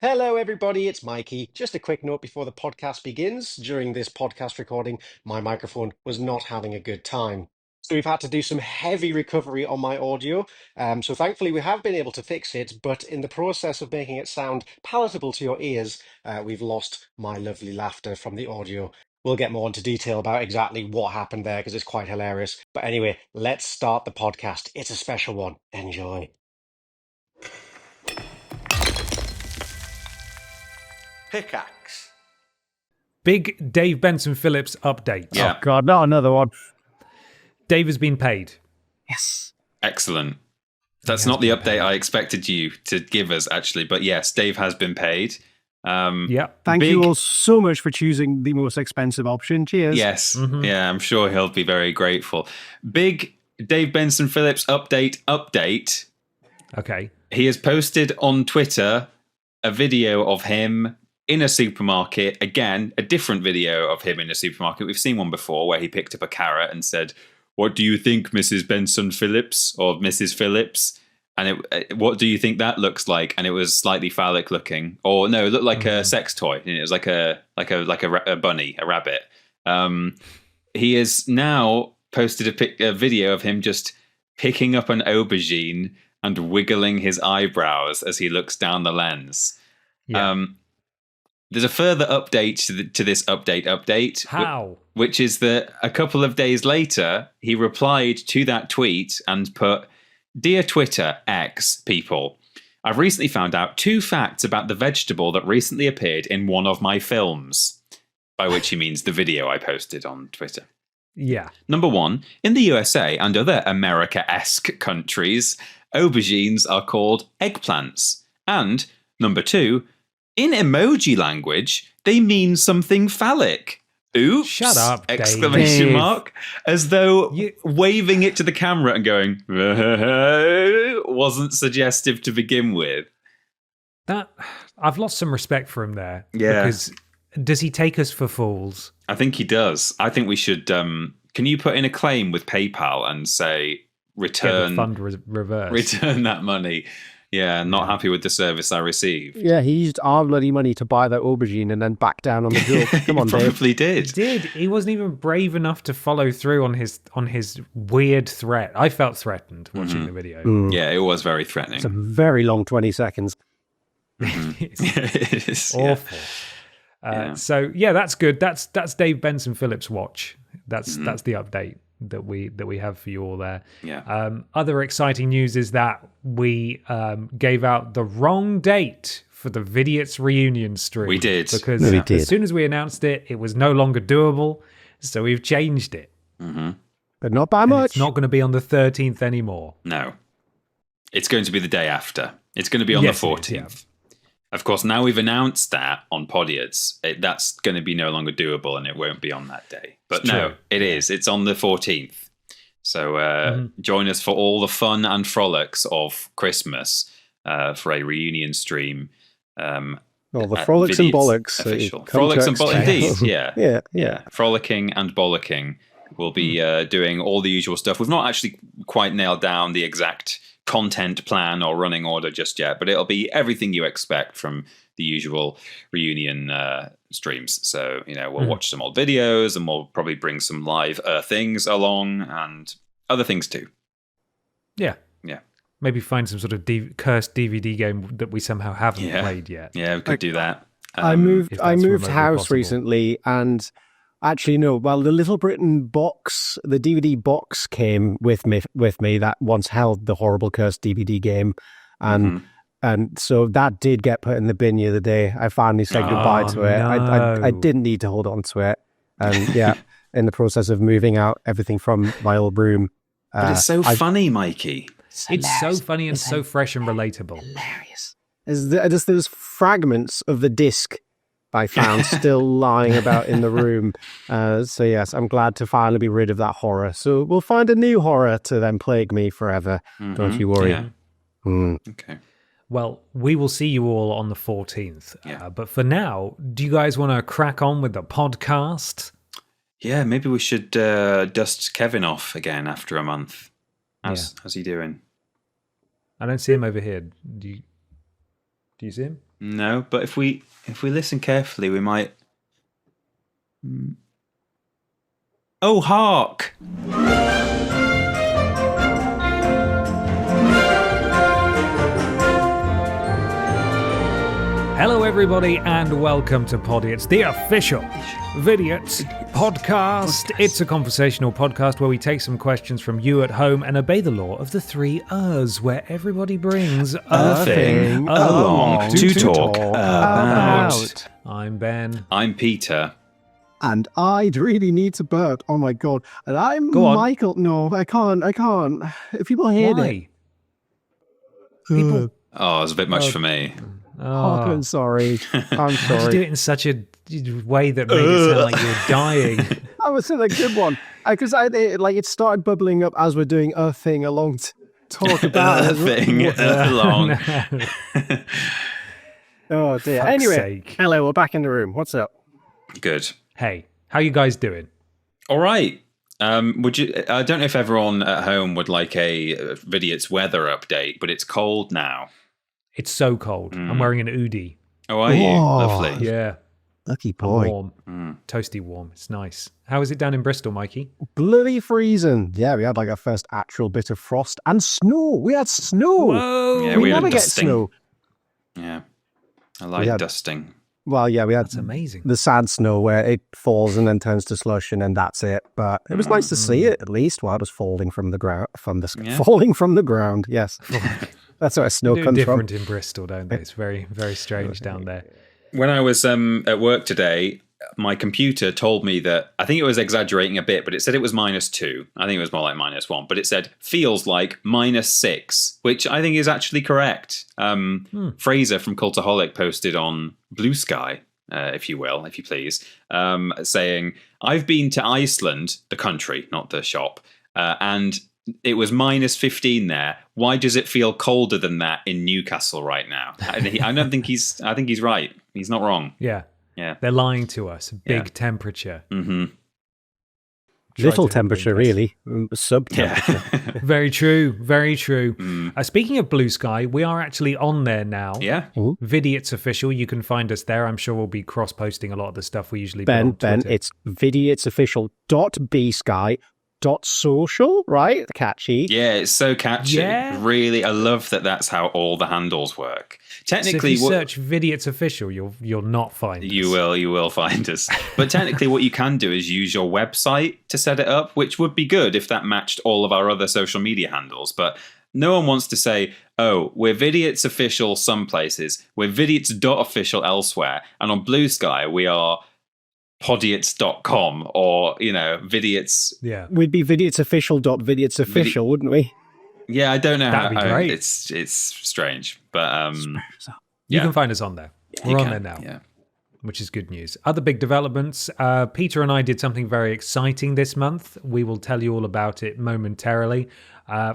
Hello, everybody. It's Mikey. Just a quick note before the podcast begins. During this podcast recording, my microphone was not having a good time. So we've had to do some heavy recovery on my audio. So thankfully, we have been able to fix it. But in the process of making it sound palatable to your ears, we've lost my lovely laughter from the audio. We'll get more into detail about exactly what happened there because it's quite hilarious. But anyway, let's start the podcast. It's a special one. Enjoy. Pickaxe. Big Dave Benson Phillips update. Yeah. Oh God, not another one. Dave has been paid. Yes. Excellent. That's not the update I expected you to give us, actually. But yes, Dave has been paid. Yeah. Thank you all so much for choosing the most expensive option. Cheers. Yes. Yeah, I'm sure he'll be very grateful. Big Dave Benson Phillips update. Okay. He has posted on Twitter a video of him in a supermarket. Again, a different video of him in a supermarket. We've seen one before where he picked up a carrot and said, "What do you think, Mrs. Benson Phillips or Mrs. Phillips?" And what do you think that looks like? And it was slightly phallic looking, or no, it looked like a sex toy. It was like a bunny, a rabbit. He has now posted a video of him just picking up an aubergine and wiggling his eyebrows as he looks down the lens. Yeah. There's a further update to this update. How? Which is that a couple of days later, he replied to that tweet and put, "Dear Twitter, X people, I've recently found out 2 facts about the vegetable that recently appeared in one of my films." By which he means the video I posted on Twitter. Yeah. Number 1, in the USA and other America-esque countries, aubergines are called eggplants. And number 2, in emoji language, they mean something phallic. Oops! Shut up, Dave. Exclamation mark. As though waving it to the camera and going wasn't suggestive to begin with. That I've lost some respect for him there. Yeah. Because does he take us for fools? I think he does. I think we should. Can you put in a claim with PayPal and say return Get the fund reverse. return that money? Yeah, not happy with the service I received. Yeah, he used our bloody money to buy that aubergine and then back down on the joke. Come on, Dave. Probably did. He did. He wasn't even brave enough to follow through on his weird threat. I felt threatened watching the video. Yeah, it was very threatening. It's a very long 20 seconds. It is Awful. So yeah, that's good. That's Dave Benson Phillips watch. That's the update that we have for you all there. Yeah. Other exciting news is that we gave out the wrong date for the Vidiots reunion stream. We did. Because We did. as soon as we announced it, it was no longer doable. So we've changed it. But not by And much. it's not going to be on the 13th anymore. No. It's going to be the day after. It's going to be on Yes, the it is, 14th. Of course, now we've announced that on Podiots, that's going to be no longer doable and it won't be on that day. But It's no, true. it is. It's on the 14th. So join us for all the fun and frolics of Christmas for a reunion stream. Well, the at frolics and Vidiots bollocks. Official. come Frolics to and bollocks, expect. indeed. Yeah. Yeah. Frolicking and bollocking. We'll be doing all the usual stuff. We've not actually quite nailed down the exact content plan or running order just yet, but it'll be everything you expect from the usual reunion streams. So, we'll watch some old videos and we'll probably bring some live things along and other things too. Yeah. Yeah. Maybe find some sort of cursed DVD game that we somehow haven't Yeah. played yet. Yeah, we could do that. I if moved that's house remotely possible. recently, and actually no. Well, the Little Britain box, the DVD box, came with me that once held the horrible cursed DVD game, and so that did get put in the bin the other day. I finally said goodbye to it. I no. didn't need to hold on to it, and yeah, in the process of moving out everything from my old room. But it's so funny, Mikey. It's so funny and so fresh and relatable. Hilarious. There's those fragments of the disc I found still lying about in the room. So yes, I'm glad to finally be rid of that horror. So we'll find a new horror to then plague me forever. Don't you worry. Yeah. Okay. Well, we will see you all on the 14th. Yeah. But for now, do you guys want to crack on with the podcast? Yeah, maybe we should dust Kevin off again after a month. How's he doing? I don't see him over here. Do you... Do you see him? No, but if we listen carefully, we might. Oh, hark! Hello, everybody, and welcome to Podiots, the official Vidiots podcast. It's a conversational podcast where we take some questions from you at home and obey the law of the 3 Rs, where everybody brings a thing along to talk about. I'm Ben. I'm Peter. And I really need to burp. Oh my god! And I'm Go on. Michael. No, I can't. If people hear Why? it, People. Oh, it's a bit much for me. I'm sorry. I'm Just sorry. do it in such a way that made it sound like you're dying. I was in a good one because it started bubbling up as we're doing a thing along to talk about Thing along. Oh dear. Fuck's Anyway, sake. hello. We're back in the room. What's up? Good. Hey, how you guys doing? All right. Would you? I don't know if everyone at home would like a Vidiots weather update, but it's cold now. It's so cold. I'm wearing an hoodie. Oh, are you? Whoa. Lovely. Yeah. Lucky I'm boy. warm. Toasty warm. It's nice. How is it down in Bristol, Mikey? Bloody freezing. Yeah, we had like our first actual bit of frost and snow. We had snow. Whoa! Yeah, we we had never get dusting. snow. Yeah. I like had- dusting. Well, yeah, we had That's amazing. the sad snow where it falls and then turns to slush and then that's it. But it was nice to see it at least while it was falling from the ground. Falling from the ground. Yes, that's where snow They do comes from. different in Bristol, don't they? It's very, very strange down there. When I was at work today, my computer told me that, I think it was exaggerating a bit, but it said it was -2. I think it was more like -1, but it said feels like -6, which I think is actually correct. Fraser from Cultaholic posted on Blue Sky, if you will, if you please, saying, I've been to Iceland, the country, not the shop, and it was -15 there. Why does it feel colder than that in Newcastle right now? I think he's right. He's not wrong. Yeah. Yeah. They're lying to us. Big Yeah. temperature. Mm-hmm. Little Try to temperature, hoodwink us. really. Sub-temperature. Yeah. Very true. Very true. Mm. Speaking of Blue Sky, we are actually on there now. Yeah. Vidiots official. You can find us there. I'm sure we'll be cross-posting a lot of the stuff we usually put on Ben, Twitter. it's vidiotsofficial.bsky.social, right? Catchy. Yeah, it's so catchy. Yeah. Really, I love that that's how all the handles work. So if Technically, you search Vidiots official, you'll not find us. you will find us. But technically, what you can do is use your website to set it up, which would be good if that matched all of our other social media handles. But no one wants to say, oh, we're Vidiots official some places, we're Vidiots.official elsewhere, and on Blue Sky we are Podiots.com or, Vidiots. Yeah. We'd be vidiotsofficial.vidiotsofficial, wouldn't we? Yeah, I don't know That'd how. be great. It's strange, but You yeah. can find us on there. you We're on can, there now. Yeah. Which is good news. Other big developments. Peter and I did something very exciting this month. We will tell you all about it momentarily.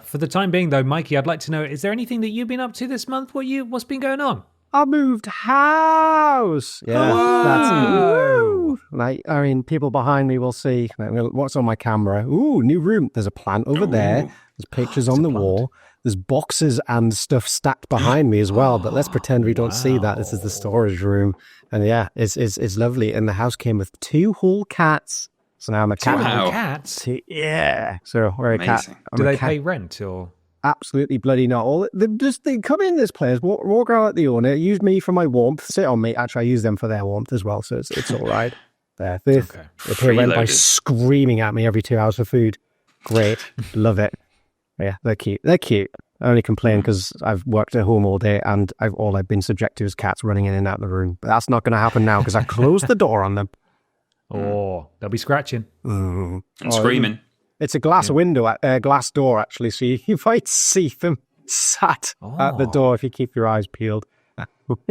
For the time being, though, Mikey, I'd like to know, is there anything that you've been up to this month? What's been going on? I moved house. Yeah, that's woo. I mean, people behind me will see what's on my camera. Ooh, new room. There's a plant over there. There's pictures on the wall. There's boxes and stuff stacked behind me as well. But let's pretend we don't see that. This is the storage room, and yeah, it's lovely. And the house came with 2 whole cats. So now I'm a cat. Wow. Cats? Yeah. So we're a cat. Amazing. I'm Do a they cat. pay rent or? Absolutely bloody not. All they come in this place, walk out at the owner, use me for my warmth, sit on me. Actually, I use them for their warmth as well, so it's all right. There, they pay rent by Freeloaders. screaming at me every 2 hours for food. Great, love it. Yeah, they're cute. They're cute. I only complain because I've worked at home all day and all I've been subject to is cats running in and out of the room. But that's not going to happen now because I closed the door on them. Oh, they'll be scratching. Mm. And screaming. It's a glass window, glass door actually, so you might see them sat at the door if you keep your eyes peeled.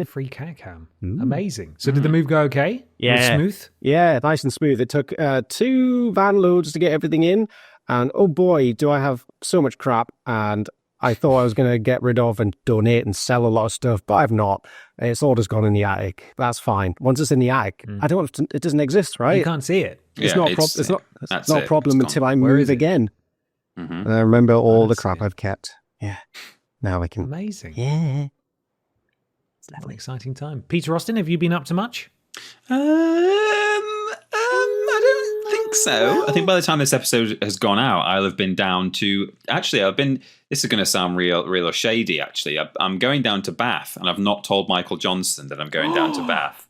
Free cat cam. Amazing. So did the move go okay? Yeah. Was it smooth? Yeah, nice and smooth. It took 2 van loads to get everything in, and oh boy, do I have so much crap. And I thought I was going to get rid of and donate and sell a lot of stuff, but I've not. It's all just gone in the attic. That's fine. Once it's in the attic, I don't have to, it doesn't exist, right? You can't see it. It's Yeah, not it's- it's not that's not a it. problem It's until I Where move is it? again. Mhm. And I remember all the Let's crap see. I've kept. Yeah. Now I can. Amazing. Yeah. An exciting time. Peter Austin, have you been up to much? I don't think so. I think by the time this episode has gone out, I'll have been down to. Actually, I've been. This is going to sound real or shady. Actually, I'm going down to Bath, and I've not told Michael Johnson that I'm going down to Bath.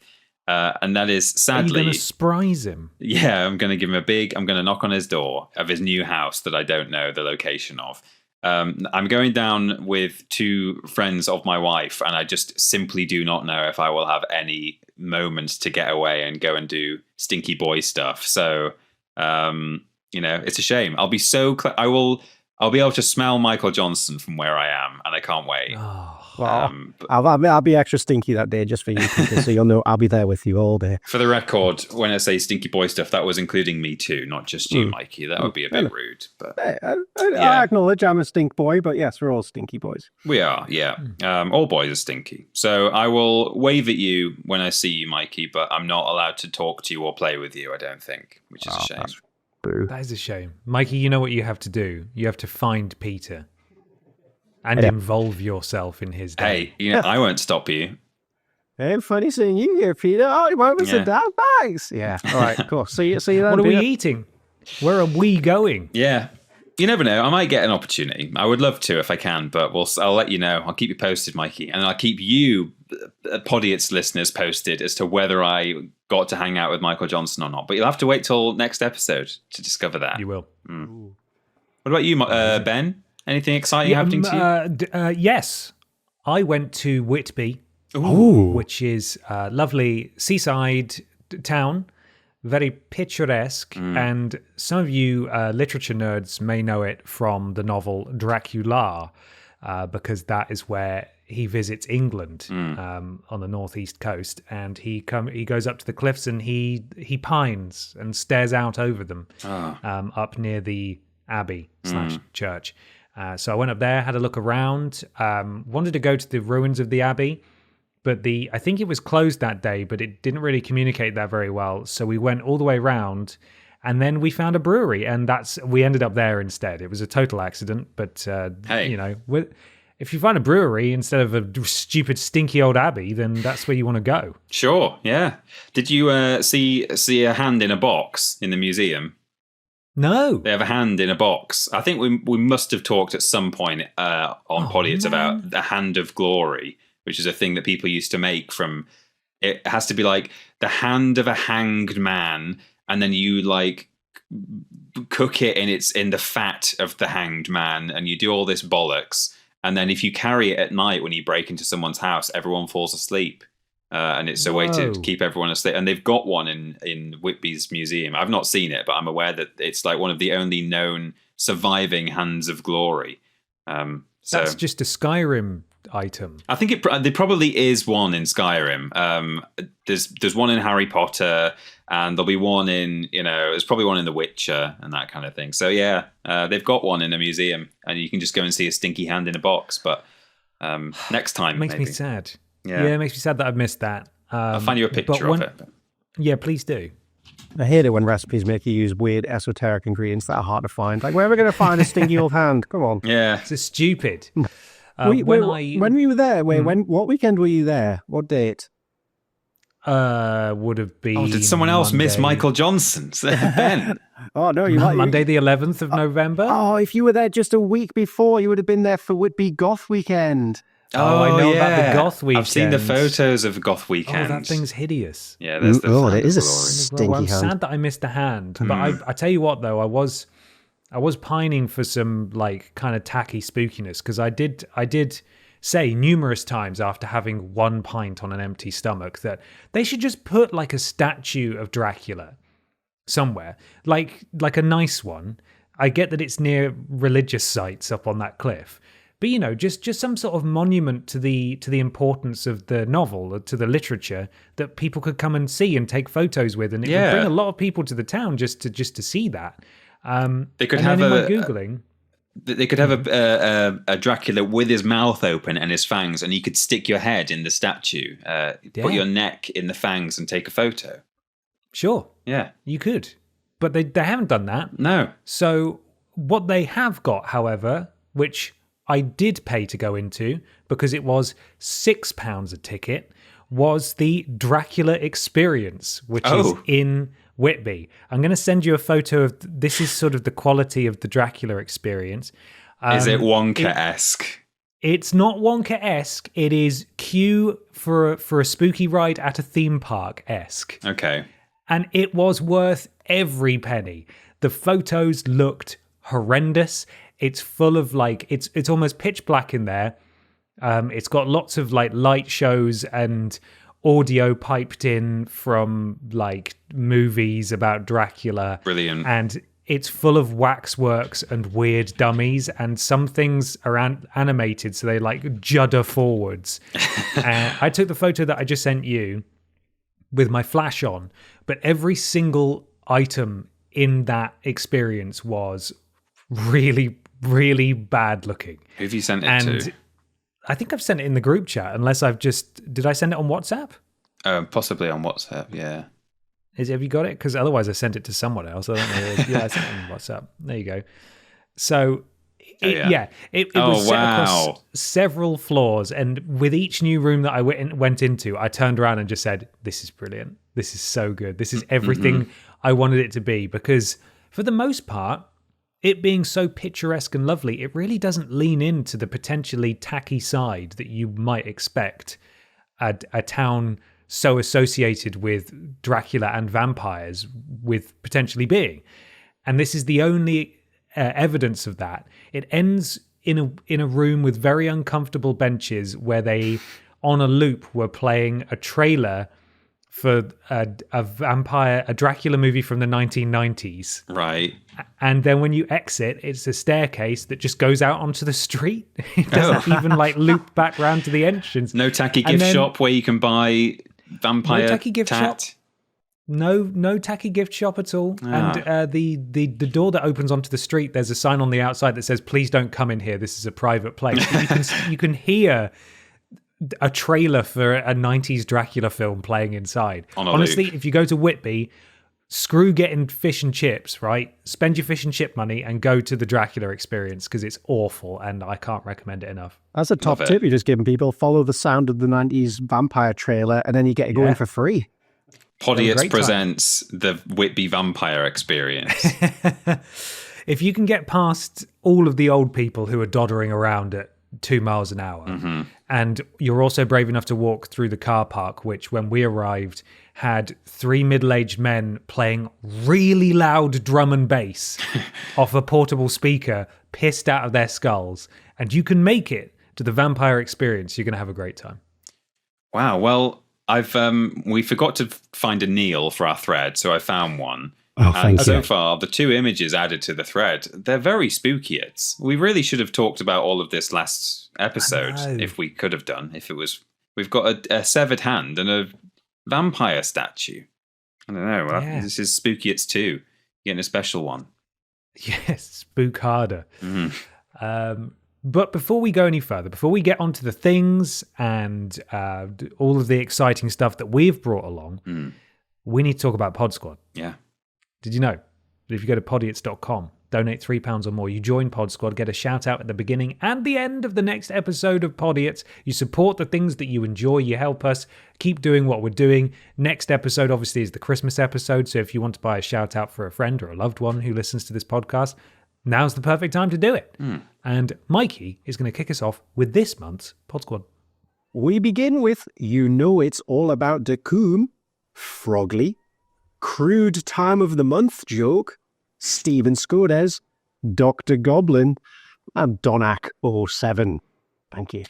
And that is sadly. Are you going to surprise him? Yeah, I'm going to give him I'm going to knock on his door of his new house that I don't know the location of. I'm going down with two friends of my wife, and I just simply do not know if I will have any moments to get away and go and do stinky boy stuff. So, it's a shame. I'll be I'll be able to smell Michael Johnson from where I am, and I can't wait. I'll be extra stinky that day just for you, Peter, so you'll know I'll be there with you all day. For the record, when I say stinky boy stuff, that was including me too, not just you, Mikey. That would be a bit rude. But I acknowledge I'm a stink boy, but yes, we're all stinky boys. We are, yeah. All boys are stinky. So I will wave at you when I see you, Mikey, but I'm not allowed to talk to you or play with you, I don't think, which is a shame. That is a shame. Mikey, you know what you have to do? You have to find Peter and involve yourself in his day. Hey, I won't stop you. Hey, funny seeing you here, Peter. Oh, you might miss a dad. Thanks. Yeah. All right, cool. See you then, What are Peter. we eating? Where are we going? Yeah. You never know. I might get an opportunity. I would love to if I can, but I'll let you know. I'll keep you posted, Mikey. And I'll keep you, Podiots listeners, posted as to whether I got to hang out with Michael Johnson or not. But you'll have to wait till next episode to discover that. You will. What about you, Ben? Anything exciting happening to you? Yes. I went to Whitby, which is a lovely seaside town, very picturesque. And some of you literature nerds may know it from the novel Dracula, because that is where he visits England on the northeast coast, and he goes up to the cliffs and he pines and stares out over them up near the abbey / church. So I went up there, had a look around, wanted to go to the ruins of the abbey, but I think it was closed that day, but it didn't really communicate that very well. So we went all the way around, and then we found a brewery, and we ended up there instead. It was a total accident, but if you find a brewery instead of a stupid, stinky old abbey, then that's where you want to go. Sure, yeah. Did you see a hand in a box in the museum? No. They have a hand in a box. I think we must have talked at some point on Podiots about the hand of glory, which is a thing that people used to make from. It has to be like the hand of a hanged man, and then you like cook it in the fat of the hanged man, and you do all this bollocks. And then if you carry it at night when you break into someone's house, everyone falls asleep. And it's a way to keep everyone asleep. And they've got one in Whitby's museum. I've not seen it, but I'm aware that it's like one of the only known surviving hands of glory. That's just a Skyrim item. I think there probably is one in Skyrim. There's one in Harry Potter, and there'll be one in, there's probably one in The Witcher and that kind of thing. So yeah, they've got one in a museum, and you can just go and see a stinky hand in a box. But next time, it makes maybe. me sad. Yeah, it makes me sad that I've missed that. I'll find you a picture of it. Yeah, please do. I hate it when recipes make you use weird esoteric ingredients that are hard to find. Like, where are we going to find a stinky old hand? Come on. Yeah. It's stupid. When were you there? What weekend were you there? What date? Would have been. Oh, did someone else miss Michael Johnson? Ben. Oh, no, you might. Monday, the 11th of November. Oh, if you were there just a week before, you would have been there for Whitby Goth Weekend. Oh, I know about the Goth Weekend. I've seen the photos of Goth Weekend. Oh, that thing's hideous. Yeah, there's the it is a stinky I'm hand. sad that I missed the hand, but I tell you what, though, I was pining for some like kind of tacky spookiness, because I did say numerous times after having one pint on an empty stomach that they should just put like a statue of Dracula somewhere, like a nice one. I get that it's near religious sites up on that cliff, but just some sort of monument to the importance of the novel, to the literature, that people could come and see and take photos with, and it would bring a lot of people to the town just to see that. They could have Googling. They could have a Dracula with his mouth open and his fangs, and you could stick your head in the statue, put your neck in the fangs, and take a photo. Sure. Yeah, you could, but they haven't done that. No. So what they have got, however, which I did pay to go into, because it was £6 a ticket, was the Dracula Experience, which is in Whitby. I'm going to send you a photo of, this is sort of the quality of the Dracula Experience. Is it Wonka-esque? It's not Wonka-esque. It is queue for a spooky ride at a theme park-esque. Okay. And it was worth every penny. The photos looked horrendous. It's full of it's almost pitch black in there. It's got lots of light shows and audio piped in from movies about Dracula. Brilliant. And it's full of waxworks and weird dummies, and some things are animated, so they judder forwards. I took the photo that I just sent you with my flash on, but every single item in that experience was really, really bad looking. Who have you sent it to? I think I've sent it in the group chat, unless did I send it on WhatsApp? Possibly on WhatsApp, yeah. Have you got it? Because otherwise I sent it to someone else. I don't know. Yeah, I sent it on WhatsApp. There you go. So, it was set across several floors. And with each new room that I went into, I turned around and just said, this is brilliant. This is so good. This is everything I wanted it to be. Because for the most part, it being so picturesque and lovely, it really doesn't lean into the potentially tacky side that you might expect a town so associated with Dracula and vampires with potentially being. And this is the only evidence of that. It ends in a room with very uncomfortable benches where they, on a loop, were playing a trailer for a Dracula movie from the 1990s. Right. And then when you exit, it's a staircase that just goes out onto the street. It doesn't even loop back round to the entrance. No tacky gift shop where you can buy vampire tacky gift shop. No tacky gift shop at all. And the door that opens onto the street, there's a sign on the outside that says, please don't come in here. This is a private place. You can hear a trailer for a 90s Dracula film playing inside. Honestly, if you go to Whitby, screw getting fish and chips, right? Spend your fish and chip money and go to the Dracula Experience, because it's awful and I can't recommend it enough. That's a top tip you're just giving people. Follow the sound of the 90s vampire trailer and then you get it going for free. Podiots presents the Whitby Vampire Experience. If you can get past all of the old people who are doddering around at 2 miles an hour, and you're also brave enough to walk through the car park, which when we arrived had 3 middle-aged men playing really loud drum and bass off a portable speaker, pissed out of their skulls, and you can make it to the Vampire Experience, you're going to have a great time. Wow. Well, we forgot to find a Neil for our thread, so I found one. Thank you. So far, the 2 images added to the thread, they're very spooky. We really should have talked about all of this last episode, if we could have done. We've got a severed hand and a vampire statue. I don't know. This is Spooky-It's 2. Getting a special one. Yes, spook harder. But before we go any further, before we get onto the things and all of the exciting stuff that we've brought along, we need to talk about Pod Squad. Yeah. Did you know that if you go to podiots.com, donate £3 or more, you join Pod Squad, get a shout out at the beginning and the end of the next episode of Podiots. You support the things that you enjoy. You help us keep doing what we're doing. Next episode, obviously, is the Christmas episode. So if you want to buy a shout out for a friend or a loved one who listens to this podcast, now's the perfect time to do it. And Mikey is going to kick us off with this month's Pod Squad. We begin with It's All About the Coom, Frogley, Crude Time of the Month joke, Stephen Skodes, Dr. Goblin, and Donak07. Thank you.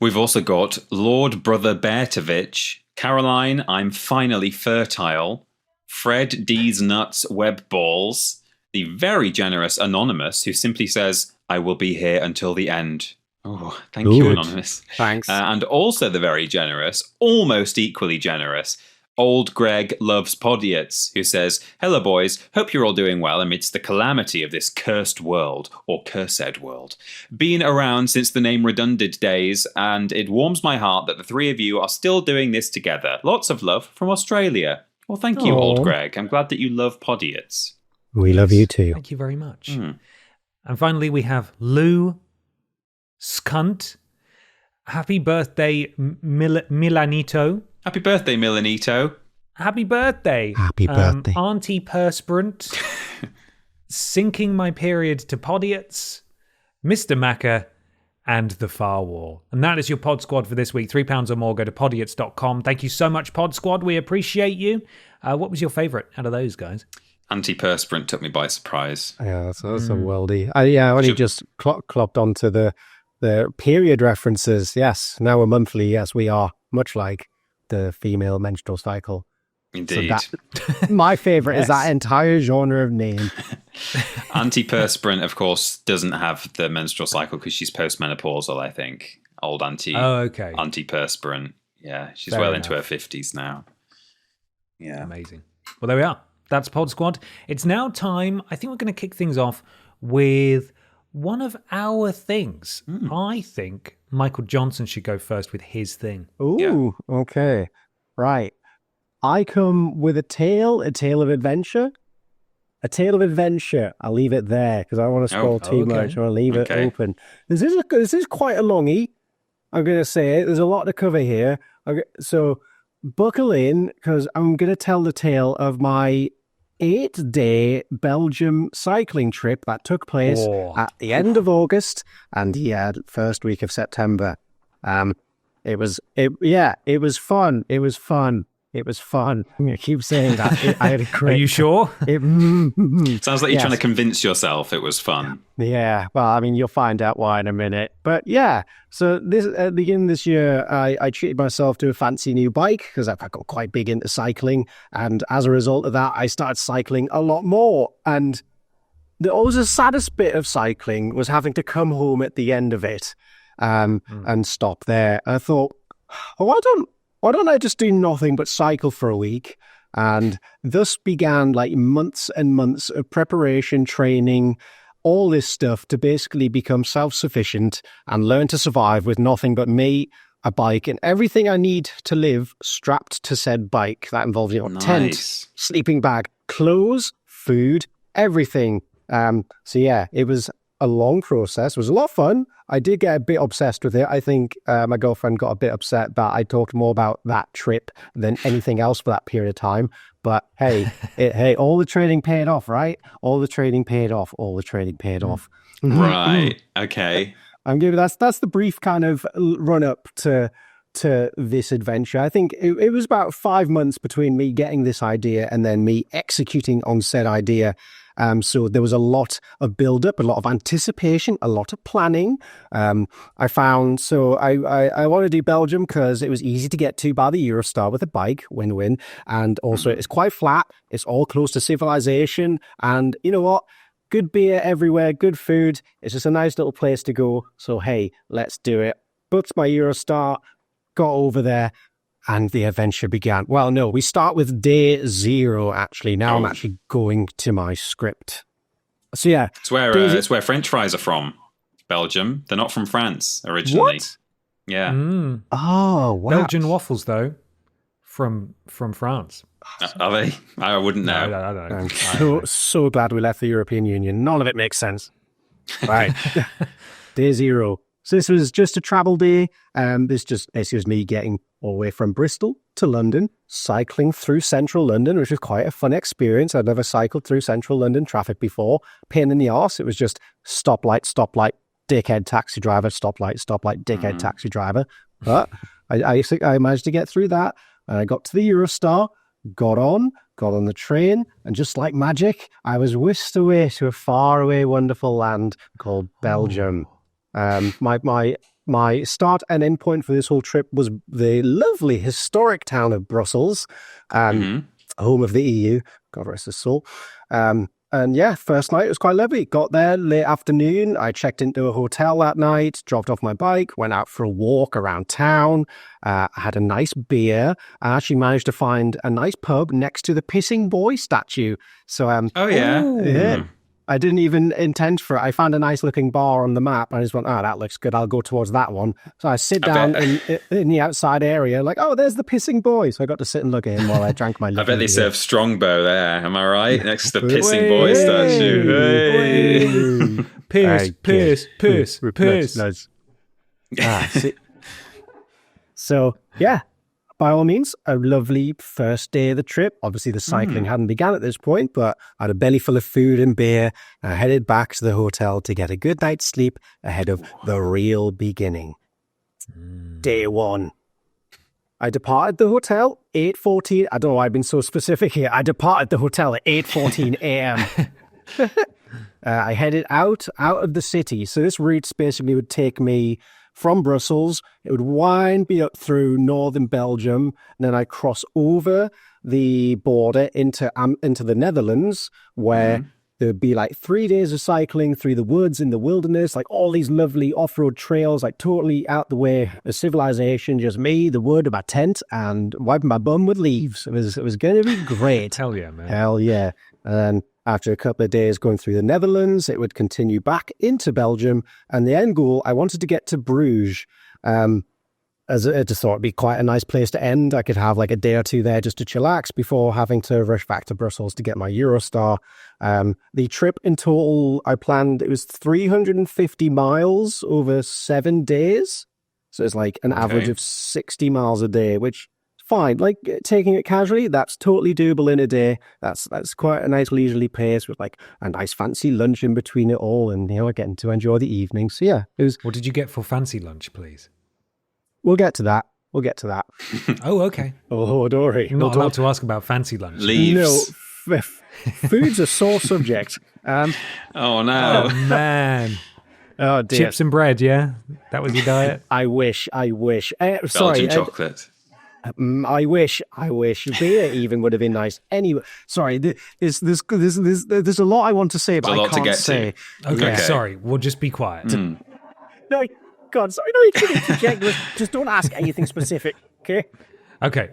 We've also got Lord Brother Bertovich, Caroline, I'm Finally Fertile, Fred D's Nuts Web Balls, the very generous Anonymous, who simply says, I will be here until the end. Oh, thank you, Anonymous. Thanks. And also the very generous, almost equally generous, Old Greg Loves Podiots, who says, hello boys, hope you're all doing well amidst the calamity of this cursed world, or cursed world. Been around since the name Redundant days, and it warms my heart that the 3 of you are still doing this together. Lots of love from Australia. Well, thank you, Old Greg. I'm glad that you love Podiots. We love you too. Thank you very much. And finally, we have Lou Skunt. Happy birthday, Milanito. Happy birthday, Milanito. Happy birthday. Happy birthday. Auntie Perspirant. Sinking my period to Podiots. Mr. Macca. And the Far Wall. And that is your Pod Squad for this week. £3 or more, go to podiots.com. Thank you so much, Pod Squad. We appreciate you. What was your favourite out of those, guys? Antiperspirant took me by surprise. Yeah, that's a worldie. I only just clocked onto the period references. Yes, now we're monthly. Yes, we are, much like the female menstrual cycle. Indeed. So my favourite is that entire genre of name. Antiperspirant, of course, doesn't have the menstrual cycle because she's postmenopausal, I think. Old Auntie. Oh, okay. Antiperspirant. Yeah, she's Fair into enough. her 50s now. Yeah. Amazing. Well, there we are. That's Pod Squad. It's now time. I think we're going to kick things off with one of our things. I think Michael Johnson should go first with his thing. Ooh, okay. Right. I come with a tale of adventure. A tale of adventure. I'll leave it there because I don't want to scroll too much. I want to leave it open. This is quite a longie. I'm going to say it. There's a lot to cover here. So buckle in because I'm going to tell the tale of my 8-day Belgium cycling trip that took place at the end of August and first week of September. It was fun. It was fun. I'm going to keep saying that. I had a great... Are you sure? Sounds like you're trying to convince yourself it was fun. Yeah. Well, I mean, you'll find out why in a minute. But yeah, so this at the beginning of this year, I treated myself to a fancy new bike because I got quite big into cycling. And as a result of that, I started cycling a lot more. And always the saddest bit of cycling was having to come home at the end of it and stop there. I thought, why don't I just do nothing but cycle for a week? And thus began like months and months of preparation, training, all this stuff to basically become self-sufficient and learn to survive with nothing but me, a bike, and everything I need to live strapped to said bike. That involves, tent, sleeping bag, clothes, food, everything. So yeah, it was a long process. It was a lot of fun. I did get a bit obsessed with it. I think my girlfriend got a bit upset that I talked more about that trip than anything else for that period of time. But hey, all the training paid off, right? All the training paid off. Right. Okay. I'm giving that's the brief kind of run up to this adventure. I think it was about 5 months between me getting this idea and then me executing on said idea. So there was a lot of build-up, a lot of anticipation, a lot of planning. I found, I want to do Belgium because it was easy to get to by the Eurostar with a bike, win-win. And also it's quite flat. It's all close to civilization. And you know what? Good beer everywhere, good food. It's just a nice little place to go. So, hey, let's do it. Booked my Eurostar, got over there. And the adventure began. Well, no, we start with day 0, actually. Now I'm actually going to my script. So, yeah. It's where French fries are from. Belgium. They're not from France, originally. What? Yeah. Oh, wow. Belgian waffles, though, from France. Are they? I wouldn't know. No, I don't know. I'm so glad we left the European Union. None of it makes sense. Right. Day 0. So this was just a travel day. This was me getting all the way from Bristol to London, cycling through central London, which was quite a fun experience. I'd never cycled through central London traffic before. Pain in the arse. It was just stoplight, dickhead taxi driver, stoplight, dickhead taxi driver. But I managed to get through that. And I got to the Eurostar, got on the train, and just like magic, I was whisked away to a faraway, wonderful land called Belgium. My start and end point for this whole trip was the lovely historic town of Brussels, home of the EU. God rest his soul. And yeah, first night it was quite lovely. Got there late afternoon. I checked into a hotel that night, dropped off my bike, went out for a walk around town. I had a nice beer. I actually managed to find a nice pub next to the Pissing Boy statue. So, yeah. I didn't even intend for it. I found a nice looking bar on the map. And I just went, that looks good. I'll go towards that one. So I sit down in the outside area, like, there's the Pissing Boy. So I got to sit and look at him while I drank my I bet they serve Strongbow there. Am I right? Next to the Pissing Boy statue. Piss. Nice. So, yeah, by all means, a lovely first day of the trip. Obviously, the cycling hadn't begun at this point, but I had a belly full of food and beer. And I headed back to the hotel to get a good night's sleep ahead of the real beginning. Day 1. I departed the hotel 8:14. I don't know why I've been so specific here. I departed the hotel at 8:14 a.m. I headed out of the city. So this route basically would take me from Brussels. It would wind me up through northern Belgium, and then I cross over the border into the Netherlands, where there'd be like 3 days of cycling through the woods in the wilderness, like all these lovely off-road trails, like totally out the way of civilization, just me, the wood, my tent, and wiping my bum with leaves. It was going to be great. Hell yeah, man. Hell yeah. And then after a couple of days going through the Netherlands, it would continue back into Belgium. And the end goal, I wanted to get to Bruges. As I just thought it'd be quite a nice place to end. I could have like a day or two there just to chillax before having to rush back to Brussels to get my Eurostar. The trip in total, I planned, it was 350 miles over 7 days. So it's like an average of 60 miles a day, which fine. Like taking it casually, that's totally doable in a day. That's quite a nice leisurely pace with like a nice fancy lunch in between it all, and getting to enjoy the evening. So yeah, it was. What did you get for fancy lunch, please? We'll get to that. Oh, okay. Oh, Dory. You're not allowed to ask about fancy lunch. Leaves. No, food's a sore subject. Oh no. Oh man. Oh dear. Chips and bread, yeah? That was your diet? I wish. Belgian chocolate. I wish beer even would have been nice. Anyway, sorry, there's a lot I want to say, but I can't say. Okay, sorry. We'll just be quiet. No, God, sorry, no, you can interject. Just don't ask anything specific, okay? Okay.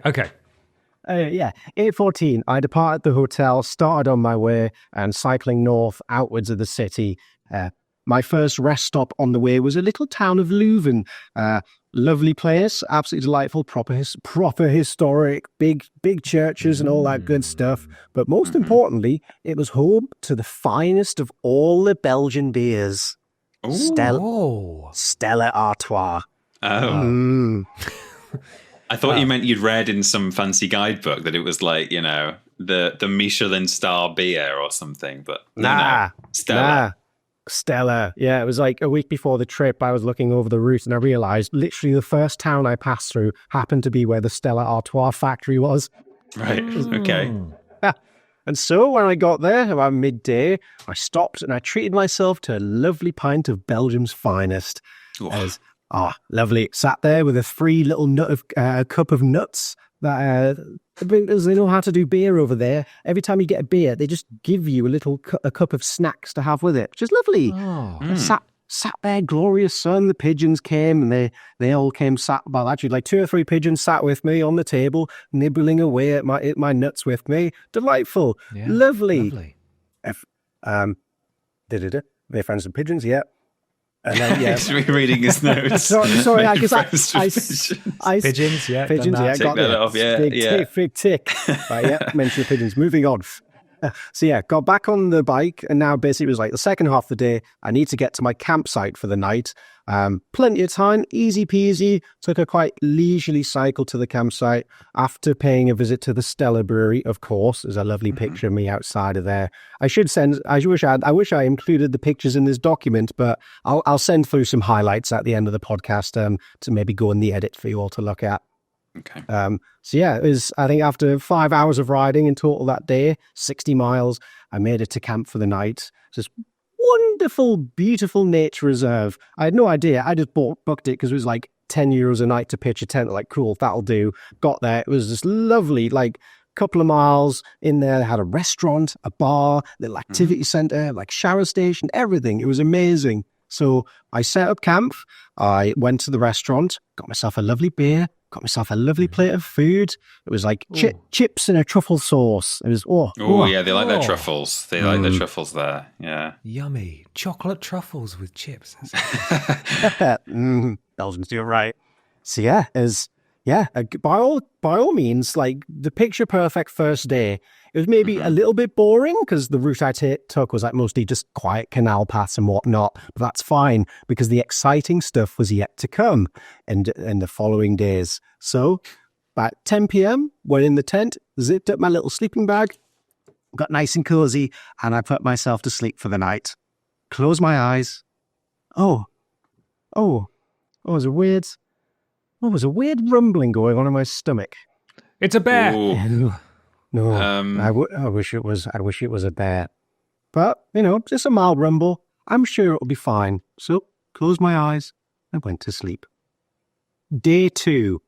Yeah, 8:14. I departed the hotel, started on my way, and cycling north outwards of the city. My first rest stop on the way was a little town of Leuven. Lovely place, absolutely delightful, proper historic, big churches and all that good stuff. But most importantly, it was home to the finest of all the Belgian beers. Stella Artois. Oh. I thought you meant you'd read in some fancy guidebook that it was like, the Michelin star beer or something, but no. Stella. Yeah, it was like a week before the trip, I was looking over the route and I realized literally the first town I passed through happened to be where the Stella Artois factory was. Right, okay. Yeah. And so when I got there about midday, I stopped and I treated myself to a lovely pint of Belgium's finest. Lovely. Sat there with a free little cup of nuts. That because they know how to do beer over there. Every time you get a beer, they just give you a cup of snacks to have with it, which is lovely. Sat there, glorious sun. The pigeons came and they all came actually like 2 or 3 pigeons sat with me on the table, nibbling away at my nuts with me. Delightful, lovely. They found some pigeons, yeah. And then, yeah. He's rereading his notes. sorry, I guess pigeons, yeah. Pigeons, yeah. Take that off, yeah. Big tick. Right, yeah, mention the pigeons. Moving on. So yeah, got back on the bike, and now basically it was like the second half of the day. I need to get to my campsite for the night. Plenty of time, easy peasy. Took a quite leisurely cycle to the campsite after paying a visit to the Stella Brewery. Of course, there's a lovely picture of me outside of there. I wish I included the pictures in this document, but I'll send through some highlights at the end of the podcast to maybe go in the edit for you all to look at. Okay. So yeah, it was, I think after 5 hours of riding in total that day, 60 miles, I made it to camp for the night. Just wonderful, beautiful nature reserve. I had no idea. I just booked it because it was like €10 a night to pitch a tent. Like, cool, that'll do. Got there. It was just lovely, like couple of miles in there. They had a restaurant, a bar, little activity center, like shower station, everything. It was amazing. So I set up camp. I went to the restaurant, got myself a lovely beer, got myself a lovely plate of food. It was like chips and a truffle sauce. It was, yeah, they like their truffles. They like their truffles there, yeah. Yummy. Chocolate truffles with chips. Belgians do it right. So yeah, by all means, like the picture perfect first day. It was maybe a little bit boring because the route I took was like mostly just quiet canal paths and whatnot. But that's fine because the exciting stuff was yet to come in the following days. So about 10 p.m., went in the tent, zipped up my little sleeping bag, got nice and cozy, and I put myself to sleep for the night. Closed my eyes. There's a weird rumbling going on in my stomach. It's a bear. Ooh. No, I wish it was a bear. But, just a mild rumble. I'm sure it'll be fine. So, closed my eyes and went to sleep. Day 2.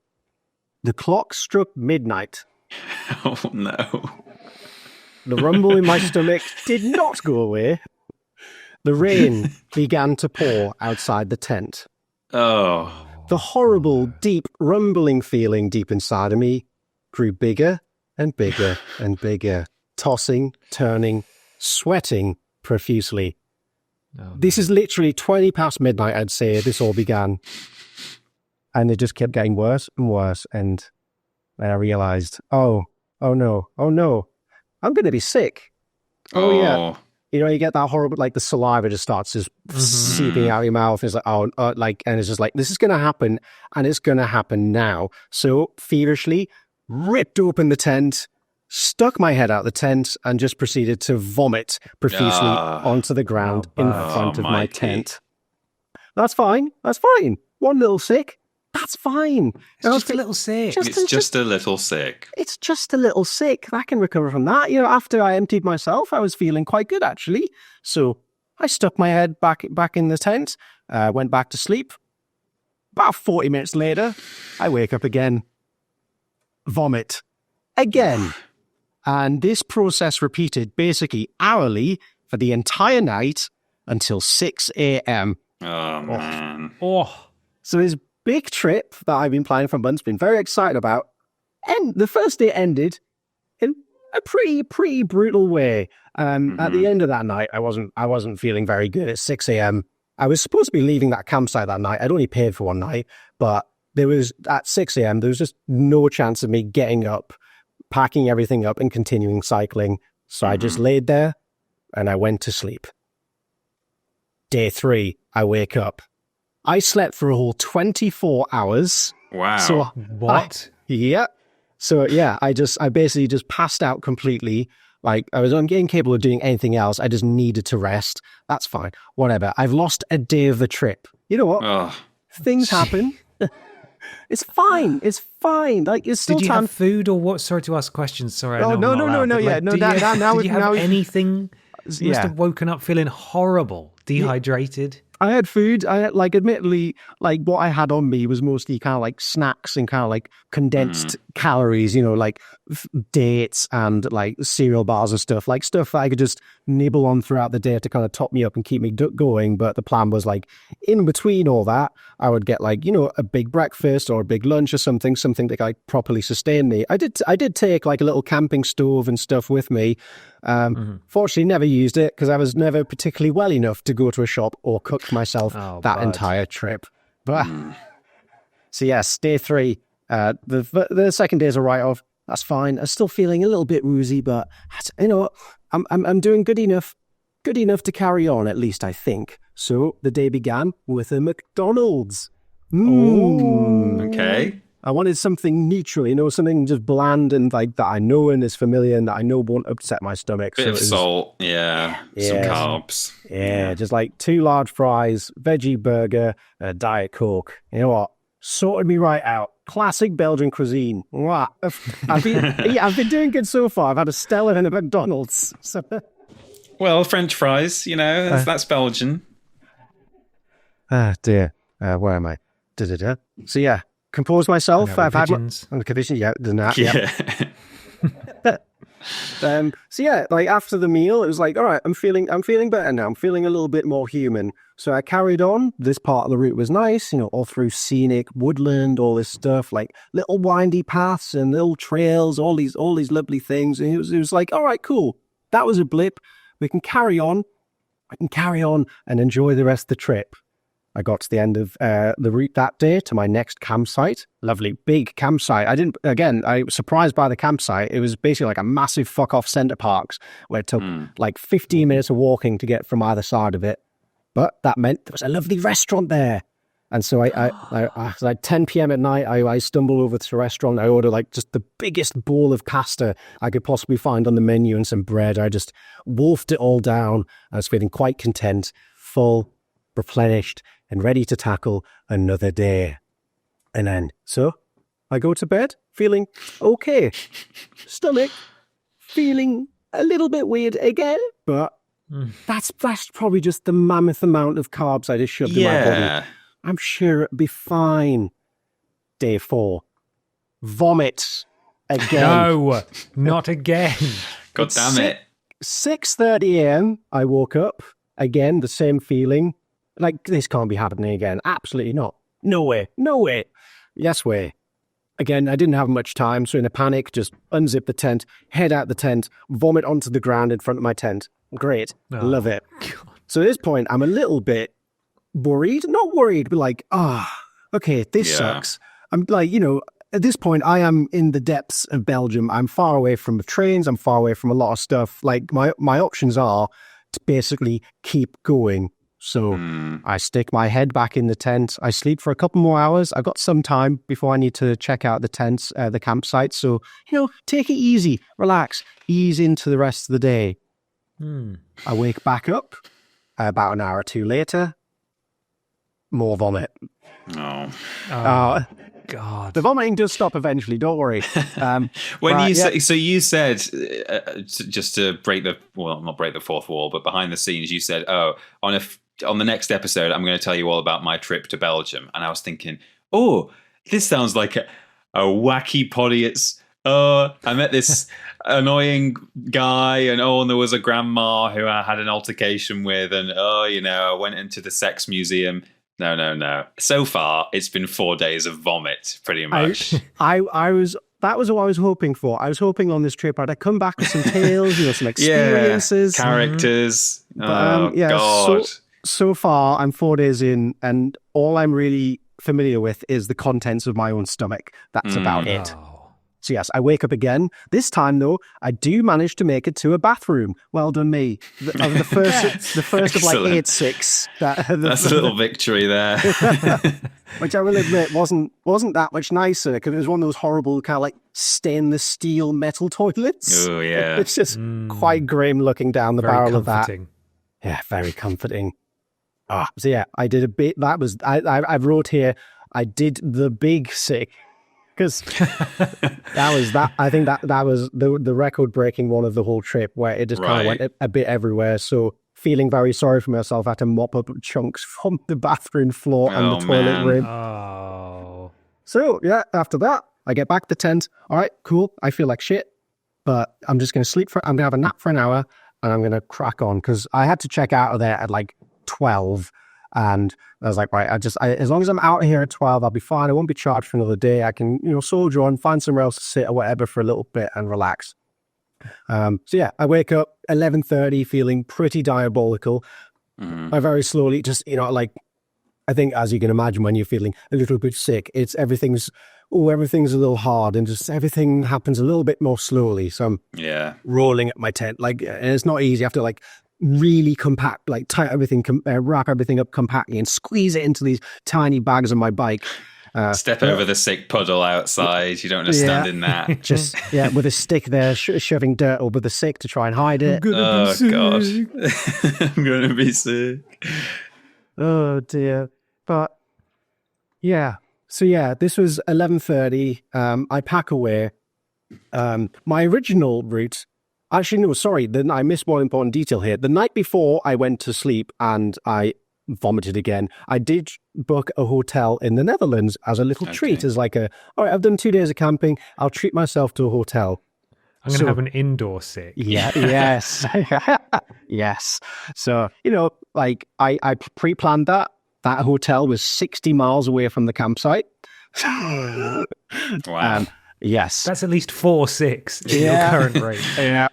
The clock struck midnight. Oh, no. The rumble in my stomach did not go away. The rain began to pour outside the tent. Oh. The horrible, deep, rumbling feeling deep inside of me grew bigger and bigger and bigger, tossing, turning, sweating profusely. Oh, This is literally 20 past midnight, I'd say, this all began. And it just kept getting worse and worse. And then I realized, oh no, I'm going to be sick. Oh, yeah. You get that horrible, like the saliva just starts just seeping out of your mouth. It's like, and it's just like, this is going to happen and it's going to happen now. So feverishly ripped open the tent, stuck my head out the tent and just proceeded to vomit profusely onto the ground in front of my tent. That's fine. One little sick. That's fine. It's just a little sick. It's just a little sick. It's just a little sick. I can recover from that. After I emptied myself, I was feeling quite good, actually. So I stuck my head back in the tent, went back to sleep. About 40 minutes later, I wake up again. Vomit. Again. And this process repeated basically hourly for the entire night until 6 a.m. Oh, man. So this big trip that I've been planning for months, been very excited about, and the first day ended in a pretty brutal way. At the end of that night, I wasn't feeling very good. At 6 a.m., I was supposed to be leaving that campsite that night. I'd only paid for one night, but at 6 a.m., there was just no chance of me getting up, packing everything up, and continuing cycling. So I just laid there and I went to sleep. Day 3, I wake up. I slept for a whole 24 hours. Wow. So What? I basically just passed out completely. Like, I was incapable of doing anything else. I just needed to rest. That's fine. Whatever. I've lost a day of the trip. You know what? Oh. Things happen. It's fine. It's fine. Like, it's still Did you time. have food or what? Sorry to ask questions. Sorry. Oh, no. Yeah, no. Did you have anything? You must Yeah. have woken up feeling horrible, dehydrated. I had food. I had, admittedly, what I had on me was mostly kind of like snacks and kind of like condensed calories, dates and like cereal bars and stuff that I could just nibble on throughout the day to kind of top me up and keep me going. But the plan was in between all that, I would get a big breakfast or a big lunch or something that properly sustain me. I did take a little camping stove and stuff with me. Fortunately, never used it because I was never particularly well enough to go to a shop or cook myself entire trip. But so yes, day 3. The second day's a write-off. That's fine. I'm still feeling a little bit woozy, but I'm doing good enough to carry on, at least I think. So the day began with a McDonald's. Okay. I wanted something neutral, something just bland and that I know and is familiar and that I know won't upset my stomach. Bit of salt, some carbs. Yeah, just 2 large fries, veggie burger, and a Diet Coke. You know what? Sorted me right out. Classic Belgian cuisine. I've been doing good so far. I've had a Stella and a McDonald's. So. Well, French fries, that's Belgian. Ah, dear. Where am I? So yeah. Compose myself. I've had on the condition. Yeah, done that. Yeah. So yeah, after the meal, it was all right, I'm feeling better now. I'm feeling a little bit more human. So I carried on. This part of the route was nice, all through scenic woodland, all this stuff, little windy paths and little trails, all these lovely things. And it was all right, cool. That was a blip. We can carry on. I can carry on and enjoy the rest of the trip. I got to the end of the route that day to my next campsite. Lovely, big campsite. I was surprised by the campsite. It was basically like a massive fuck-off Center Parcs where it took like 15 minutes of walking to get from either side of it. But that meant there was a lovely restaurant there. And so I like 10 p.m. at night, I stumbled over to the restaurant. I ordered like just the biggest bowl of pasta I could possibly find on the menu and some bread. I just wolfed it all down. I was feeling quite content, full, replenished, and ready to tackle another day. And then, so I go to bed feeling okay. Stomach feeling a little bit weird again, but that's probably just the mammoth amount of carbs I just shoved in my body. I'm sure it'll be fine. Day 4. Vomit again. No, not again. God damn it. 6:30 a.m. I woke up. Again, the same feeling. Like, this can't be happening again. Absolutely not. No way. No way. Yes way. Again, I didn't have much time, so in a panic, just unzip the tent, head out the tent, vomit onto the ground in front of my tent. Great. Love it. God. So at this point, I'm a little bit worried. Not worried, but like, okay, this sucks. I'm like, at this point, I am in the depths of Belgium. I'm far away from the trains. I'm far away from a lot of stuff. Like, my options are to basically keep going. So I stick my head back in the tent. I sleep for a couple more hours. I've got some time before I need to check out the tents, the campsite. So, take it easy, relax, ease into the rest of the day. I wake back up about an hour or two later. More vomit. Oh, God. The vomiting does stop eventually. Don't worry. So you said, just to not break the fourth wall, but behind the scenes, you said, on the next episode, I'm going to tell you all about my trip to Belgium. And I was thinking, this sounds like a wacky Podiots. I met this annoying guy, and there was a grandma who I had an altercation with, and I went into the sex museum. No. So far, it's been 4 days of vomit, pretty much. That was what I was hoping for. I was hoping on this trip I'd come back with some tales, some experiences, characters. God. So far, I'm 4 days in, and all I'm really familiar with is the contents of my own stomach. That's about it. So yes, I wake up again. This time, though, I do manage to make it to a bathroom. Well done, me. The first of like 8-6. That's a little victory there. Which I will admit wasn't that much nicer, because it was one of those horrible kind of like stainless steel metal toilets. Oh yeah, it's just quite grim looking down the barrel comforting. Of that. Yeah, very comforting. So yeah, I did a bit. That was I wrote here. I did the big sick. Because that was that. I think that was the record-breaking one of the whole trip, where it just kind of went a bit everywhere. So feeling very sorry for myself, I had to mop up chunks from the bathroom floor and the toilet rim. So yeah, after that, I get back to the tent. All right, cool. I feel like shit, but I'm just going to sleep I'm going to have a nap for an hour, and I'm going to crack on, because I had to check out of there at like 12. And I was like, right, as long as I'm out here at 12, I'll be fine. I won't be charged for another day. I can, soldier on, find somewhere else to sit or whatever for a little bit and relax. So yeah, I wake up 11:30 feeling pretty diabolical. I very slowly just, I think, as you can imagine, when you're feeling a little bit sick, everything's a little hard, and just everything happens a little bit more slowly. So I'm rolling at my tent. And it's not easy. I have to really compact, tie everything, wrap everything up compactly and squeeze it into these tiny bags on my bike. Step over the sick puddle outside. You don't want to stand in that. Just, with a stick there, shoving dirt over the sick to try and hide it. Oh, God. I'm going to be sick. Oh, dear. But, yeah. So, yeah, this was 11:30. I pack away. My original route... Actually, no, sorry. I missed one important detail here. The night before I went to sleep and I vomited again, I did book a hotel in the Netherlands as a little treat, as all right, I've done 2 days of camping. I'll treat myself to a hotel. I'm going to have an indoor sick. Yeah, yes. Yes. So, I pre-planned that. That hotel was 60 miles away from the campsite. Wow. Yes. That's at least 4-6 in your current rate. Yeah.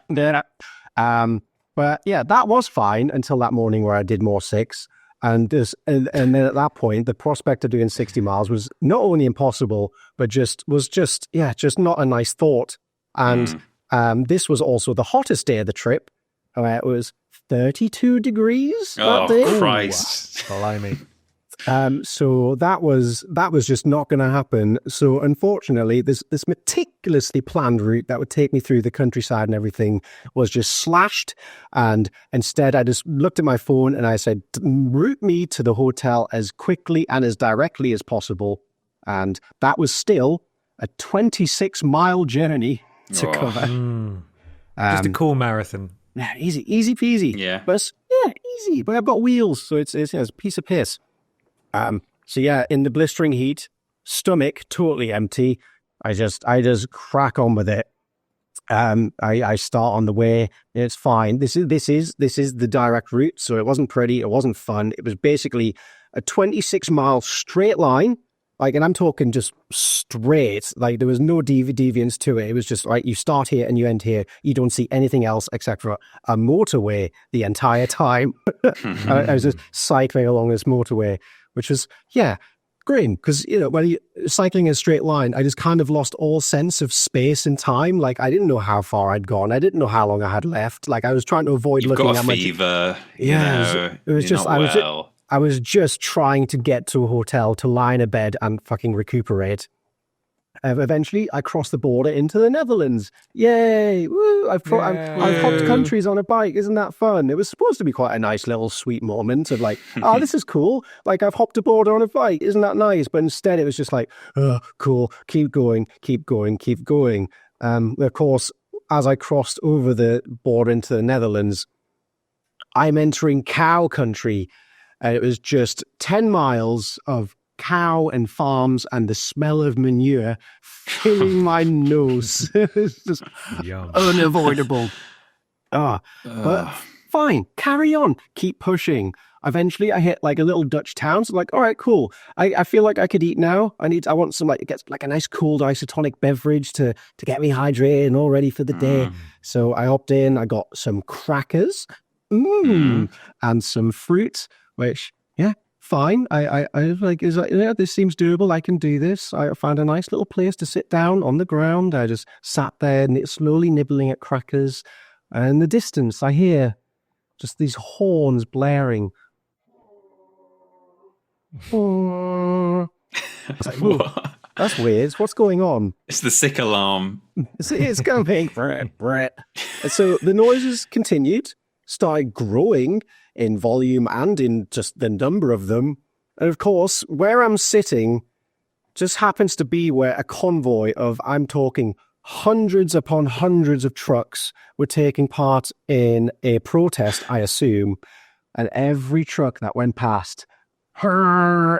But yeah, that was fine until that morning where I did more 6. And then at that point, the prospect of doing 60 miles was not only impossible, but just not a nice thought. And this was also the hottest day of the trip. It was 32 degrees that day. Oh, Christ. Blimey. So that was just not going to happen. So unfortunately, this meticulously planned route that would take me through the countryside and everything was just slashed. And instead, I just looked at my phone and I said, route me to the hotel as quickly and as directly as possible. And that was still a 26-mile journey to cover. Just a cool marathon. Yeah, easy peasy. Yeah. But easy. But I've got wheels, so it's a piece of piss. So yeah, in the blistering heat, stomach totally empty. I just crack on with it. I start on the way. It's fine. This is the direct route. So it wasn't pretty. It wasn't fun. It was basically a 26-mile straight line. Like, and I'm talking just straight. Like, there was no deviance to it. It was just like you start here and you end here. You don't see anything else except for a motorway the entire time. I was just cycling along this motorway, which was, great. Because, when you're cycling in a straight line, I just kind of lost all sense of space and time. Like, I didn't know how far I'd gone. I didn't know how long I had left. Like, I was trying to avoid You've looking got at a my... fever. It was just... I was just trying to get to a hotel to lie in a bed and fucking recuperate. Eventually, I crossed the border into the Netherlands. Yay! Woo! I've hopped countries on a bike. Isn't that fun? It was supposed to be quite a nice little sweet moment of like, oh, this is cool. Like, I've hopped a border on a bike. Isn't that nice? But instead, it was just like, oh, cool. Keep going. Of course, as I crossed over the border into the Netherlands, I'm entering cow country. And it was just 10 miles of cow and farms and the smell of manure filling my nose. It was just unavoidable. But fine, carry on, keep pushing. Eventually, I hit like a little Dutch town. So like, all right, cool. I feel like I could eat now. I want some get a nice cold isotonic beverage to get me hydrated and all ready for the day. So I opted in. I got some crackers, and some fruit. Which, fine. I was like, this seems doable. I can do this. I found a nice little place to sit down on the ground. I just sat there slowly nibbling at crackers. And in the distance, I hear just these horns blaring. I was like, whoa, that's weird. What's going on? It's the sick alarm. It's going, Brett. And so the noises continued, started growing in volume and in just the number of them. And of course, where I'm sitting just happens to be where a convoy of, I'm talking hundreds upon hundreds of trucks were taking part in a protest, I assume. And every truck that went past,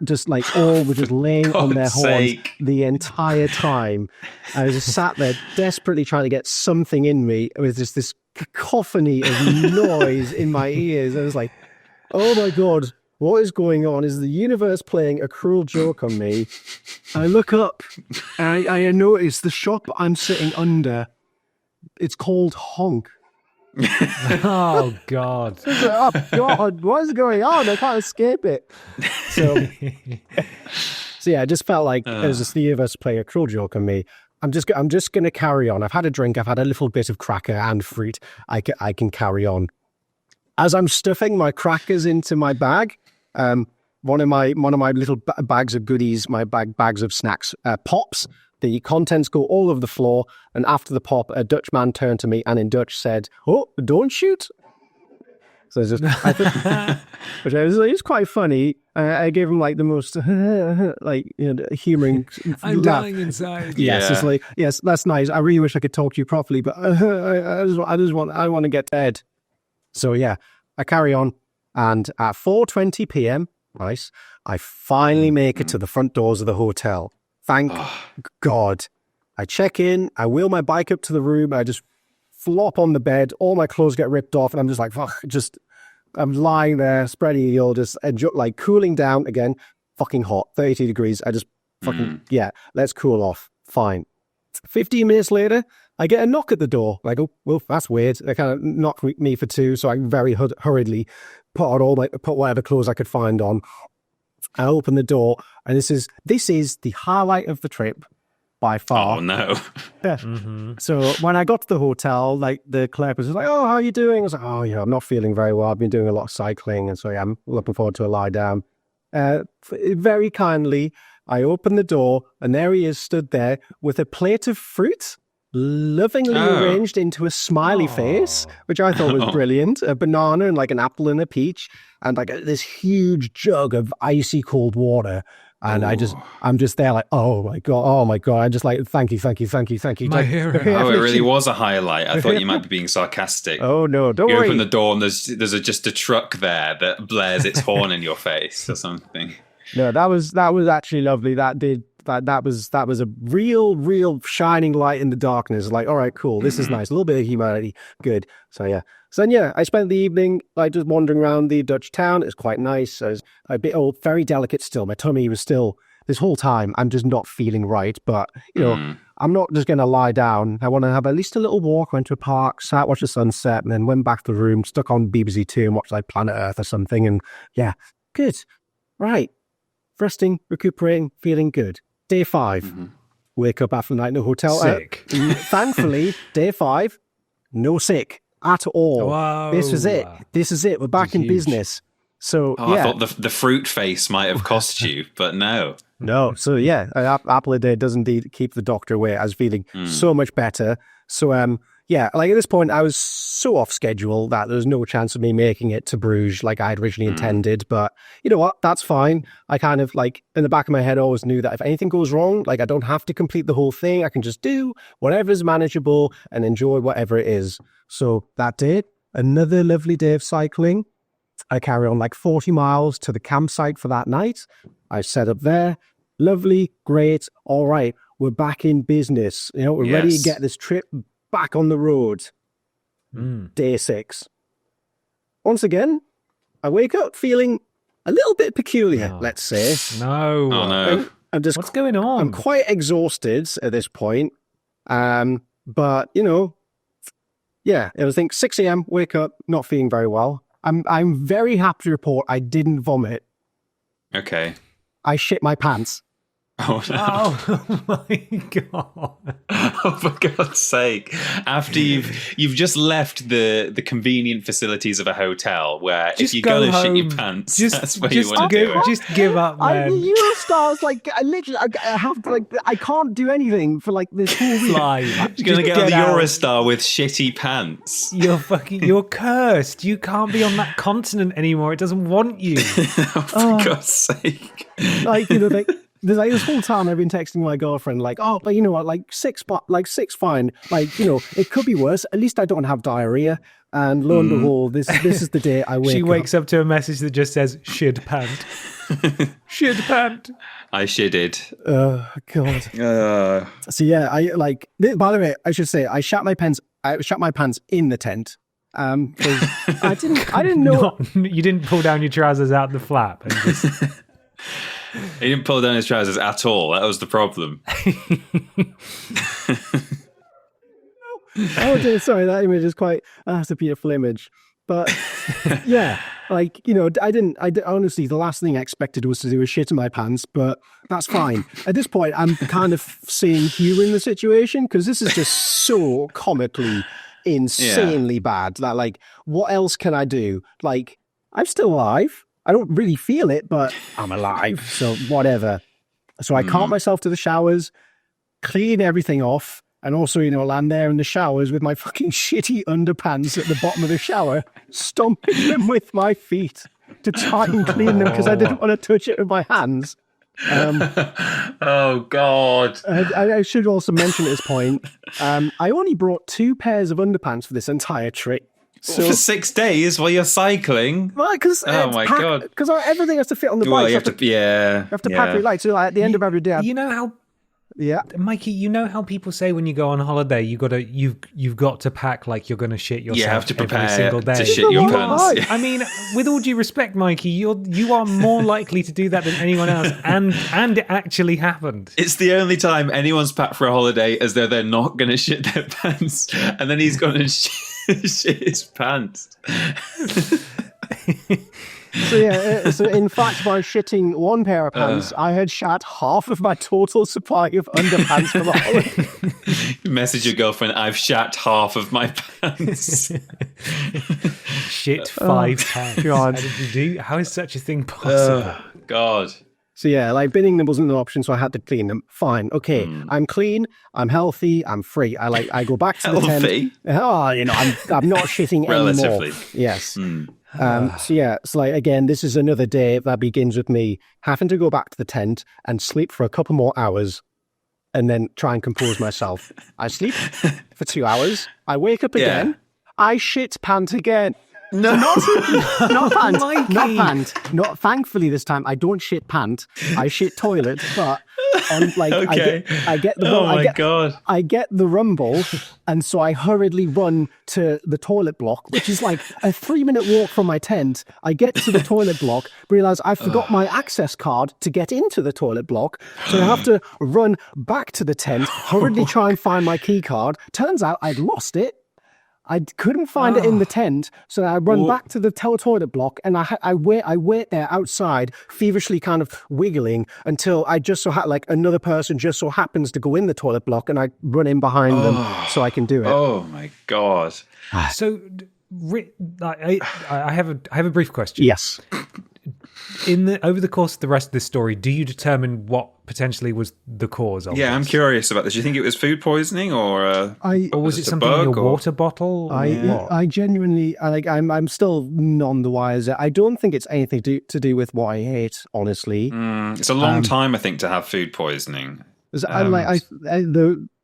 just like all were just laying on their horns the entire time. I just sat there desperately trying to get something in me with just this cacophony of noise in my ears. I was like, oh my God, what is going on? Is the universe playing a cruel joke on me? I look up and I notice the shop I'm sitting under, it's called Honk. Oh God. Oh God, what is going on? I can't escape it. So yeah, I just felt like there's just the universe playing a cruel joke on me. I'm just going to carry on. I've had a drink. I've had a little bit of cracker and fruit. I can carry on. As I'm stuffing my crackers into my bag, one of my little bags of goodies, my bags of snacks, pops. The contents go all over the floor. And after the pop, a Dutch man turned to me and in Dutch said, "Oh, don't shoot." So it's just, which I was quite funny. I gave him like the most humoring I'm laugh. dying inside. Yes, it's like, yes, that's nice. I really wish I could talk to you properly, but I want to get dead. So yeah, I carry on, and at 4:20 p.m., nice, I finally make it to the front doors of the hotel. Thank God. I check in. I wheel my bike up to the room. I just flop on the bed. All my clothes get ripped off, and I'm just like, fuck, I'm lying there, spread eagle, just like cooling down again. Fucking hot, 32 degrees. I just fucking, let's cool off. Fine. 15 minutes later, I get a knock at the door. I go, well, that's weird. They kind of knocked me for two, so I very hurriedly put whatever clothes I could find on. I open the door, and this is the highlight of the trip by far. Oh no! Yeah. So when I got to the hotel, like the clerk was like, "Oh, how are you doing?" I was like, "Oh, yeah, I'm not feeling very well. I've been doing a lot of cycling, and so yeah, I'm looking forward to a lie down." Very kindly, I opened the door, and there he is, stood there with a plate of fruit, lovingly arranged into a smiley face, which I thought was brilliant. A banana and like an apple and a peach, and like this huge jug of icy cold water. And I'm just there like, oh my God. I just like, thank you. My hero. Oh, it really was a highlight. I thought you might be being sarcastic. Oh no, don't you worry. You open the door and there's just a truck there that blares its horn in your face or something. No, that was actually lovely. That was a real shining light in the darkness. Like, all right, cool. This is nice. A little bit of humanity. Good. So yeah. So then, yeah, I spent the evening like just wandering around the Dutch town. It was quite nice. I was a bit very delicate still. My tummy was still, this whole time, I'm just not feeling right. But, you know, I'm not just going to lie down. I want to have at least a little walk. Went to a park, sat, watched the sunset, and then went back to the room, stuck on BBC Two and watched like Planet Earth or something. And yeah, good. Right. Resting, recuperating, feeling good. Day 5. Wake up after the night in the hotel. Sick. Thankfully, day 5, no sick at all. Whoa. This is it. We're back in business. So yeah. I thought the fruit face might have cost you, but no. No. So yeah, apple a day does indeed keep the doctor away. I was feeling so much better. So yeah, like at this point I was so off schedule that there was no chance of me making it to Bruges like I had originally intended. But you know what? That's fine. I kind of like in the back of my head always knew that if anything goes wrong, like I don't have to complete the whole thing. I can just do whatever's manageable and enjoy whatever it is. So that day, another lovely day of cycling. I carry on like 40 miles to the campsite for that night. I set up there. Lovely, great. All right, we're back in business. You know, we're ready to get this trip back on the road. Day 6. Once again, I wake up feeling a little bit peculiar, let's say. No. Oh, no. I'm just, what's going on? I'm quite exhausted at this point. But, you know, yeah, I think 6 a.m., wake up, not feeling very well. I'm very happy to report I didn't vomit. Okay. I shit my pants. Oh, no. Oh my God. Oh, for God's sake. After you've just left the convenient facilities of a hotel where Just if you're go going to shit your home. pants, Just- that's where just you want to do it. Just give up, man. Eurostars, like, I literally, I have to, like, I can't do anything for, like, this whole week. Fly. You're going to Just get on the out. Eurostar with shitty pants. You're cursed. You can't be on that continent anymore. It doesn't want you. Oh, for God's sake. Like, you know, like, there's like this whole time I've been texting my girlfriend, like, oh, but you know what, like six fine. Like, you know, it could be worse. At least I don't have diarrhea. And lo and behold, this is the day I wake up. She wakes up to a message that just says, shid pant. Shid pant. I shidded. Oh, God. So yeah, I like, by the way, I should say, I shat my pants in the tent. Because I didn't know. You didn't pull down your trousers out the flap. And just... He didn't pull down his trousers at all. That was the problem. Oh, dear, sorry, that image is that's a beautiful image. But yeah, like, you know, I honestly, the last thing I expected was to do a shit in my pants, but that's fine. At this point, I'm kind of seeing humor in the situation because this is just so comically, insanely bad that, like, what else can I do? Like, I'm still alive. I don't really feel it, but I'm alive, so whatever. So I cart myself to the showers, clean everything off, and also, you know, land there in the showers with my fucking shitty underpants at the bottom of the shower, stomping them with my feet to try and clean them because I didn't want to touch it with my hands. Oh, God. I should also mention at this point, I only brought 2 pairs of underpants for this entire trip. So, for 6 days while you're cycling? Well, because God. Because everything has to fit on the bike. Well, you have to pack it light. So like, at the end of every day, You know how Yeah. Mikey, you know how people say when you go on holiday, you've got to pack like you're going to shit yourself You have to prepare every single day. to shit your pants. I mean, with all due respect, Mikey, you are more likely to do that than anyone else, and it actually happened. It's the only time anyone's packed for a holiday as though they're not going to shit their pants, and then he's going to shit his pants. So in fact, by shitting one pair of pants, I had shat half of my total supply of underpants for the holiday. You message your girlfriend, I've shat half of my pants. Shit 5 pounds. God. How did you do? How is such a thing possible? God. So yeah, like binning them wasn't an option, so I had to clean them. Fine, okay, I'm clean, I'm healthy, I'm free. I go back to the tent. Healthy? Oh, you know, I'm not shitting Relatively. anymore. Yes. So yeah, it's like, again, this is another day that begins with me having to go back to the tent and sleep for a couple more hours and then try and compose myself. I sleep for 2 hours. I wake up again. I shit pant again. No. Not pant. Mikey. Not pant. Not, thankfully this time I don't shit pant. I shit toilet, but on, like, Okay. I get the Oh my God. I get the rumble, and so I hurriedly run to the toilet block, which is like a 3-minute walk from my tent. I get to the toilet block, realize I forgot my access card to get into the toilet block, so I have to run back to the tent, hurriedly try and find my key card. Turns out I'd lost it. I couldn't find it in the tent, so I run back to the toilet block, and I wait there outside, feverishly kind of wiggling until I just like another person just so happens to go in the toilet block, and I run in behind them so I can do it. Oh my God. So, I have a brief question. Yes. Over the course of the rest of this story, do you determine what potentially was the cause of Yeah, I'm this? curious about this. Do you think it was food poisoning or Or was it just a something in your bug, or- water bottle? I genuinely I'm still none the wiser. I don't think it's anything to do with what I ate, honestly. It's a long time, I think, to have food poisoning.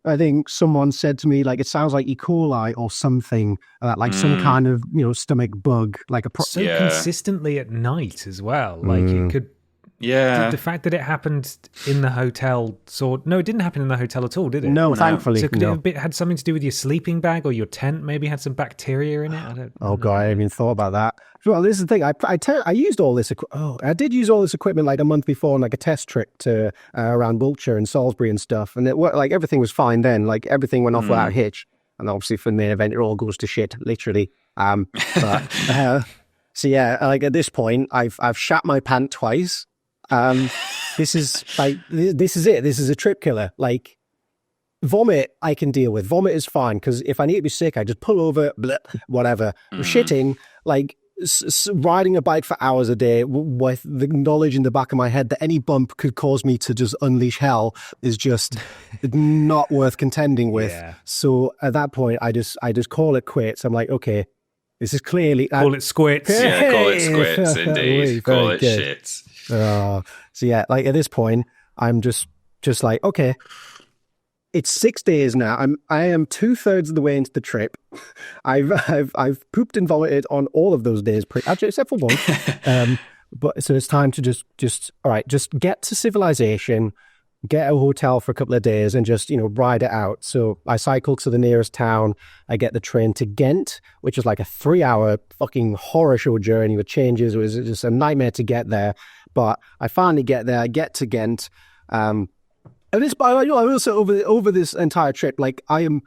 I think someone said to me, like, it sounds like E. coli or something, like some kind of, stomach bug, like a so Yeah. consistently at night as well. Like it could. Yeah. The fact that it happened in the hotel, no, it didn't happen in the hotel at all, did it? No, thankfully. So could no. it have had something to do with your sleeping bag or your tent? Maybe had some bacteria in it. Oh god, I haven't even thought about that. Well, this is the thing. I used all this. I did use all this equipment like a month before on like a test trip to around Wiltshire and Salisbury and stuff, and it worked. Like everything was fine then. Like everything went off without a hitch. And obviously for the main event, it all goes to shit, literally. So yeah, like at this point, I've shat my pant twice. This is it. This is a trip killer. Like. Vomit, I can deal with. Vomit is fine because if I need to be sick, I just pull over, bleh, whatever. Shitting, like riding a bike for hours a day with the knowledge in the back of my head that any bump could cause me to just unleash hell is just not worth contending with. Yeah. So at that point, I just call it quits. I'm like, okay, this is clearly call it squits. Yeah, call it squits. Indeed, call it shits. So yeah, like at this point, I'm just like, okay. It's 6 days now. I am 2/3 of the way into the trip. I've pooped and vomited on all of those days, actually, except for one. But so it's time to just all right, just get to civilization, get a hotel for a couple of days, and just ride it out. So I cycle to the nearest town. I get the train to Ghent, which is like a 3-hour fucking horror show journey with changes. It was just a nightmare to get there, but I finally get there. I get to Ghent. And this, I also over this entire trip, like I am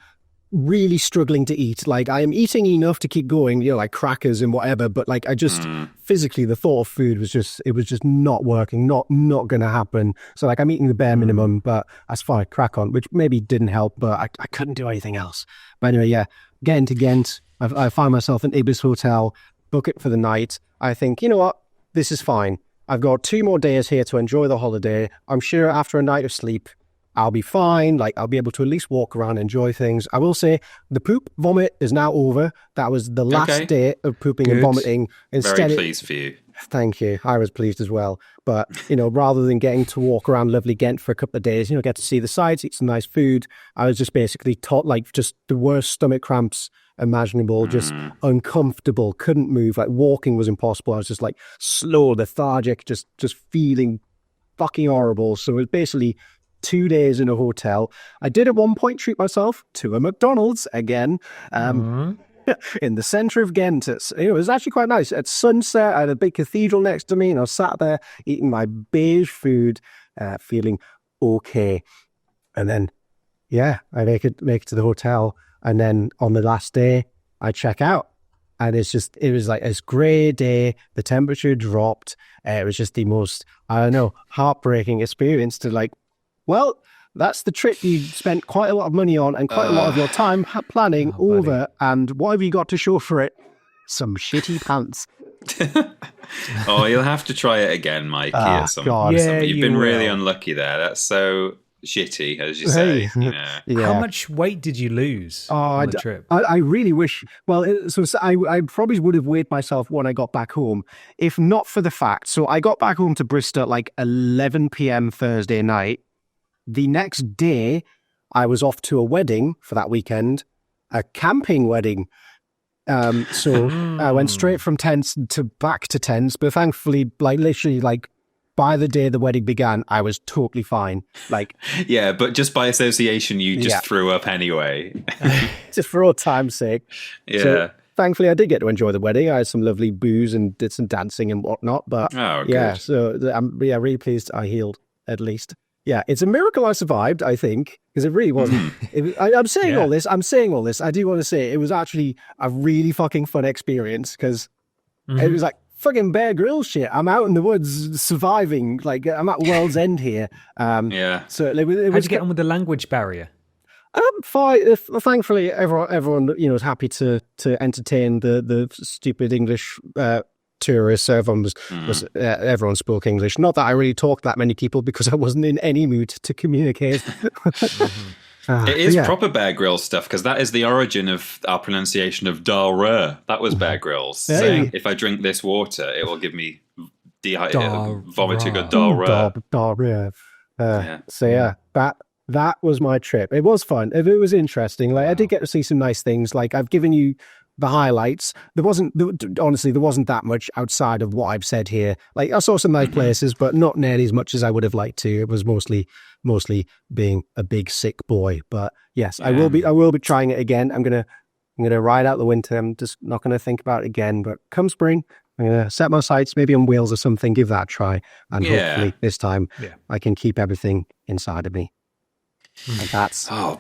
really struggling to eat. Like I am eating enough to keep going, like crackers and whatever. But like I just physically, the thought of food was just not working, not going to happen. So like I'm eating the bare minimum, but that's fine, crack on, which maybe didn't help, but I couldn't do anything else. But anyway, yeah, getting to Ghent, I find myself in Ibis Hotel, book it for the night. I think, you know what, this is fine. I've got 2 more days here to enjoy the holiday. I'm sure after a night of sleep, I'll be fine. Like I'll be able to at least walk around and enjoy things. I will say the poop vomit is now over. That was the last day of pooping and vomiting. Very pleased for you. Thank you. I was pleased as well. But, rather than getting to walk around lovely Ghent for a couple of days, get to see the sights, eat some nice food, I was just basically taught like just the worst stomach cramps imaginable, just uncomfortable, couldn't move. Like walking was impossible. I was just like slow, lethargic, just feeling fucking horrible. So it was basically 2 days in a hotel. I did at one point treat myself to a McDonald's again. In the centre of Ghent. It was actually quite nice. At sunset, I had a big cathedral next to me, and I was sat there eating my beige food, feeling okay. And then, I make it to the hotel, and then on the last day, I check out. And it was like this grey day. The temperature dropped. It was just the most, heartbreaking experience to like, well, that's the trip you spent quite a lot of money on and quite a lot of your time planning over. And what have you got to show for it? Some shitty pants. Oh, you'll have to try it again, Mikey. At some God. point. Yeah, You've been really will. unlucky there. That's so shitty, as you say. How much weight did you lose on the trip? I really wish. Well, I probably would have weighed myself when I got back home, if not for the fact. So I got back home to Bristol at like 11 p.m. Thursday night. The next day, I was off to a wedding for that weekend, a camping wedding. So I went straight from tents to back to tents, but thankfully, literally, by the day the wedding began, I was totally fine. Yeah, but just by association, you just threw up anyway. Just for old time's sake. Yeah. So, thankfully, I did get to enjoy the wedding. I had some lovely booze and did some dancing and whatnot. But good. So I'm really pleased I healed at least. Yeah, it's a miracle I survived, I think, because it really wasn't. I'm saying all this. I do want to say it was actually a really fucking fun experience because it was like fucking Bear Grylls shit. I'm out in the woods surviving. Like, I'm at World's End here. So it was. How'd you get on with the language barrier? Fine. Thankfully, everyone was happy to entertain the stupid English tourists. So everyone spoke English. Not that I really talked that many people because I wasn't in any mood to communicate. It is proper Bear Grylls stuff because that is the origin of our pronunciation of Dar. That was Bear Grylls saying, "If I drink this water, it will give me vomiting a Dar." So that was my trip. It was fun. It was interesting. I did get to see some nice things. I've given you the highlights. Honestly, there wasn't that much outside of what I've said here. I saw some nice places, but not nearly as much as I would have liked to. It was mostly being a big sick boy. But yes, I will be trying it again. I'm gonna ride out the winter. I'm just not gonna think about it again. But come spring, I'm gonna set my sights maybe on Wales or something. Give that a try, and hopefully this time I can keep everything inside of me. And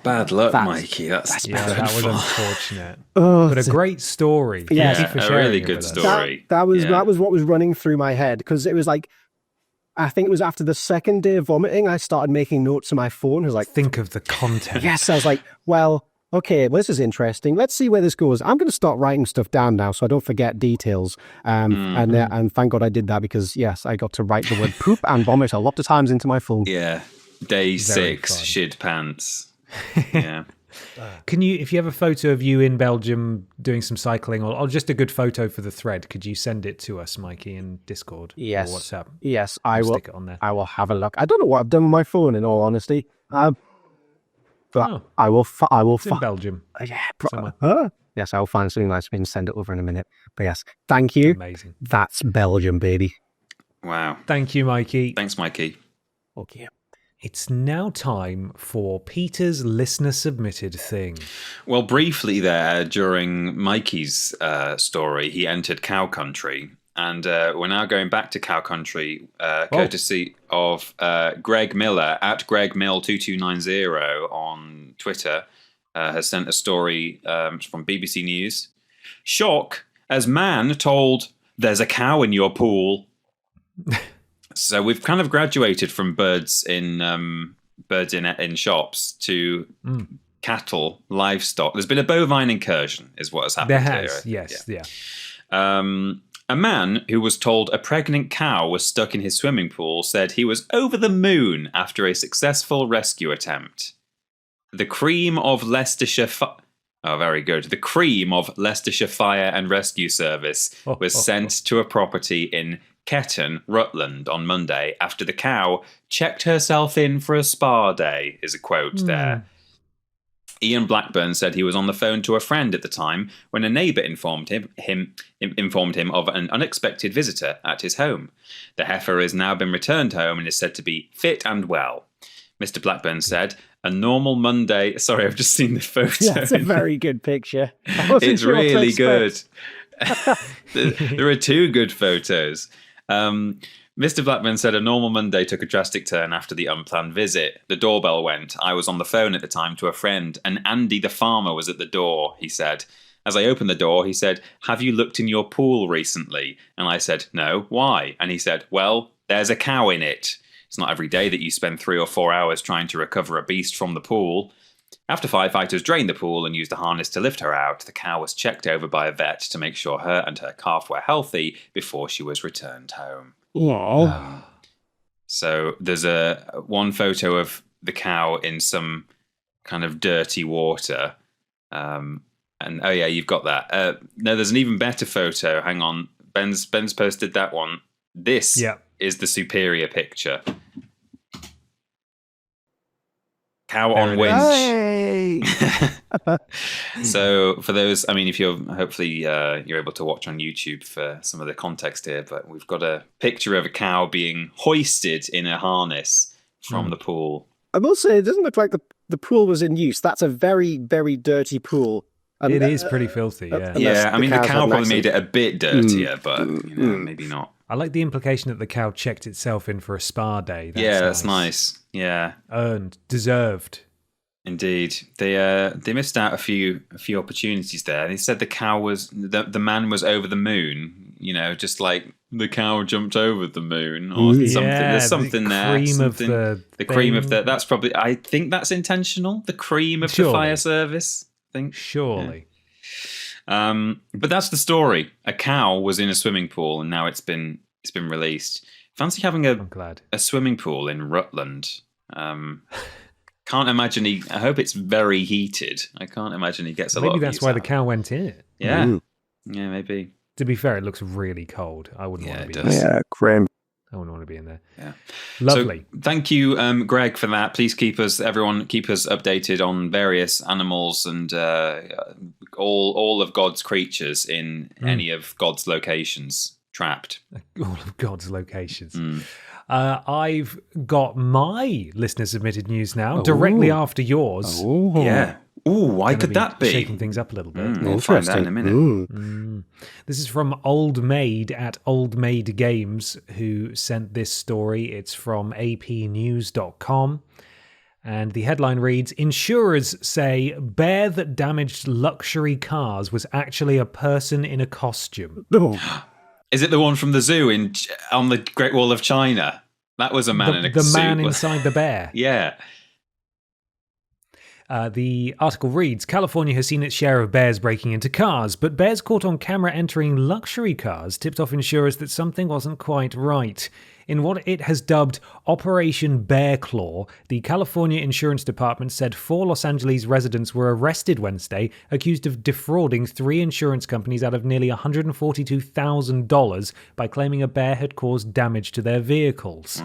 bad luck, Mikey. That was unfortunate. But a great story. Yes. Thank you for a sharing really it good with us. story. That was what was running through my head because it was I think it was after the second day of vomiting, I started making notes on my phone. I was like, think of the content. Yes, I was like, well, okay, well, this is interesting. Let's see where this goes. I'm going to start writing stuff down now so I don't forget details. And thank God I did that because, yes, I got to write the word poop and vomit a lot of times into my phone. Yeah. Day 6, shit pants. Yeah. Can you, if you have a photo of you in Belgium doing some cycling or just a good photo for the thread, could you send it to us, Mikey, in Discord or WhatsApp? Yes, I will. Stick it on there. I will have a look. I don't know what I've done with my phone, in all honesty. But I will. It's in Belgium. Yes, I will find something nice and send it over in a minute. But yes, thank you. Amazing. That's Belgium, baby. Wow. Thank you, Mikey. Thanks, Mikey. Okay. It's now time for Peter's listener-submitted thing. Well, briefly there, during Mikey's story, he entered Cow Country. And we're now going back to Cow Country, courtesy of Greg Miller, at GregMill2290 on Twitter, has sent a story from BBC News. Shock, as man told, "There's a cow in your pool." So we've kind of graduated from birds in shops to cattle, livestock. There's been a bovine incursion, is what has happened. There has, here. Yeah. A man who was told a pregnant cow was stuck in his swimming pool said he was over the moon after a successful rescue attempt. The cream of Leicestershire. Very good. The cream of Leicestershire Fire and Rescue Service was sent to a property in Ketton, Rutland on Monday after the cow checked herself in for a spa day, is a quote there. Ian Blackburn said he was on the phone to a friend at the time when a neighbour informed him of an unexpected visitor at his home. The heifer has now been returned home and is said to be fit and well. Mr. Blackburn said, a normal Monday. Sorry, I've just seen the photo. That's a very good picture. I wasn't It's sure what to really good. expect. There are two good photos. Mr. Blackburn said a normal Monday took a drastic turn after the unplanned visit. The doorbell went. I was on the phone at the time to a friend, and Andy the farmer was at the door, he said. As I opened the door, he said, have you looked in your pool recently? And I said, no, why? And he said, well, there's a cow in it. It's not every day that you spend 3 or 4 hours trying to recover a beast from the pool. After firefighters drained the pool and used a harness to lift her out, the cow was checked over by a vet to make sure her and her calf were healthy before she was returned home. Yeah. So there's one photo of the cow in some kind of dirty water. And oh yeah, you've got that. No, there's an even better photo. Hang on. Ben's posted that one. This is the superior picture. Cow on winch. Hey! So for those, I mean, if you're hopefully you're able to watch on YouTube for some of the context here, but we've got a picture of a cow being hoisted in a harness from the pool. I will say, it doesn't look like the pool was in use. That's a very, very dirty pool. And, It is pretty filthy, yeah. Yeah, I mean, the cows cow had an probably made it accident. a bit dirtier, but maybe not. I like the implication that the cow checked itself in for a spa day. That's nice. Yeah, Earned, deserved. indeed. They missed out a few opportunities there. They said the cow was the man was over the moon. You know, just like the cow jumped over the moon or something. Yeah, There's something the there. cream of Something, the cream of thing. the. That's probably. I think that's intentional. The cream of the Surely. fire service. I think. Surely. But that's the story. A cow was in a swimming pool, and now it's been released. Fancy having I'm glad. a swimming pool in Rutland. Can't imagine I hope it's very heated. I can't imagine he gets a lot Maybe of that's use why out the of it. cow went in it. Yeah, yeah, maybe. To be fair, it looks really cold. I wouldn't Yeah, want it to be does. in there. Yeah, grim. I wouldn't want to be in there. Yeah, Lovely. So, thank you, Greg, for that. Please keep us updated on various animals and all of God's creatures in any of God's locations trapped. All of God's locations. I've got my listener submitted news now, directly after yours. Oh. Yeah. Ooh, why Gonna could that be? Shaking things up a little bit. We'll find that in a minute. This is from Old Maid at Old Maid Games, who sent this story. It's from apnews.com. And the headline reads, insurers say bear that damaged luxury cars was actually a person in a costume. Oh. Is it the one from the zoo on the Great Wall of China? That was a man in a The suit. man inside the bear. Yeah. The article reads, California has seen its share of bears breaking into cars, but bears caught on camera entering luxury cars tipped off insurers that something wasn't quite right. In what it has dubbed Operation Bear Claw, the California Insurance Department said 4 Los Angeles residents were arrested Wednesday, accused of defrauding 3 insurance companies out of nearly $142,000 by claiming a bear had caused damage to their vehicles.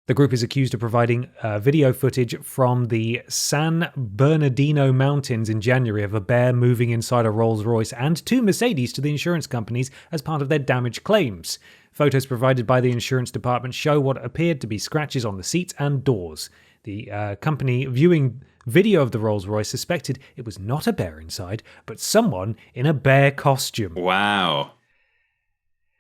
The group is accused of providing video footage from the San Bernardino Mountains in January of a bear moving inside a Rolls-Royce and 2 Mercedes to the insurance companies as part of their damage claims. Photos provided by the insurance department show what appeared to be scratches on the seats and doors. The company viewing video of the Rolls-Royce suspected it was not a bear inside, but someone in a bear costume. Wow.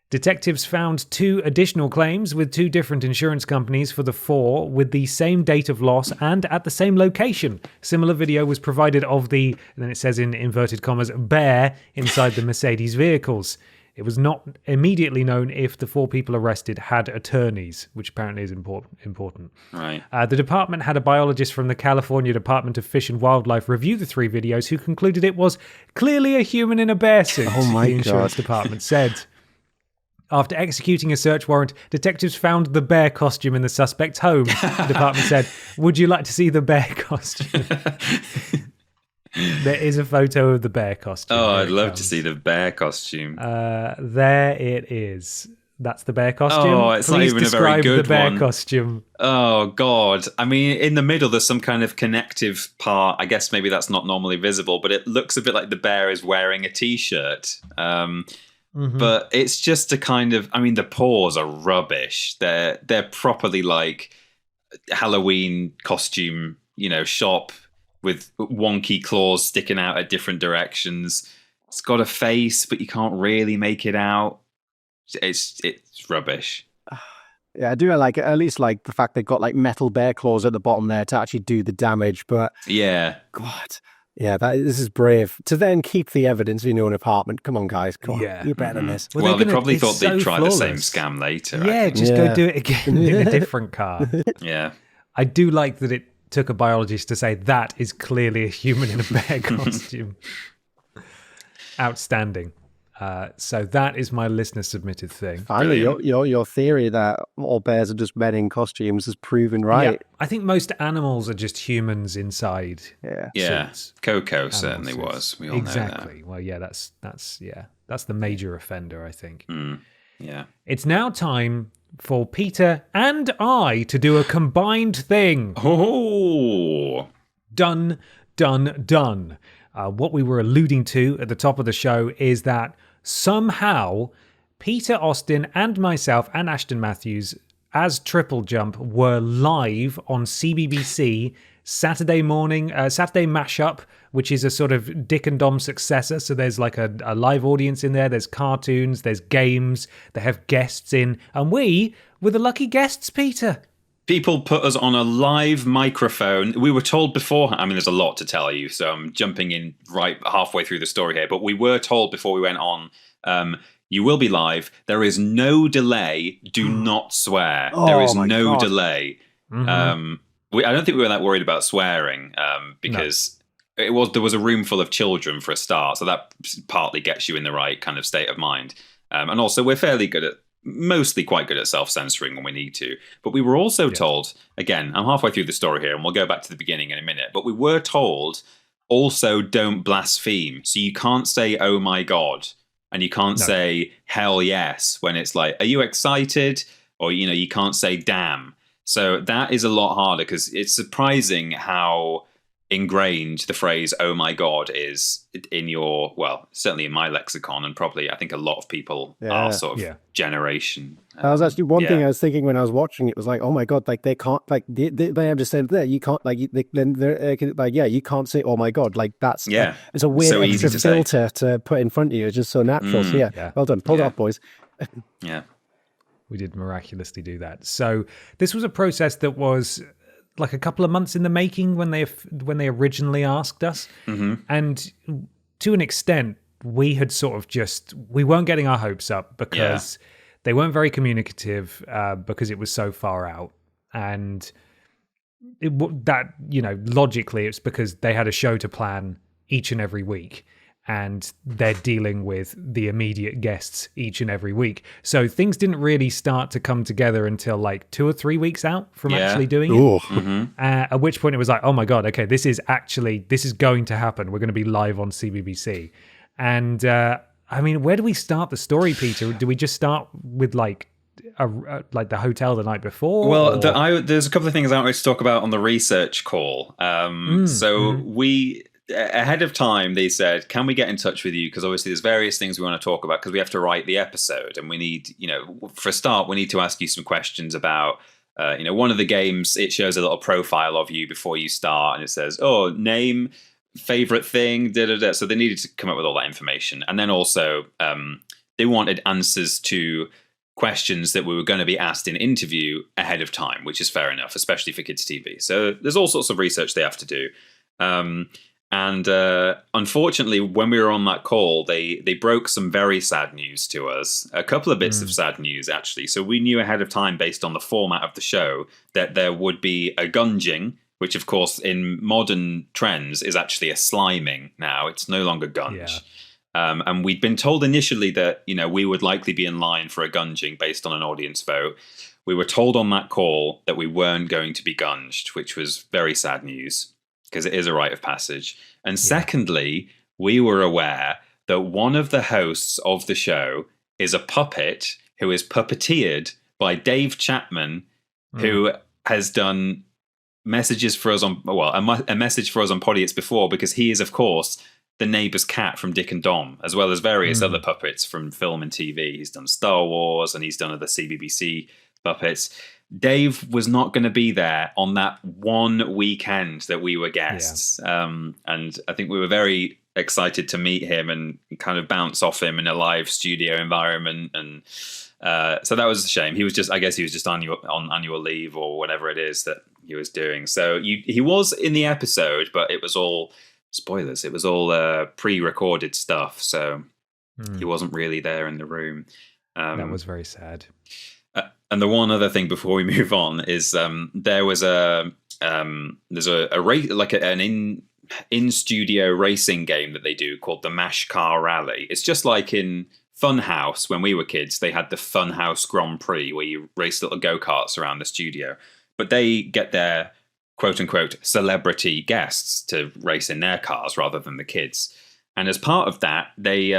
Detectives found 2 additional claims with 2 different insurance companies for the 4 with the same date of loss and at the same location. Similar video was provided of the, then it says in inverted commas, bear inside the Mercedes vehicles. It was not immediately known if the 4 people arrested had attorneys, which apparently is important. Right. The department had a biologist from the California Department of Fish and Wildlife review the 3 videos who concluded it was clearly a human in a bear suit, Oh my the insurance God. department said. After executing a search warrant, detectives found the bear costume in the suspect's home. The department said, would you like to see the bear costume? There is a photo of the bear costume. Oh, Here I'd it love to comes. see the bear costume. There it is. That's the bear costume. Oh, it's not Please even a very describe good the bear one. costume. Oh, God. I mean, in the middle, there's some kind of connective part. I guess maybe that's not normally visible, but it looks a bit like the bear is wearing a T-shirt. But it's just a kind of... I mean, the paws are rubbish. They're properly like... Halloween costume, shop with wonky claws sticking out at different directions. It's got a face, but you can't really make it out. It's rubbish. Yeah, I do like at least like the fact they've got like metal bear claws at the bottom there to actually do the damage. But yeah, God, yeah, this is brave to then keep the evidence in your own apartment. Come on, guys, come on, you're better than this. Well, they probably thought they'd try the same scam later. Yeah, just go do it again in a different car. Yeah, I do like that it took a biologist to say that is clearly a human in a bear costume. Outstanding. So that is my listener submitted thing. Finally, your theory that all bears are just men in costumes is proven right. Yeah, I think most animals are just humans inside. Yeah. Suits. Coco certainly was. We all know that. Well, yeah, that's the major offender, I think. Yeah. It's now time for Peter and I to do a combined thing. Oh, done. What we were alluding to at the top of the show is that somehow Peter Austin and myself and Ashton Matthews as Triple Jump were live on CBBC Saturday morning, Saturday Mashup, which is a sort of Dick and Dom successor. So there's like a live audience in there. There's cartoons, there's games, they have guests in. And we were the lucky guests, Peter. People put us on a live microphone. We were told beforehand. I mean, there's a lot to tell you, so I'm jumping in right halfway through the story here. But we were told before we went on, you will be live. There is no delay. Do not swear. There is no delay. Mm-hmm. I don't think we were that worried about swearing because there was a room full of children for a start, so that partly gets you in the right kind of state of mind. And also, we're mostly quite good at self-censoring when we need to. But we were also told, again, I'm halfway through the story here, and we'll go back to the beginning in a minute, but we were told, also don't blaspheme. So you can't say, oh my God, and you can't say, hell yes, when it's like, are you excited? Or, you can't say, damn. So that is a lot harder, because it's surprising how ingrained the phrase "oh my God" is in certainly in my lexicon, and probably I think a lot of people our sort of generation. That was actually one thing I was thinking when I was watching it. Was like, oh my God, like they can't, like they have just said there, you can't, like you can't say oh my God, like that's it's a weird so extra filter to put in front of you. It's just so natural. So well done, pulled it off, boys. Yeah, we did miraculously do that. So this was a process that was like a couple of months in the making when they originally asked us. Mm-hmm. And to an extent, we had sort of we weren't getting our hopes up because they weren't very communicative because it was so far out. And logically, it's because they had a show to plan each and every week. And they're dealing with the immediate guests each and every week. So things didn't really start to come together until like 2 or 3 weeks out from actually doing it. Mm-hmm. At which point it was like, oh my God, okay, this is going to happen. We're going to be live on CBBC. And I mean, where do we start the story, Peter? Do we just start with like the hotel the night before? Well, there's a couple of things I wanted to talk about on the research call. We... ahead of time, they said, can we get in touch with you? Because obviously there's various things we want to talk about because we have to write the episode. And we need, for a start, we need to ask you some questions about, one of the games, it shows a little profile of you before you start. And it says, name, favorite thing, da-da-da. So they needed to come up with all that information. And then also they wanted answers to questions that we were going to be asked in interview ahead of time, which is fair enough, especially for kids' TV. So there's all sorts of research they have to do. And unfortunately, when we were on that call, they broke some very sad news to us. A couple of bits of sad news, actually. So we knew ahead of time, based on the format of the show, that there would be a gunging, which, of course, in modern trends is actually a sliming now. It's no longer gunge. Yeah. And we'd been told initially that, we would likely be in line for a gunging based on an audience vote. We were told on that call that we weren't going to be gunged, which was very sad news, because it is a rite of passage. And secondly, we were aware that one of the hosts of the show is a puppet who is puppeteered by Dave Chapman, who has done messages for us a message for us on Podiots before, because he is, of course, the neighbour's cat from Dick and Dom, as well as various other puppets from film and TV. He's done Star Wars, and he's done other CBBC puppets. Dave was not going to be there on that one weekend that we were guests. And I think we were very excited to meet him and kind of bounce off him in a live studio environment. And so that was a shame. I guess he was just on annual leave or whatever it is that he was doing. So he was in the episode, but it was all spoilers. It was all pre-recorded stuff. So he wasn't really there in the room. That was very sad. And the one other thing before we move on is there's a race, like an in studio racing game that they do called the Mash Car Rally. It's just like in Funhouse when we were kids. They had the Funhouse Grand Prix where you race little go-karts around the studio, but they get their quote unquote celebrity guests to race in their cars rather than the kids. And as part of that, they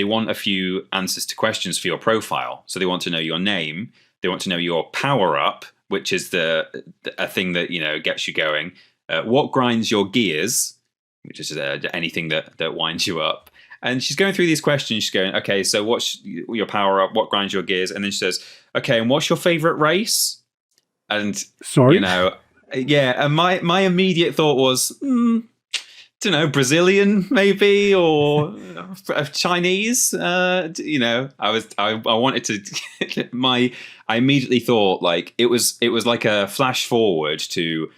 want a few answers to questions for your profile. So they want to know your name. They want to know your power up, which is a thing that gets you going. What grinds your gears, which is anything that winds you up. And she's going through these questions. She's going, okay, so what's your power up? What grinds your gears? And then she says, okay, and what's your favorite race? And sorry, and my immediate thought was, don't know, Brazilian maybe, or Chinese. I wanted to. I immediately thought like it was like a flash forward to.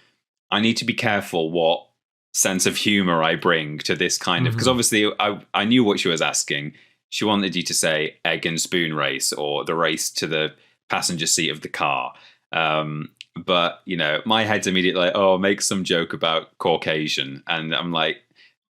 I need to be careful what sense of humor I bring to this kind of, because obviously I knew what she was asking. She wanted you to say egg and spoon race or the race to the passenger seat of the car. But, my head's immediately like, oh, make some joke about Caucasian. And I'm like,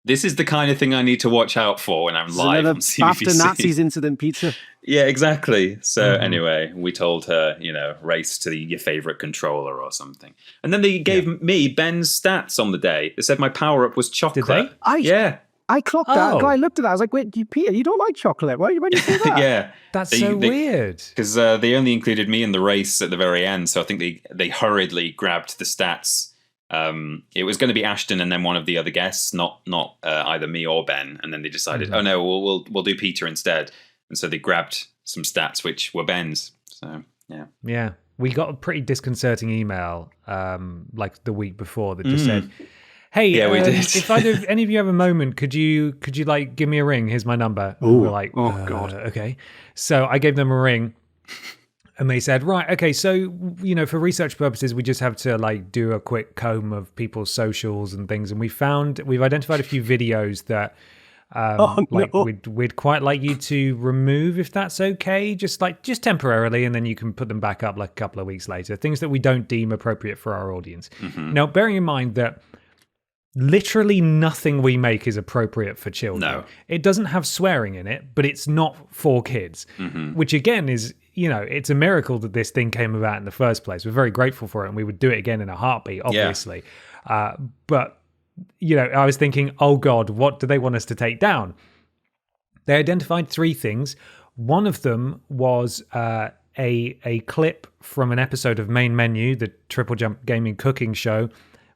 this is the kind of thing I need to watch out for when I'm live on CBBC. After Nazis incident pizza. Yeah, exactly. So anyway, we told her, race to your favorite controller or something. And then they gave me Ben's stats on the day. They said my power up was chocolate. Did they? I clocked that. I looked at that. I was like, wait, Peter, you don't like chocolate. Why do you say that? Yeah. That's so weird. Because they only included me in the race at the very end. So I think they hurriedly grabbed the stats. It was going to be Ashton and then one of the other guests, not either me or Ben. And then they decided, oh no, we'll do Peter instead. And so they grabbed some stats, which were Ben's. So, yeah. Yeah. We got a pretty disconcerting email like the week before that just said, hey, we did. If any of you have a moment, could you like give me a ring? Here's my number. Ooh. We're like, oh God. Okay. So I gave them a ring. And they said, right, okay, so, for research purposes, we just have to like do a quick comb of people's socials and things. And we've identified a few videos that we'd quite like you to remove if that's okay, just temporarily. And then you can put them back up like a couple of weeks later, things that we don't deem appropriate for our audience. Now, bearing in mind that literally nothing we make is appropriate for children. No. It doesn't have swearing in it, but it's not for kids, which again is, it's a miracle that this thing came about in the first place. We're very grateful for it, and we would do it again in a heartbeat, obviously. Yeah. But, I was thinking, oh God, what do they want us to take down? They identified 3 things. One of them was a clip from an episode of Main Menu, the Triple Jump Gaming cooking show,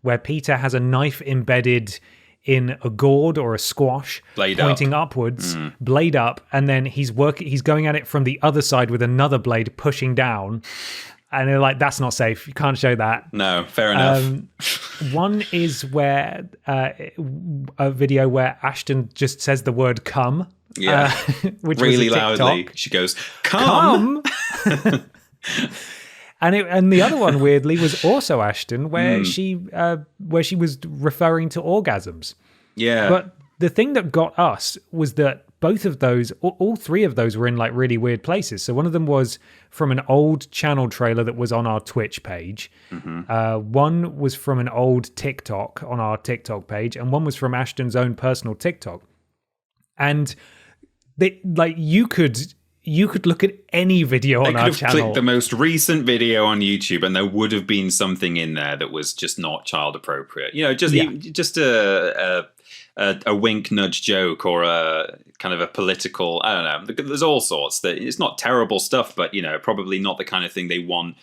where Peter has a knife embedded in a gourd or a squash, pointing upwards, blade up, and then he's going at it from the other side with another blade pushing down. And they're like, that's not safe. You can't show that. No, fair enough. One is where a video where Ashton just says the word come. Yeah. Which really was a TikTok. loudly. She goes, come. And the other one, weirdly, was also Ashton, where she was referring to orgasms. Yeah. But the thing that got us was that both of those, all 3 of those were in like really weird places. So one of them was from an old channel trailer that was on our Twitch page. One was from an old TikTok on our TikTok page, and one was from Ashton's own personal TikTok. And you could look at any video on our channel. They could have clicked the most recent video on YouTube, and there would have been something in there that was just not child appropriate. Just a wink nudge joke or a kind of a political. I don't know. There's all sorts that it's not terrible stuff, but probably not the kind of thing they want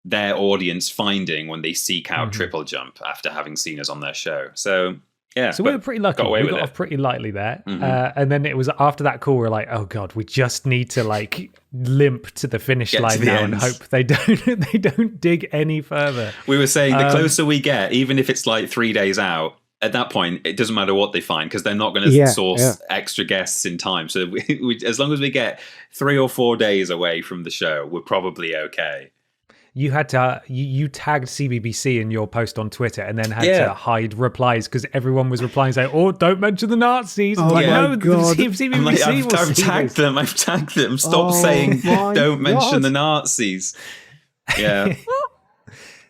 their audience finding when they seek out Triple Jump after having seen us on their show. So Yeah. So we were pretty lucky. We got off pretty lightly there. And then it was after that call, we're like, oh God, we just need to like limp to the finish line now and hope they don't dig any further. We were saying the closer we get, even if it's like 3 days out, at that point, it doesn't matter what they find because they're not going to source extra guests in time. So we, as long as we get 3 or 4 days away from the show, we're probably okay. You had to you tagged CBBC in your post on Twitter and then had to hide replies because everyone was replying saying, "Oh, don't mention the Nazis." Oh like, my no, God. CBBC Like, will I've tagged them. I've tagged them. Stop saying don't mention the Nazis. Yeah.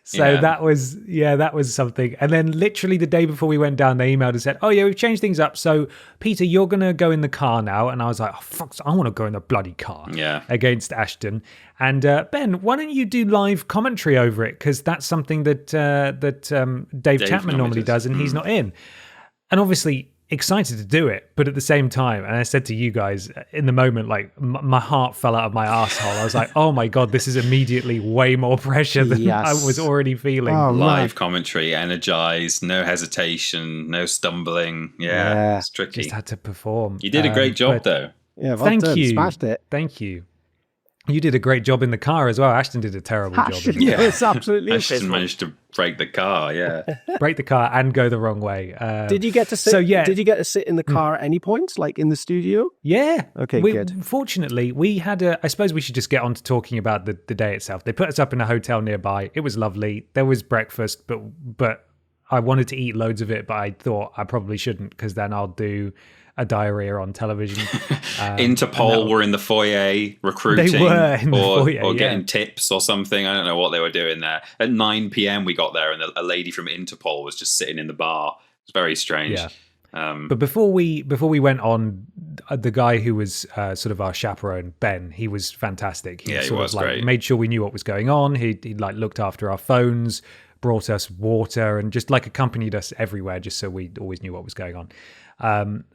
So that was something. And then literally the day before we went down, they emailed and said, "Oh yeah, we've changed things up. So Peter, you're going to go in the car now." And I was like, "Oh fuck, I want to go in the bloody car." Yeah. Against Ashton. And Ben, why don't you do live commentary over it? Because that's something that Dave Chapman normally does, and he's not in. And obviously excited to do it, but at the same time, and I said to you guys in the moment, like my heart fell out of my asshole. I was like, oh my God, this is immediately way more pressure than I was already feeling. Live commentary, energized, no hesitation, no stumbling. Yeah, it's tricky. Just had to perform. You did a great job though. Yeah, thank you. Smashed it. Thank you. You did a great job in the car as well. Ashton did a terrible job. It's absolutely Ashton managed to break the car, break the car and go the wrong way. Did you get to sit? Did you get to sit in the car at any points, like in the studio? Yeah. Okay, good. Fortunately, we had I suppose we should just get on to talking about the day itself. They put us up in a hotel nearby. It was lovely. There was breakfast, but I wanted to eat loads of it, but I thought I probably shouldn't because then I'll do a diarrhea on television. Interpol were in the foyer recruiting, they were in the foyer, or getting tips or something. I don't know what they were doing there. At 9 p.m. we got there, and a lady from Interpol was just sitting in the bar. It was very strange. Yeah. But before we went on, the guy who was sort of our chaperone, Ben, he was fantastic. He was great. Made sure we knew what was going on. He like looked after our phones, brought us water, and just like accompanied us everywhere, just so we always knew what was going on.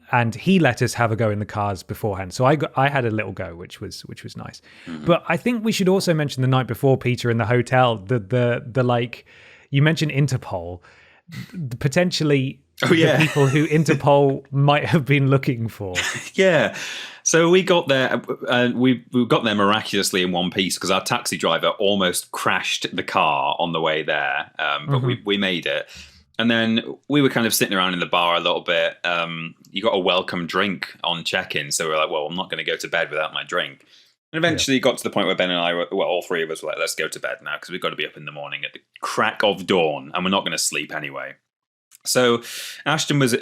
And he let us have a go in the cars beforehand. So I had a little go, which was nice. Mm-hmm. But I think we should also mention the night before, Peter, in the hotel, the like, you mentioned Interpol, potentially the people who Interpol might have been looking for. Yeah. So we got there, we got there miraculously in one piece because our taxi driver almost crashed the car on the way there. But we made it. And then we were kind of sitting around in the bar a little bit. You got a welcome drink on check-in. So we're like, well, I'm not going to go to bed without my drink. And eventually it got to the point where Ben and I were, well, all three of us were like, let's go to bed now because we've got to be up in the morning at the crack of dawn and we're not going to sleep anyway. So Ashton was,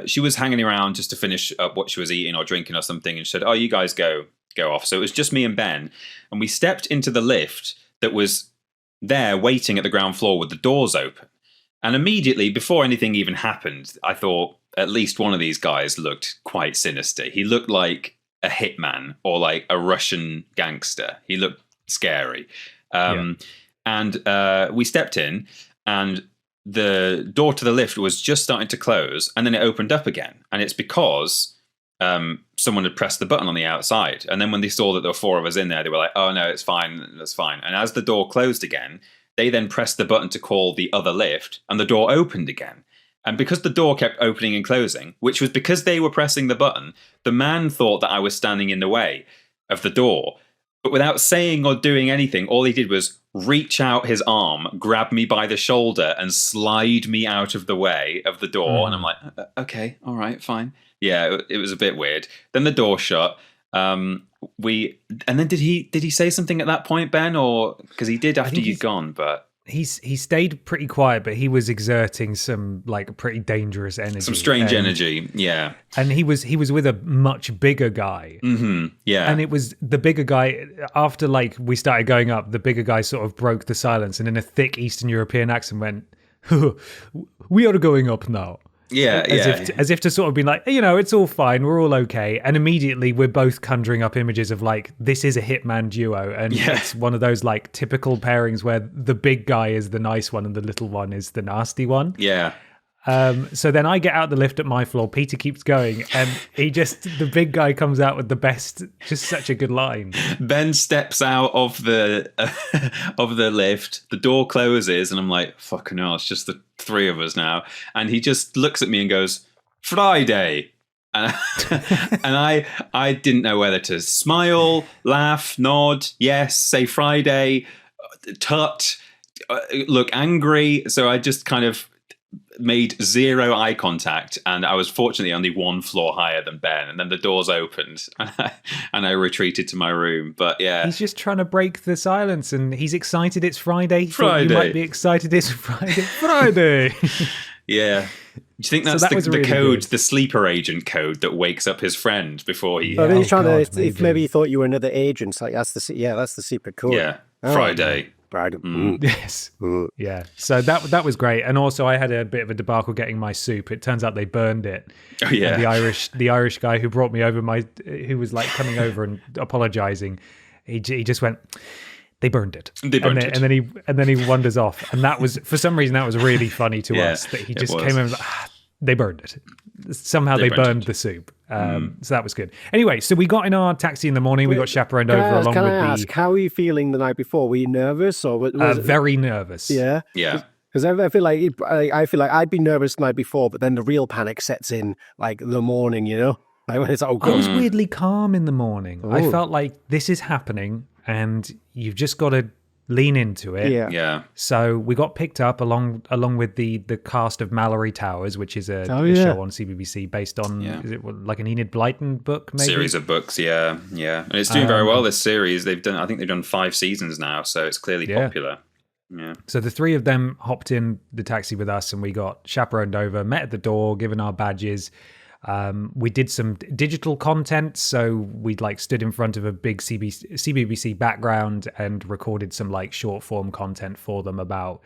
she was hanging around just to finish up what she was eating or drinking or something and she said, oh, you guys go off. So it was just me and Ben. And we stepped into the lift that was there waiting at the ground floor with the doors open. And immediately, before anything even happened, I thought at least one of these guys looked quite sinister. He looked like a hitman or like a Russian gangster. He looked scary. And we stepped in and the door to the lift was just starting to close and then it opened up again. And it's because someone had pressed the button on the outside. And then when they saw that there were four of us in there, they were like, oh, no, it's fine. That's fine. And as the door closed again, they then pressed the button to call the other lift and the door opened again. And because the door kept opening and closing, which was because they were pressing the button, the man thought that I was standing in the way of the door. But without saying or doing anything, all he did was reach out his arm, grab me by the shoulder and slide me out of the way of the door. And I'm like, okay, all right, fine. Yeah, it was a bit weird. Then the door shut. And then did he say something at that point, Ben, or because he did after you'd gone? But he stayed pretty quiet, but he was exerting some like pretty dangerous energy, some strange energy, yeah. And he was with a much bigger guy, yeah. And it was the bigger guy. After like we started going up, the bigger guy sort of broke the silence and in a thick Eastern European accent went, "We are going up now." Yeah, as if to sort of be like, you know, it's all fine, we're all okay. And immediately we're both conjuring up images of like, this is a hitman duo. And it's one of those like typical pairings where the big guy is the nice one and the little one is the nasty one. Yeah. So then I get out the lift at my floor. Peter keeps going, and the big guy comes out with the best, just such a good line. Ben steps out of the of the lift. The door closes, and I'm like, "Fucking hell! It's just the three of us now." And he just looks at me and goes, "Friday." And I didn't know whether to smile, laugh, nod, yes, say Friday, tut, look angry. So I just kind of made zero eye contact, and I was fortunately only one floor higher than Ben, and then the doors opened and I retreated to my room. But yeah, he's just trying to break the silence, and he's excited it's Friday. Friday. You might be excited it's Friday. Yeah. Do you think that's the really code, good. The sleeper agent code that wakes up his friend before he... Yeah. He's trying to, if maybe he thought you were another agent, it's like that's the secret code. Yeah, Friday. Friday. Yes. Yeah. So that was great. And also I had a bit of a debacle getting my soup. It turns out they burned it. Oh yeah. And the Irish guy who brought me over who was like coming over and apologizing, he just went, they burned it. And then he wanders off. And that was, for some reason, that was really funny to us, that he just came over like, they burned it. Somehow they burned the soup. So that was good. Anyway, so we got in our taxi in the morning. We got chaperoned over along with Can I ask, how were you feeling the night before? Were you nervous or was it... Very nervous? Yeah. Yeah. Because I feel like I'd be nervous the night before, but then the real panic sets in like the morning, you know? Like when it's I was weirdly calm in the morning. Ooh. I felt like this is happening and you've just got to lean into it. Yeah. So we got picked up along with the cast of Mallory Towers, which is a show on CBBC based on is it like an Enid Blyton book, maybe? Series of books, yeah. And it's doing very well, this series. I think they've done 5 seasons now, so it's clearly popular. Yeah. So the three of them hopped in the taxi with us and we got chaperoned over, met at the door, given our badges. We did some digital content, so we'd like stood in front of a big CBBC background and recorded some like short form content for them about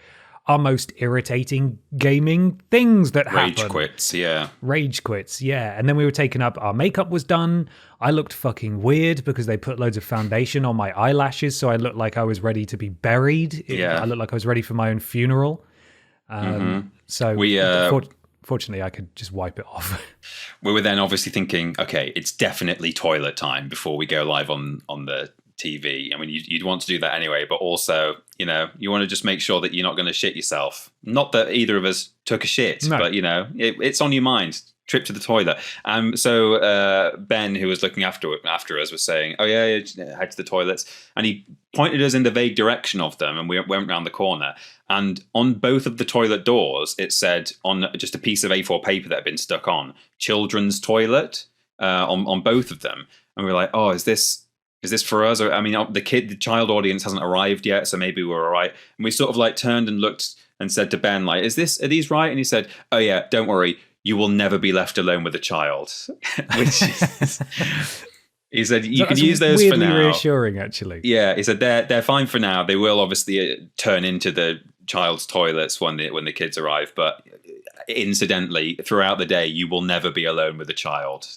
our most irritating gaming things that happen. Rage quits, yeah. And then we were taken up, our makeup was done. I looked fucking weird because they put loads of foundation on my eyelashes, so I looked like I was ready to be buried. I looked like I was ready for my own funeral. So we... Fortunately, I could just wipe it off. We were then obviously thinking, okay, it's definitely toilet time before we go live on the TV. I mean, you'd want to do that anyway, but also, you know, you want to just make sure that you're not going to shit yourself. Not that either of us took a shit, but, you know, it's on your mind. Trip to the toilet. So Ben, who was looking after us, was saying, "Oh yeah, head to the toilets," and he pointed us in the vague direction of them, and we went round the corner. And on both of the toilet doors, it said on just a piece of A4 paper that had been stuck on, "Children's toilet," on both of them. And we were like, "Oh, is this for us?" Or, I mean, the child audience hasn't arrived yet, so maybe we're all right. And we sort of like turned and looked and said to Ben, like, are these right? And he said, "Oh yeah, don't worry. You will never be left alone with a child." Which is, he said, you can use those for now. Reassuring, actually. Yeah, he said they're fine for now. They will obviously turn into the child's toilets when the kids arrive, but incidentally, throughout the day, you will never be alone with a child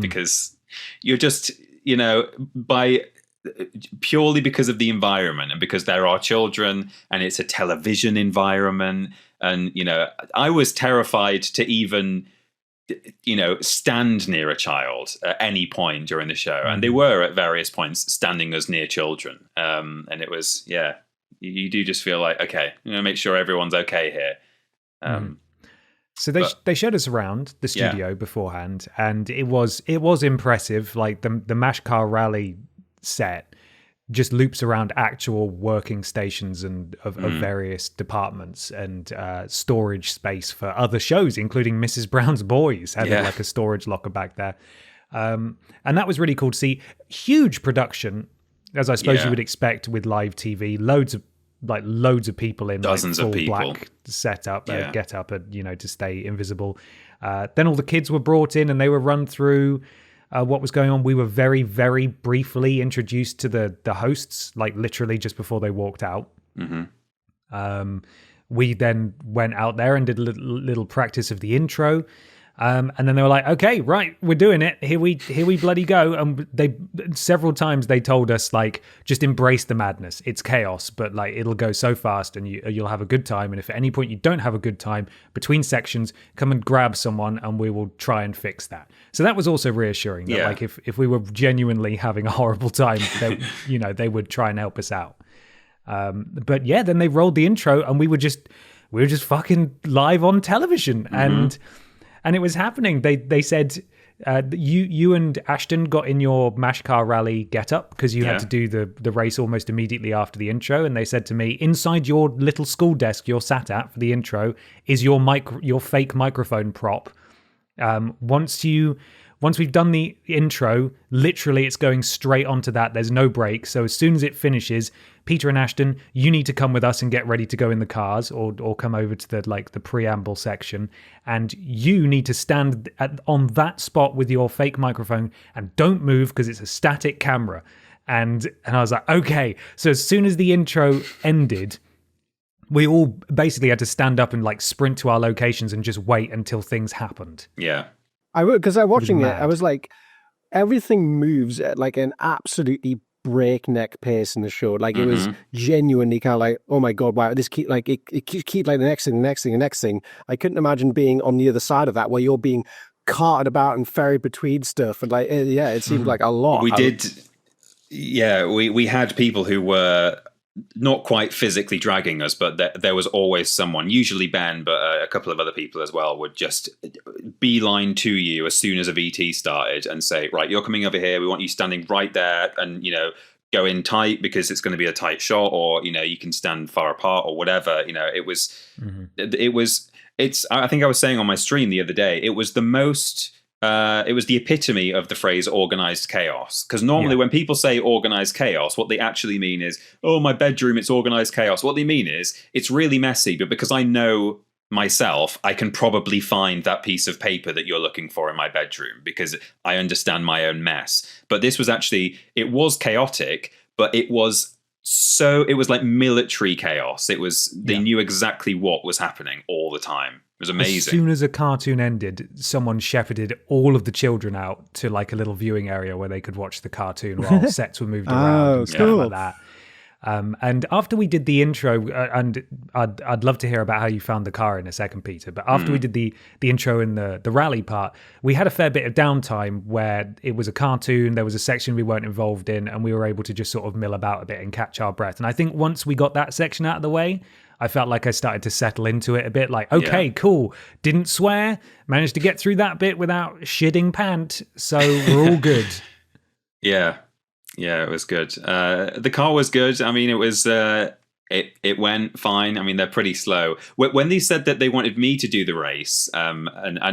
because you're just, you know, purely because of the environment and because there are children and it's a television environment. And, you know, I was terrified to even, you know, stand near a child at any point during the show. And they were at various points standing us near children. And it was, you do just feel like, okay, you know, make sure everyone's okay here. So they showed us around the studio beforehand, and it was impressive. Like the Mash Car Rally set just loops around actual working stations and of various departments and storage space for other shows, including Mrs. Brown's Boys had like a storage locker back there. And that was really cool to see. Huge production, as I suppose you would expect with live TV. Loads of people in dozens like of full people black setup, get up, you know, to stay invisible. Then all the kids were brought in and they were run through what was going on. We were very, very briefly introduced to the hosts, like literally just before they walked out. We then went out there and did a little practice of the intro. And then they were like, okay, right, we're doing it. Here we bloody go. And they several times they told us, like, just embrace the madness. It's chaos, but like it'll go so fast and you'll have a good time. And if at any point you don't have a good time between sections, come and grab someone and we will try and fix that. So that was also reassuring that like if we were genuinely having a horrible time, they would try and help us out. But yeah, then they rolled the intro and we were just fucking live on television. And it was happening. They said you and Ashton got in your Mash Car Rally getup because you had to do the race almost immediately after the intro. And they said to me, inside your little school desk you're sat at for the intro is your fake microphone prop. Once we've done the intro, literally it's going straight onto that. There's no break. So as soon as it finishes, Peter and Ashton, you need to come with us and get ready to go in the cars or come over to the preamble section. And you need to stand on that spot with your fake microphone and don't move because it's a static camera. And I was like, okay. So as soon as the intro ended, we all basically had to stand up and like sprint to our locations and just wait until things happened. Yeah. I would, because I was watching it, I was like, everything moves at like an absolutely breakneck pace in the show. Like it was genuinely kind of like, oh my god, wow, this keep like it keep like the next thing. I couldn't imagine being on the other side of that where you're being carted about and ferried between stuff, and like it seemed like a lot. We had people who were not quite physically dragging us, but there was always someone, usually Ben, but a couple of other people as well, would just beeline to you as soon as a VT started and say, right, you're coming over here. We want you standing right there and, go in tight because it's going to be a tight shot, or, you can stand far apart or whatever. I think I was saying on my stream the other day, it was the epitome of the phrase organized chaos. Because normally when people say organized chaos, what they actually mean is, oh, my bedroom, it's organized chaos. What they mean is it's really messy, but because I know myself, I can probably find that piece of paper that you're looking for in my bedroom because I understand my own mess. But this was actually, it was chaotic, but it was like military chaos. They knew exactly what was happening all the time. It was amazing. As soon as a cartoon ended, someone shepherded all of the children out to like a little viewing area where they could watch the cartoon while sets were moved around and stuff like that. And after we did the intro, and I'd love to hear about how you found the car in a second, Peter, but after we did the intro and the rally part, we had a fair bit of downtime where it was a cartoon, there was a section we weren't involved in, and we were able to just sort of mill about a bit and catch our breath. And I think once we got that section out of the way, I felt like I started to settle into it a bit, like, okay, cool, didn't swear, managed to get through that bit without shitting pant, so we're all good. Yeah, it was good. The car was good. I mean, it was it went fine. I mean, they're pretty slow. When they said that they wanted me to do the race, and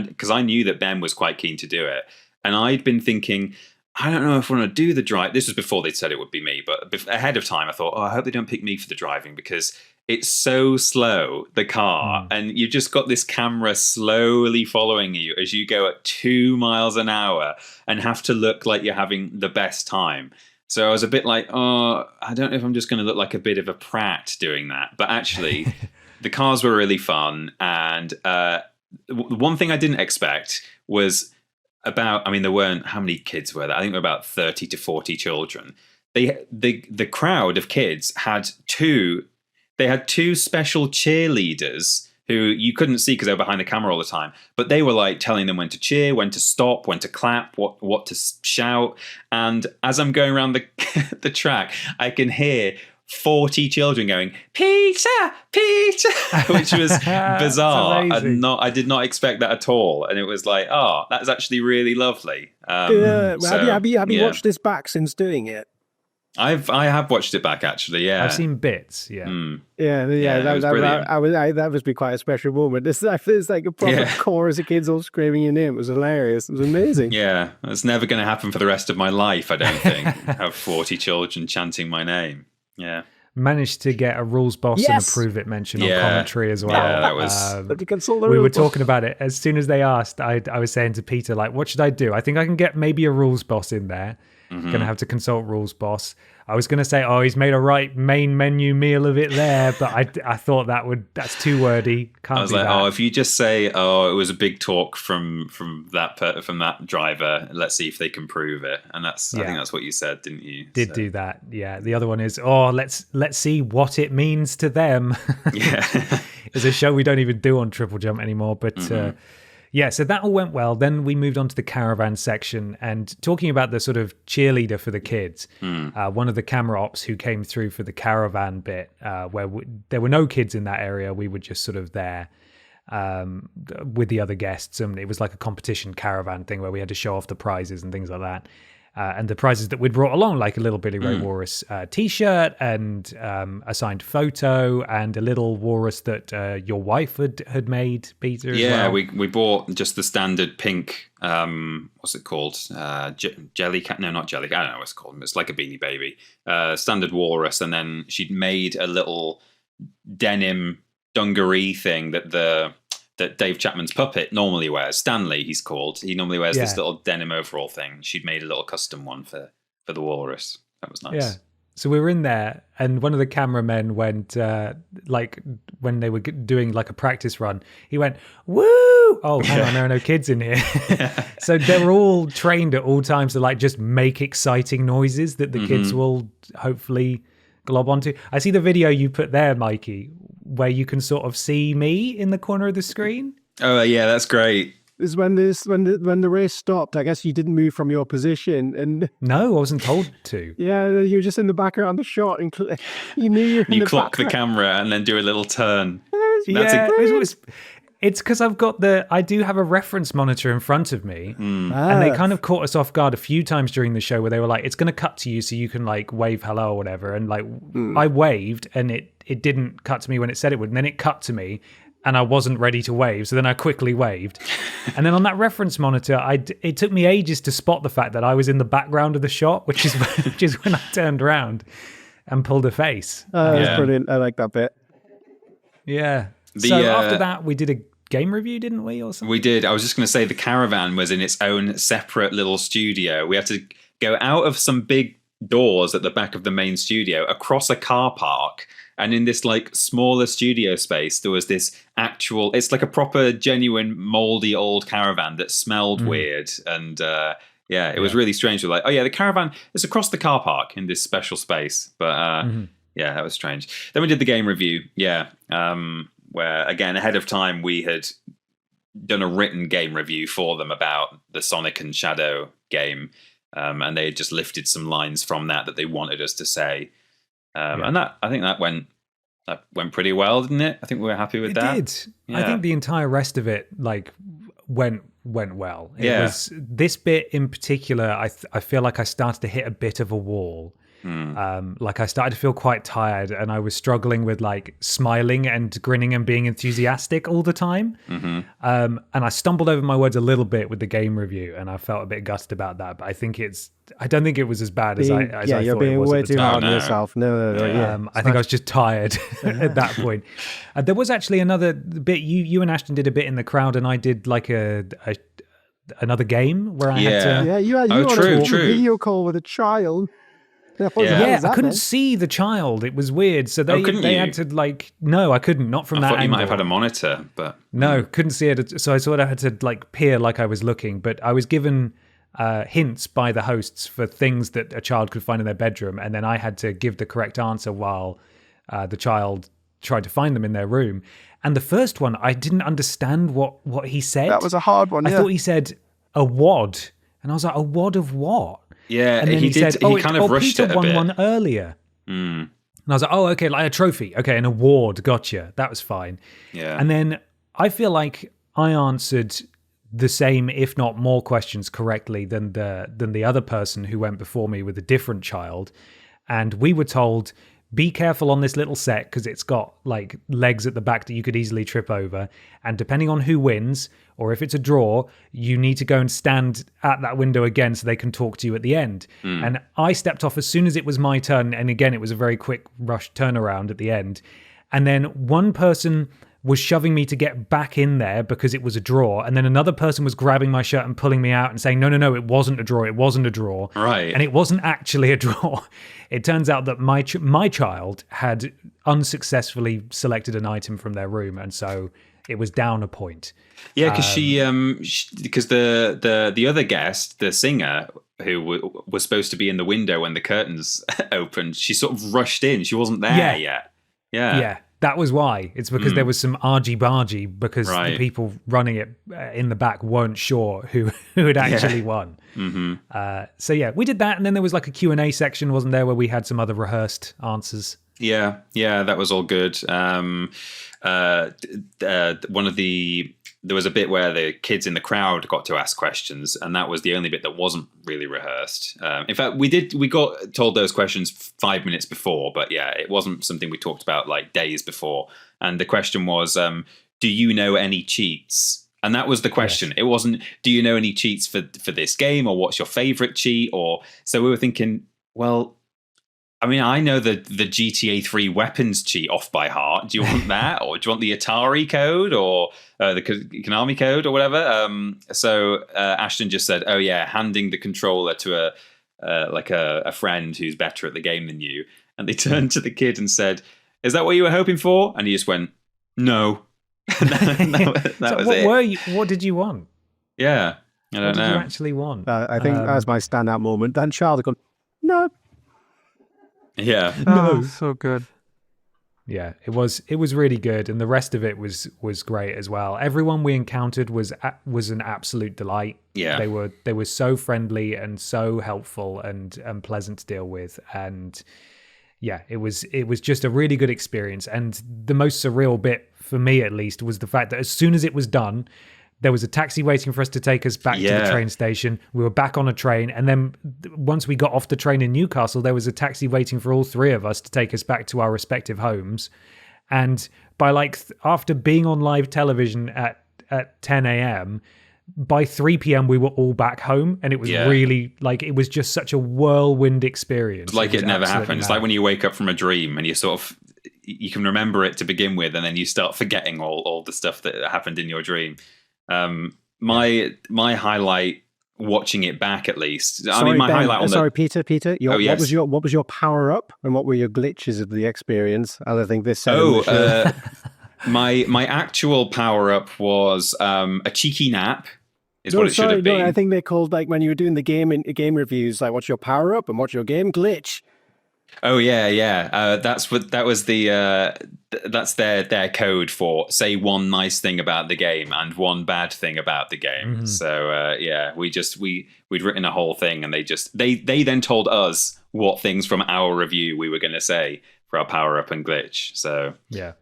because I knew that Ben was quite keen to do it, and I'd been thinking, I don't know if I want to do the drive. This was before they said it would be me, but ahead of time, I thought, I hope they don't pick me for the driving because it's so slow, the car, and you've just got this camera slowly following you as you go at 2 miles an hour and have to look like you're having the best time. So I was a bit like, I don't know if I'm just going to look like a bit of a prat doing that. But actually, the cars were really fun. And one thing I didn't expect was there weren't, how many kids were there? I think there were about 30 to 40 children. The crowd of kids had two special cheerleaders who you couldn't see because they were behind the camera all the time. But they were like telling them when to cheer, when to stop, when to clap, what to shout. And as I'm going around the track, I can hear 40 children going, Peter, Peter, which was bizarre. I did not expect that at all. And it was like, that's actually really lovely. Have you watched this back since doing it? I have watched it back actually. Yeah, I've seen bits. Yeah, that must be quite a special moment. It's like a proper chorus of kids all screaming your name. It was hilarious. It was amazing. Yeah, it's never going to happen for the rest of my life. I don't think have 40 children chanting my name. Yeah. Managed to get a rules boss and approve it mention on commentary as well. Yeah, that was. We were talking about it as soon as they asked. I was saying to Peter, like, what should I do? I think I can get maybe a rules boss in there. Going to have to consult rules, boss. I was going to say, oh, he's made a right main menu meal of it there, but I thought that's too wordy. Can't I was be like, that. oh, if you just say, oh, it was a big talk from that driver, let's see if they can prove it. And I think that's what you said, didn't you? Did do that, yeah. The other one is, oh, let's see what it means to them. Yeah. It's a show we don't even do on Triple Jump anymore, but yeah, so that all went well. Then we moved on to the caravan section and talking about the sort of cheerleader for the kids. One of the camera ops who came through for the caravan bit, where there were no kids in that area. We were just sort of there with the other guests, and it was like a competition caravan thing where we had to show off the prizes and things like that. And the prizes that we'd brought along, like a little Billy Ray Walrus T-shirt and a signed photo and a little walrus that your wife had made, Peter, as well. we bought just the standard pink, what's it called? Jelly cat? No, not jelly cat. I don't know what it's called. It's like a Beanie Baby. Standard walrus. And then she'd made a little denim dungaree thing that Dave Chapman's puppet normally wears. Stanley, he's called. He normally wears this little denim overall thing. She'd made a little custom one for the walrus. That was nice. Yeah. So we were in there, and one of the cameramen went, like, when they were doing like a practice run, he went, woo! Oh, hang on, there are no kids in here. So they were all trained at all times to like just make exciting noises that the kids will hopefully glob onto. I see the video you put there, Mikey, where you can sort of see me in the corner of the screen. Oh, yeah, that's great. This is when the race stopped. I guess you didn't move from your position, and no, I wasn't told to. Yeah, you were just in the background of the shot, and you knew you were in You the clock background. the camera and then do a little turn. It's because I do have a reference monitor in front of me, and they kind of caught us off guard a few times during the show where they were like, it's going to cut to you so you can like wave hello or whatever. And like I waved and it didn't cut to me when it said it would. And then it cut to me and I wasn't ready to wave. So then I quickly waved. And then on that reference monitor, it took me ages to spot the fact that I was in the background of the shot, which is when I turned around and pulled a face. That's brilliant. I like that bit. Yeah. So after that, we did a game review, didn't we, or something? We did. I was just going to say the caravan was in its own separate little studio. We had to go out of some big doors at the back of the main studio, across a car park, and in this like smaller studio space, there was this it's like a proper, genuine, moldy old caravan that smelled weird. And it was really strange. We're like, oh yeah, the caravan is across the car park in this special space. But yeah, that was strange. Then we did the game review. Yeah. Where, again, ahead of time, we had done a written game review for them about the Sonic and Shadow game. And they had just lifted some lines from that they wanted us to say. And I think that went pretty well, didn't it? I think we were happy with that. It did. Yeah. I think the entire rest of it like went well. It Yeah. was this bit in particular. I feel like I started to hit a bit of a wall. Like I started to feel quite tired, and I was struggling with like smiling and grinning and being enthusiastic all the time. And I stumbled over my words a little bit with the game review, and I felt a bit gutted about that. But I don't think it was a bit as I thought you're being it was way at the too time. hard on yourself. No. I think I was just tired at that point. There was actually another bit. You and Ashton did a bit in the crowd, and I did like another game where I had to. Yeah, you had a video call with a child. I couldn't see the child. It was weird. So they had to like, no, I couldn't. Not from that angle. I thought you might have had a monitor, but no, couldn't see it. So I sort of had to like peer like I was looking. But I was given hints by the hosts for things that a child could find in their bedroom, and then I had to give the correct answer while the child tried to find them in their room. And the first one, I didn't understand what he said. That was a hard one. I thought he said a wad, and I was like, a wad of what? Yeah, and then he said, he kind of rushed Peter it a won bit. one earlier. And I was like, oh, okay, like a trophy. Okay, an award. Gotcha. That was fine. Yeah. And then I feel like I answered the same, if not more questions correctly than the other person who went before me with a different child. And we were told, be careful on this little set because it's got like legs at the back that you could easily trip over. And depending on who wins, or if it's a draw, you need to go and stand at that window again so they can talk to you at the end. And I stepped off as soon as it was my turn. And again, it was a very quick rush turnaround at the end. And then one person was shoving me to get back in there because it was a draw. And then another person was grabbing my shirt and pulling me out and saying, no, it wasn't a draw. It wasn't a draw. Right. And it wasn't actually a draw. It turns out that my child had unsuccessfully selected an item from their room. And so it was down a point. Yeah, because because the other guest, the singer, who was supposed to be in the window when the curtains opened, she sort of rushed in. She wasn't there yet. Yeah, that was why. It's because there was some argy-bargy because the people running it in the back weren't sure who had actually won. Mm-hmm. So yeah, we did that, and then there was like a Q&A section, wasn't there, where we had some other rehearsed answers. Yeah, that was all good. There was a bit where the kids in the crowd got to ask questions, and that was the only bit that wasn't really rehearsed. In fact, we got told those questions 5 minutes before, but yeah, it wasn't something we talked about like days before. And the question was, do you know any cheats? And that was the question. Yes. It wasn't, do you know any cheats for this game, or what's your favorite cheat? Or so we were thinking, well, I mean, I know the GTA 3 weapons cheat off by heart. Do you want that? Or do you want the Atari code, or the Konami code, or whatever? So Ashton just said, oh yeah, handing the controller to a friend who's better at the game than you. And they turned to the kid and said, is that what you were hoping for? And he just went, no. that was it. What did you want? Yeah, I don't know. What did you actually want? I think that's my standout moment. Then Charles had gone, no. Yeah. No, so good. Yeah, it was really good, and the rest of it was great as well. Everyone we encountered was an absolute delight. Yeah, they were so friendly and so helpful and pleasant to deal with, and yeah, it was just a really good experience. And the most surreal bit for me, at least, was the fact that as soon as it was done, there was a taxi waiting for us to take us back to the train station. We were back on a train. And then once we got off the train in Newcastle, there was a taxi waiting for all three of us to take us back to our respective homes. And by after being on live television at 10 a.m., by 3 p.m. we were all back home. And it was really it was just such a whirlwind experience. Like it never happened. It's like when you wake up from a dream and you sort of, you can remember it to begin with, and then you start forgetting all the stuff that happened in your dream. My highlight, watching it back at least. Sorry, Peter. What was your power up, and what were your glitches of the experience? And I think this said my actual power up was a cheeky nap. What it should have been. No, I think they're called, like, when you were doing the game reviews, like, what's your power up and what's your game glitch? Oh yeah. That's their code for say one nice thing about the game and one bad thing about the game. Mm-hmm. So we'd written a whole thing, and they then told us what things from our review we were going to say for our power up and glitch. So yeah.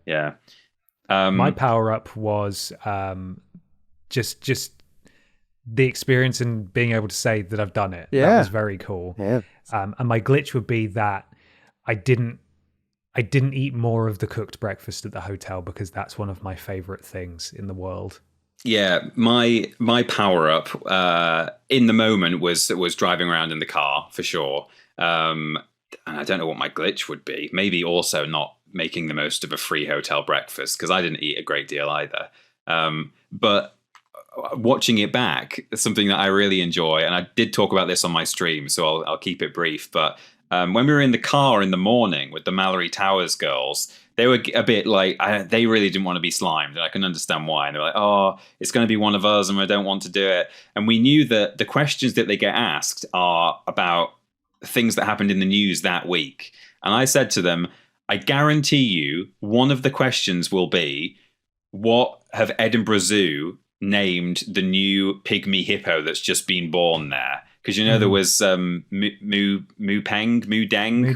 My power up was just the experience and being able to say that I've done it. Yeah, that was very cool. Yeah. And my glitch would be that I didn't eat more of the cooked breakfast at the hotel, because that's one of my favorite things in the world. Yeah, my power up in the moment was driving around in the car for sure. And I don't know what my glitch would be. Maybe also not making the most of a free hotel breakfast, because I didn't eat a great deal either. But watching it back, something that I really enjoy, and I did talk about this on my stream, so I'll keep it brief. But when we were in the car in the morning with the Mallory Towers girls, they were a bit like, they really didn't want to be slimed, and I can understand why. And they're like, oh, it's going to be one of us, and I don't want to do it. And we knew that the questions that they get asked are about things that happened in the news that week. And I said to them, I guarantee you one of the questions will be, what have Edinburgh Zoo named the new pygmy hippo that's just been born there? Because there was Mu Peng.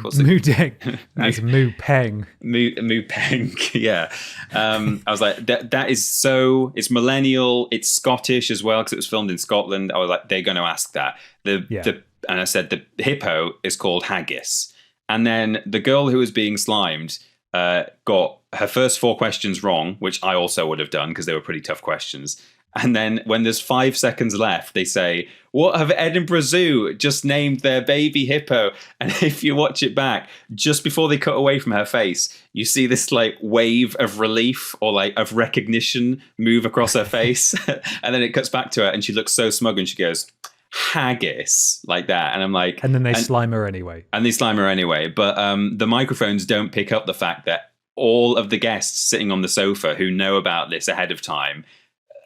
What's it? Mu Deng. That's Mu Peng. Mu Peng. Yeah. I was like, that is so. It's millennial. It's Scottish as well, because it was filmed in Scotland. I was like, they're going to ask that. And I said the hippo is called haggis. And then the girl who was being slimed got her first 4 questions wrong, which I also would have done because they were pretty tough questions. And then when there's 5 seconds left, they say, what have Edinburgh Zoo just named their baby hippo? And if you watch it back, just before they cut away from her face, you see this like wave of relief or like of recognition move across her face. And then it cuts back to her and she looks so smug and she goes, haggis, like that. And I'm like... And then they slime her anyway. And they slime her anyway. But the microphones don't pick up the fact that all of the guests sitting on the sofa who know about this ahead of time,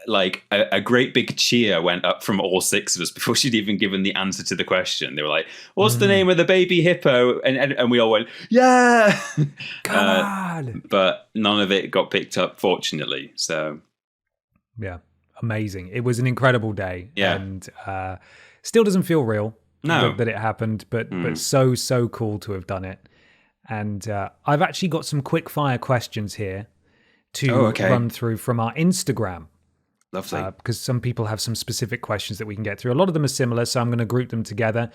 like a great big cheer went up from all 6 of us before she'd even given the answer to the question. They were like, what's the name of the baby hippo? And we all went, yeah! Come on! But none of it got picked up, fortunately. So, yeah, amazing. It was an incredible day. Yeah. And still doesn't feel real No. that it happened, but so cool to have done it. And I've actually got some quick fire questions here to run through from our Instagram. Lovely. Because some people have some specific questions that we can get through. A lot of them are similar, so I'm going to group them together.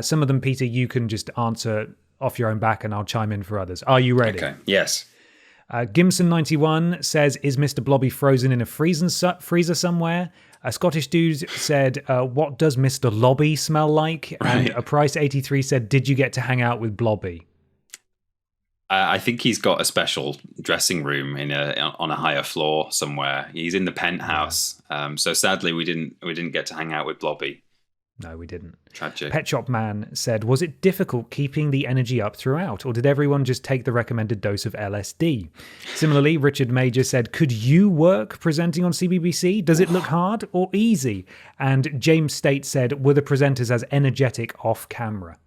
Some of them, Peter, you can just answer off your own back and I'll chime in for others. Are you ready? Okay, yes. Gimson91 says, is Mr. Blobby frozen in a freezer somewhere? A Scottish dude said, what does Mr. Lobby smell like? And a Price83 said, did you get to hang out with Blobby? I think he's got a special dressing room on a higher floor somewhere. He's in the penthouse. So sadly, we didn't get to hang out with Blobby. No, we didn't. Tragic. Pet Shop Man said, was it difficult keeping the energy up throughout, or did everyone just take the recommended dose of LSD? Similarly, Richard Major said, could you work presenting on CBBC? Does it look hard or easy? And James State said, were the presenters as energetic off camera?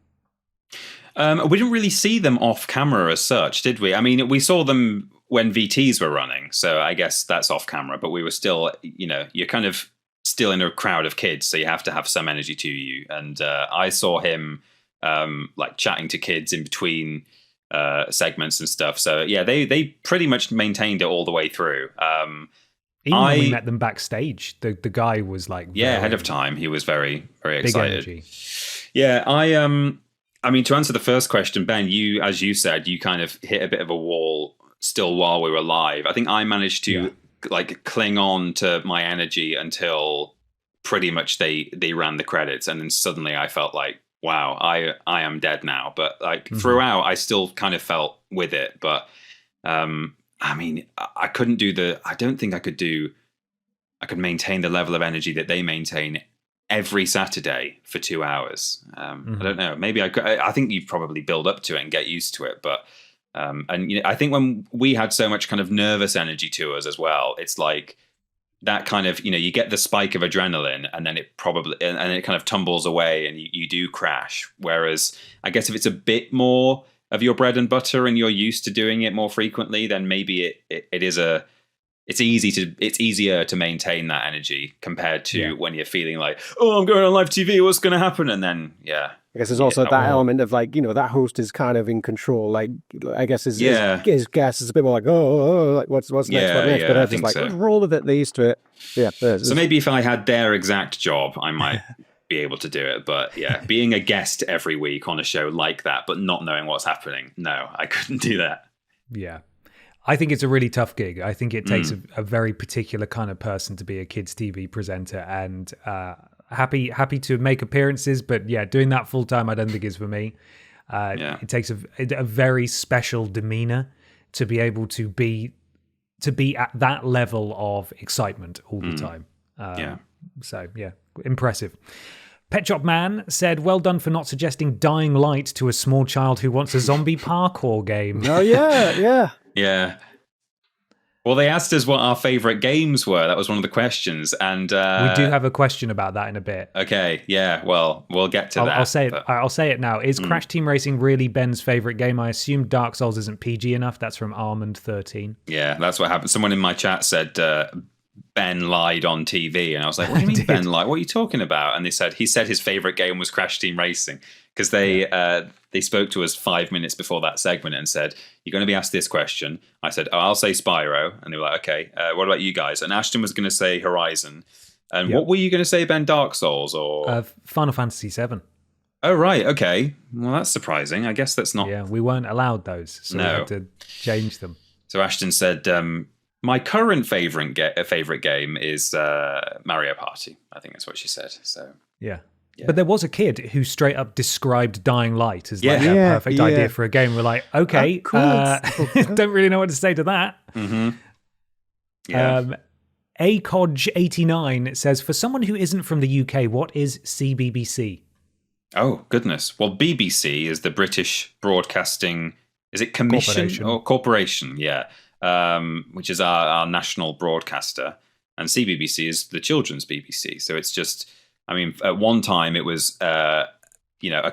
We didn't really see them off camera as such, did we? I mean, we saw them when VTs were running, so I guess that's off camera, but we were still, you're kind of still in a crowd of kids, so you have to have some energy to you. And I saw him like chatting to kids in between segments and stuff. So yeah, they pretty much maintained it all the way through. Even when we met them backstage, the guy was like... ahead of time, he was very, very excited. Big energy. Yeah, I mean, to answer the first question, Ben, as you said, you kind of hit a bit of a wall still while we were live. I think I managed to like cling on to my energy until pretty much they ran the credits. And then suddenly I felt like, wow, I am dead now. But like throughout, I still kind of felt with it. But I mean, I don't think I could maintain the level of energy that they maintain every Saturday for 2 hours. I don't know. Maybe I think you probably build up to it and get used to it. But and I think when we had so much kind of nervous energy to us as well, it's like that kind of you get the spike of adrenaline and then it kind of tumbles away and you do crash. Whereas I guess if it's a bit more of your bread and butter and you're used to doing it more frequently, then maybe it's easier to maintain that energy compared to when you're feeling like, oh, I'm going on live TV, what's going to happen? And then, I guess there's also that element of like, that host is kind of in control. Like, I guess his guest is a bit more like, like what's next, But I just like, let's roll with it, they're used to it. Yeah. So maybe if I had their exact job, I might be able to do it. But yeah, being a guest every week on a show like that, but not knowing what's happening, no, I couldn't do that. Yeah. I think it's a really tough gig. I think it takes a very particular kind of person to be a kids' TV presenter, and happy to make appearances, but yeah, doing that full time, I don't think is for me. It takes a very special demeanor to be able to be at that level of excitement all the time. So yeah, impressive. Pet Shop Man said, well done for not suggesting Dying Light to a small child who wants a zombie parkour game. Oh, yeah. Yeah. Well, they asked us what our favourite games were. That was one of the questions. And we do have a question about that in a bit. Okay, yeah. Well, we'll get to that. I'll say it now. Is Crash Team Racing really Ben's favourite game? I assume Dark Souls isn't PG enough. That's from Armand13. Yeah, that's what happened. Someone in my chat said Ben lied on TV. And I was like, what do you mean Ben lied? What are you talking about? And he said his favourite game was Crash Team Racing. Because they spoke to us 5 minutes before that segment and said, you're going to be asked this question. I said, I'll say Spyro. And they were like, okay, what about you guys? And Ashton was going to say Horizon. And what were you going to say, Ben? Dark Souls or? Final Fantasy VII. Oh, right. Okay. Well, that's surprising. I guess that's not. Yeah, we weren't allowed those. So we had to change them. So Ashton said My current favorite game is Mario Party. I think that's what she said. So Yeah. But there was a kid who straight up described Dying Light as like a Yeah, perfect yeah. idea for a game. We're like, okay, cool. don't really know what to say to that. yeah. ACOG89 says, for someone who isn't from the UK, what is CBBC? Oh, goodness. Well, BBC is the British Broadcasting, is it commission Corporation. or corporation? Yeah. Which is our national broadcaster. And CBBC is the children's BBC. So it's just, I mean, at one time it was, a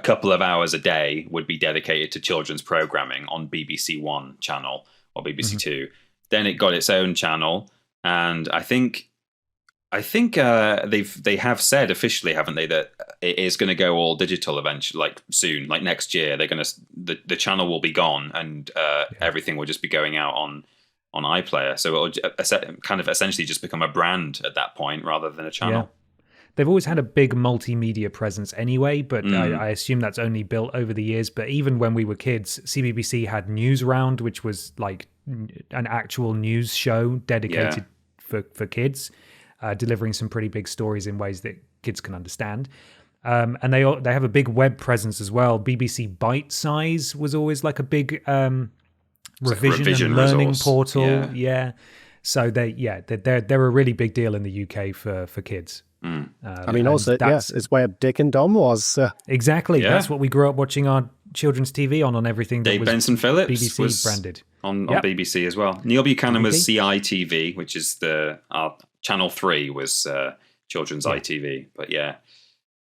couple of hours a day would be dedicated to children's programming on BBC One channel or BBC Two. Then it got its own channel. And I think they have said officially, haven't they, that it is going to go all digital eventually, like soon, like next year. They're going to the channel will be gone, and everything will just be going out on iPlayer. So it'll kind of essentially just become a brand at that point rather than a channel. Yeah. They've always had a big multimedia presence anyway, but I assume that's only built over the years. But even when we were kids, CBBC had Newsround, which was like an actual news show dedicated for kids, delivering some pretty big stories in ways that kids can understand. And they have a big web presence as well. BBC Bite Size was always like a big revision and learning resource. portal. Yeah. So they're a really big deal in the UK for kids. I mean, also, yes, it's where Dick and Dom was. Exactly. Yeah. That's what we grew up watching our children's TV on everything that Dave was Benson Phillips BBC was branded. on BBC as well. Neil Buchanan was BBC. CITV, which is our Channel 3 was children's ITV. But yeah.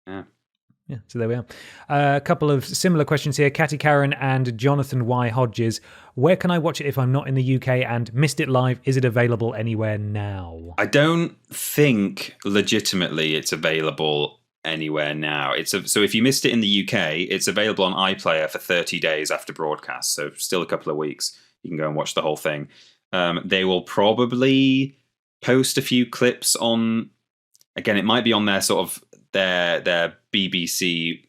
Yeah, so there we are. A couple of similar questions here. Catty Karen and Jonathan Y. Hodges. Where can I watch it if I'm not in the UK and missed it live? Is it available anywhere now? I don't think legitimately it's available anywhere now. So if you missed it in the UK, it's available on iPlayer for 30 days after broadcast. So still a couple of weeks. You can go and watch the whole thing. They will probably post a few clips on, again, it might be on their sort of their BBC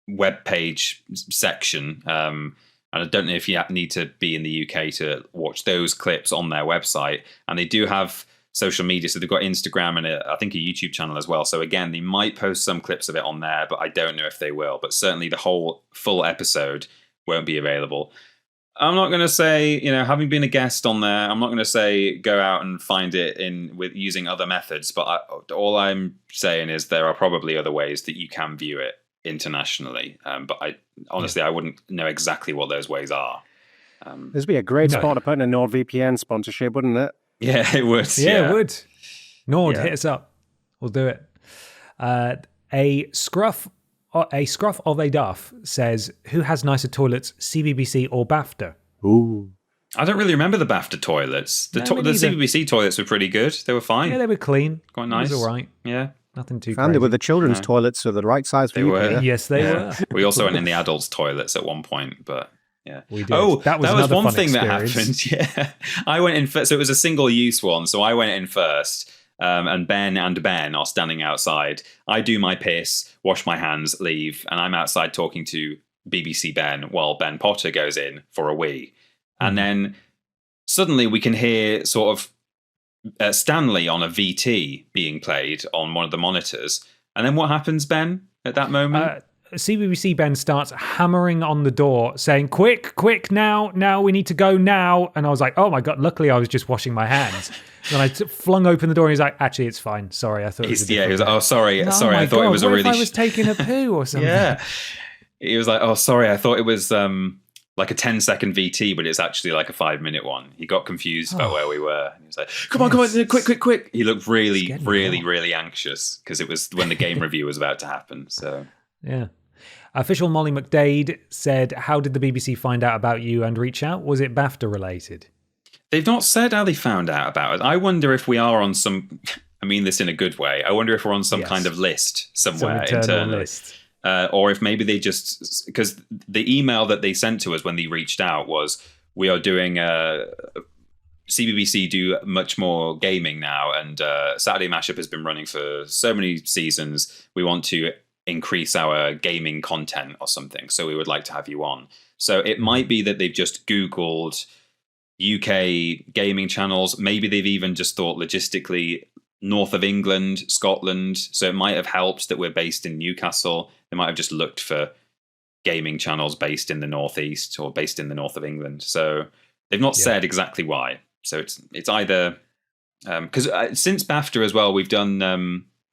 webpage section. And I don't know if you need to be in the UK to watch those clips on their website. And they do have social media. So they've got Instagram and I think a YouTube channel as well. So again, they might post some clips of it on there, but I don't know if they will. But certainly the whole full episode won't be available. I'm not going to say, having been a guest on there, I'm not going to say go out and find it with using other methods. But all I'm saying is there are probably other ways that you can view it internationally. But I wouldn't know exactly what those ways are. This would be a great spot to put in a NordVPN sponsorship, wouldn't it? Yeah, it would. Yeah, it would. Nord, hit us up. We'll do it. A scruff of a duff says, who has nicer toilets, CBBC or BAFTA? Ooh. I don't really remember the BAFTA toilets. The CBBC toilets were pretty good. They were fine. Yeah, they were clean. Quite nice. It was all right. Yeah. Nothing too And they crazy. were the children's toilets, so the right size for They you. were. Peter. Yes, they were. We also went in the adults' toilets at one point, but yeah. We did. Oh, That was another one fun thing experience. that happened. Yeah, I went in first. So it was a single-use one. So I went in first, and Ben are standing outside. I do my piss, wash my hands, leave, and I'm outside talking to BBC Ben while Ben Potter goes in for a wee, and then suddenly we can hear sort of Stanley on a VT being played on one of the monitors. And then what happens, Ben, at that moment? CBBC Ben starts hammering on the door saying, quick, now, we need to go now. And I was like, oh my God, luckily I was just washing my hands. And I flung open the door and he's like, actually, it's fine. Sorry, I thought it was a he was like, oh, sorry, Oh sorry, my I thought God, it was a what really... if I was taking a poo or something? Yeah. He was like, oh, sorry, I thought it was like a 10-second VT, but it's actually like a 5-minute one. He got confused about where we were. He was like, come on, quick. He looked really anxious because it was when the game review was about to happen. So Yeah. Official Molly McDade said, how did the BBC find out about you and reach out? Was it BAFTA related? they've not said how they found out about it. I wonder if we are on some... I mean this in a good way. I wonder if we're on some kind of list somewhere some internally. list. Or if maybe they just... Because the email that they sent to us when they reached out was, we are doing... CBBC do much more gaming now, and Saturday Mashup has been running for so many seasons. We want to increase our gaming content or something, so we would like to have you on. So it might be that they've just Googled UK gaming channels. Maybe they've even just thought logistically north of England, Scotland. So it might have helped that we're based in Newcastle. They might have just looked for gaming channels based in the northeast or based in the north of England. So they've not said exactly why. So it's either because since BAFTA as well, we've done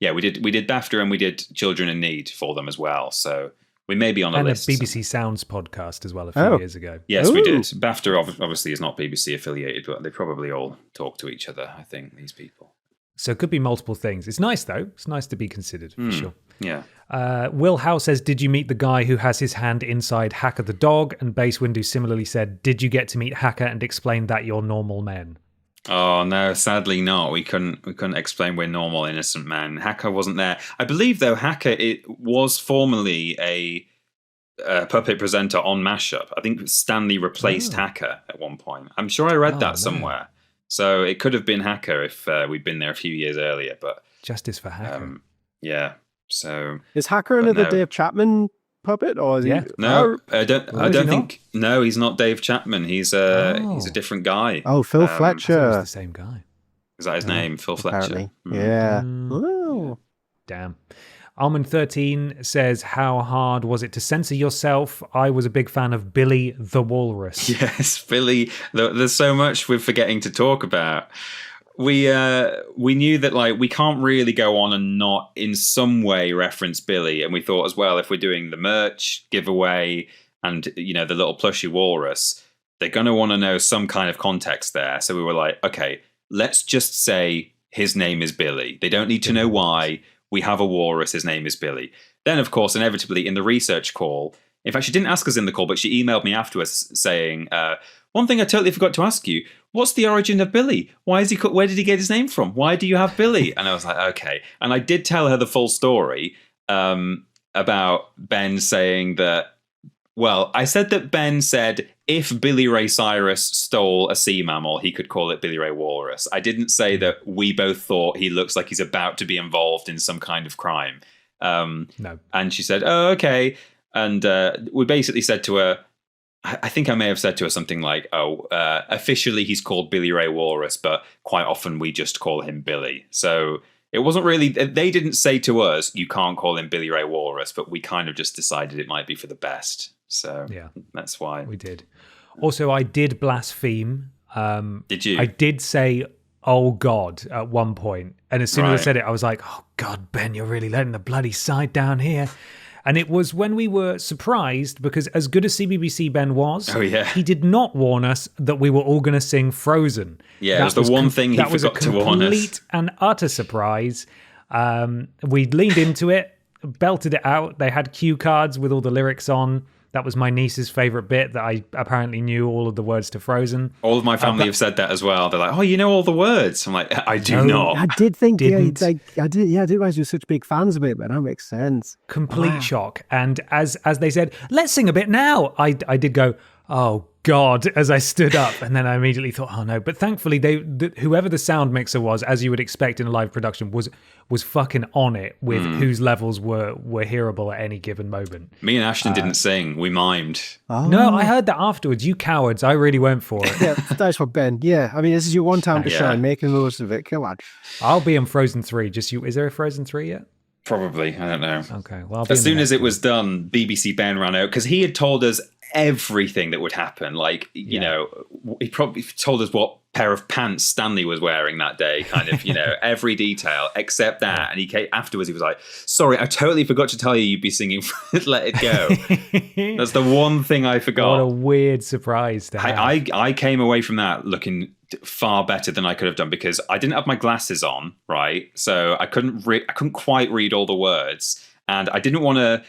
we did BAFTA and we did Children in Need for them as well. So we may be on a list. And a BBC Sounds podcast as well a few years ago. Yes, we did. BAFTA obviously is not BBC affiliated, but they probably all talk to each other, I think, these people. So it could be multiple things. It's nice, though. It's nice to be considered, for sure. Yeah. Will Howe says, did you meet the guy who has his hand inside Hacker the dog? And Base Windu similarly said, did you get to meet Hacker and explain that you're normal men? Oh no, sadly not. We couldn't explain we're normal, innocent men. Hacker wasn't there. I believe though Hacker was formerly a puppet presenter on Mashup. I think Stanley replaced Hacker at one point. I'm sure I read that somewhere. So it could have been Hacker if we'd been there a few years earlier. But justice for Hacker. Yeah. So is Hacker another Dave Chapman puppet, or is he? No, I don't think. No, he's not Dave Chapman. He's a different guy. Oh, Phil Fletcher. He's the same guy. Is that his name? Phil Apparently. Fletcher. Yeah. Oh. Damn. Almond 13 says, how hard was it to censor yourself? I was a big fan of Billy the Walrus. Yes, Billy. There's so much we're forgetting to talk about. We knew that like we can't really go on and not in some way reference Billy, and we thought as well, if we're doing the merch giveaway and the little plushy walrus, they're going to want to know some kind of context there. So we were like, okay, let's just say his name is Billy. They don't need to know why. We have a walrus, his name is Billy. Then, of course, inevitably in the research call, in fact, she didn't ask us in the call, but she emailed me afterwards saying, one thing I totally forgot to ask you, what's the origin of Billy? Where did he get his name from? Why do you have Billy? And I was like, okay. And I did tell her the full story about Ben saying that, well, I said that Ben said if Billy Ray Cyrus stole a sea mammal, he could call it Billy Ray Walrus. I didn't say that we both thought he looks like he's about to be involved in some kind of crime. No. And she said, oh, okay. And we basically said to her, I think I may have said to her something like, officially he's called Billy Ray Walrus, but quite often we just call him Billy. So it wasn't really, they didn't say to us, you can't call him Billy Ray Walrus, but we kind of just decided it might be for the best. So yeah, that's why. We did. Also, I did blaspheme. Did you? I did say, oh God, at one point. And as soon as I said it, I was like, oh God, Ben, you're really letting the bloody side down here. And it was when we were surprised because as good as CBBC Ben was, he did not warn us that we were all going to sing Frozen. Yeah, that was the one thing he forgot to warn us. That was a complete and utter surprise. We leaned into it, belted it out. They had cue cards with all the lyrics on. That was my niece's favourite bit, that I apparently knew all of the words to Frozen. All of my family have said that as well. They're like, oh, you know all the words. I'm like, I do not. I did think, I didn't realize you were such big fans of it, but that makes sense. Complete shock. And as they said, let's sing a bit now, I did go, oh God, as I stood up, and then I immediately thought, oh no. But thankfully, whoever the sound mixer was, as you would expect in a live production, was fucking on it with whose levels were hearable at any given moment. Me and Ashton didn't sing; we mimed. Oh. No, I heard that afterwards. You cowards! I really went for it. Yeah, that's for Ben. Yeah, I mean, this is your one time to shine. Making the most of it. Come on. I'll be in Frozen 3. Just you. Is there a Frozen 3 yet? Probably. I don't know. Okay. Well, as soon as it was done, BBC Ben ran out because he had told us everything that would happen. Like, you know, he probably told us what pair of pants Stanley was wearing that day, kind of, every detail except that. And he came afterwards, he was like, sorry, I totally forgot to tell you you'd be singing Let It Go. That's the one thing I forgot. What a weird surprise to have. I came away from that looking far better than I could have done because I didn't have my glasses on, right? So I couldn't quite read all the words, and I didn't want to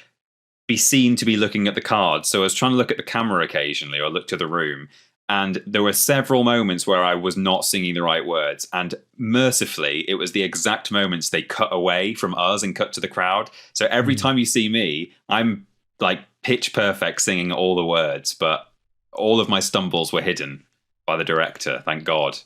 be seen to be looking at the cards. So I was trying to look at the camera occasionally or look to the room. And there were several moments where I was not singing the right words. And mercifully, it was the exact moments they cut away from us and cut to the crowd. So every time you see me, I'm like pitch perfect singing all the words. But all of my stumbles were hidden by the director, thank God.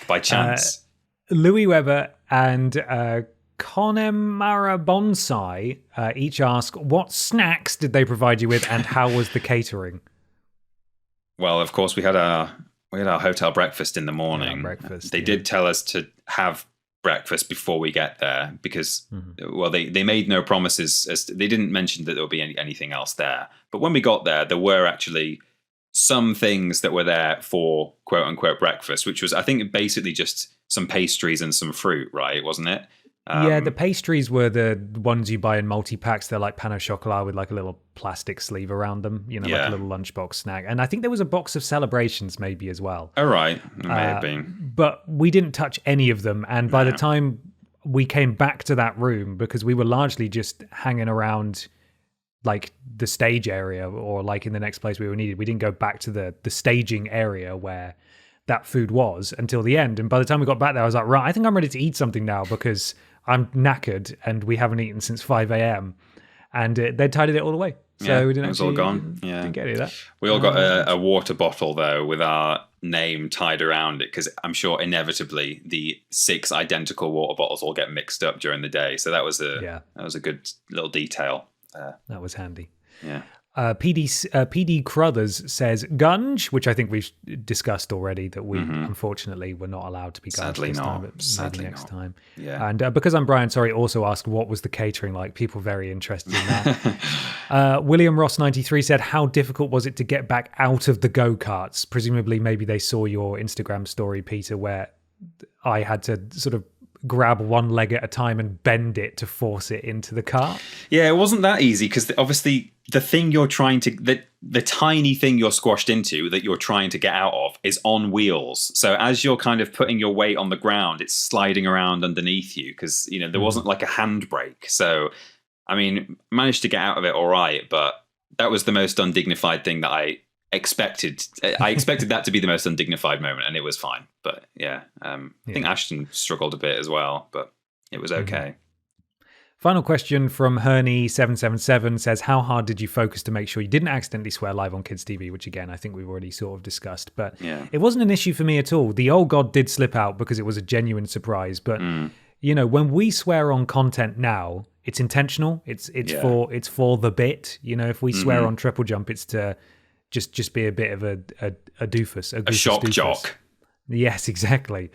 By chance. Louis Weber and Connemara Bonsai each ask, what snacks did they provide you with and how was the catering? Well, of course, we had our hotel breakfast in the morning. They did tell us to have breakfast before we get there because, well, they made no promises. They didn't mention that there would be anything else there. But when we got there were actually some things that were there for quote unquote breakfast, which was, I think, basically just some pastries and some fruit, right? Wasn't it? Yeah, the pastries were the ones you buy in multi-packs. They're like pain au chocolat with like a little plastic sleeve around them, like a little lunchbox snack. And I think there was a box of celebrations maybe as well. Oh, right. It may have been. But we didn't touch any of them. And by the time we came back to that room, because we were largely just hanging around like the stage area or like in the next place we were needed, we didn't go back to the staging area where that food was until the end. And by the time we got back there, I was like, right, I think I'm ready to eat something now because I'm knackered and we haven't eaten since 5 a.m. And they tidied it all away. So we didn't it was all gone. Didn't get any of that. We all got a water bottle, though, with our name tied around it because I'm sure inevitably the 6 identical water bottles all get mixed up during the day. So that was a good little detail. That was handy. Yeah. PD Crothers says Gunge, which I think we've discussed already that we unfortunately were not allowed to be Gunge this time, but maybe next time. Yeah. And because I'm Brian, sorry, also asked what was the catering like. People very interested in that. William Ross 93 said, how difficult was it to get back out of the go-karts? Presumably maybe they saw your Instagram story, Peter, where I had to sort of grab one leg at a time and bend it to force it into the cart. Yeah, it wasn't that easy because obviously the thing you're trying to, the tiny thing you're squashed into that you're trying to get out of is on wheels. So as you're kind of putting your weight on the ground, it's sliding around underneath you because, there wasn't like a handbrake. So, I mean, managed to get out of it all right, but that was the most undignified thing that I expected. I expected that to be the most undignified moment, and it was fine. But I think Ashton struggled a bit as well, but it was okay. Final question from Herney777 says, how hard did you focus to make sure you didn't accidentally swear live on Kids TV? Which again, I think we've already sort of discussed, but it wasn't an issue for me at all. The "oh God" did slip out because it was a genuine surprise. But when we swear on content now, it's intentional. It's for the bit. If we swear on Triple Jump, it's to just be a bit of a doofus, a shock doofus. jock. Yes, exactly.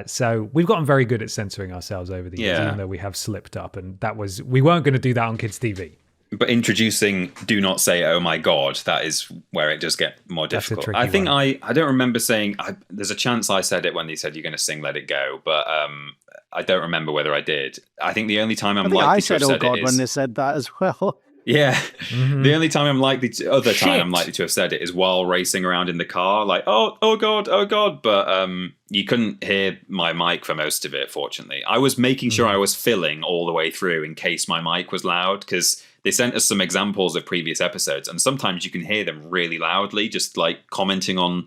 So we've gotten very good at censoring ourselves over the years, even though we have slipped up, and we weren't going to do that on Kids TV. But introducing "do not say oh my God," that is where it does get more difficult. I think I don't remember saying. There's a chance I said it when they said you're going to sing "Let It Go," but I don't remember whether I did. I think the only time I'm likely to have said "oh God" it is when they said that as well. Yeah, the only time I'm likely to have said it is while racing around in the car, like oh God, but you couldn't hear my mic for most of it. Fortunately, I was making sure I was filling all the way through in case my mic was loud because they sent us some examples of previous episodes, and sometimes you can hear them really loudly, just like commenting on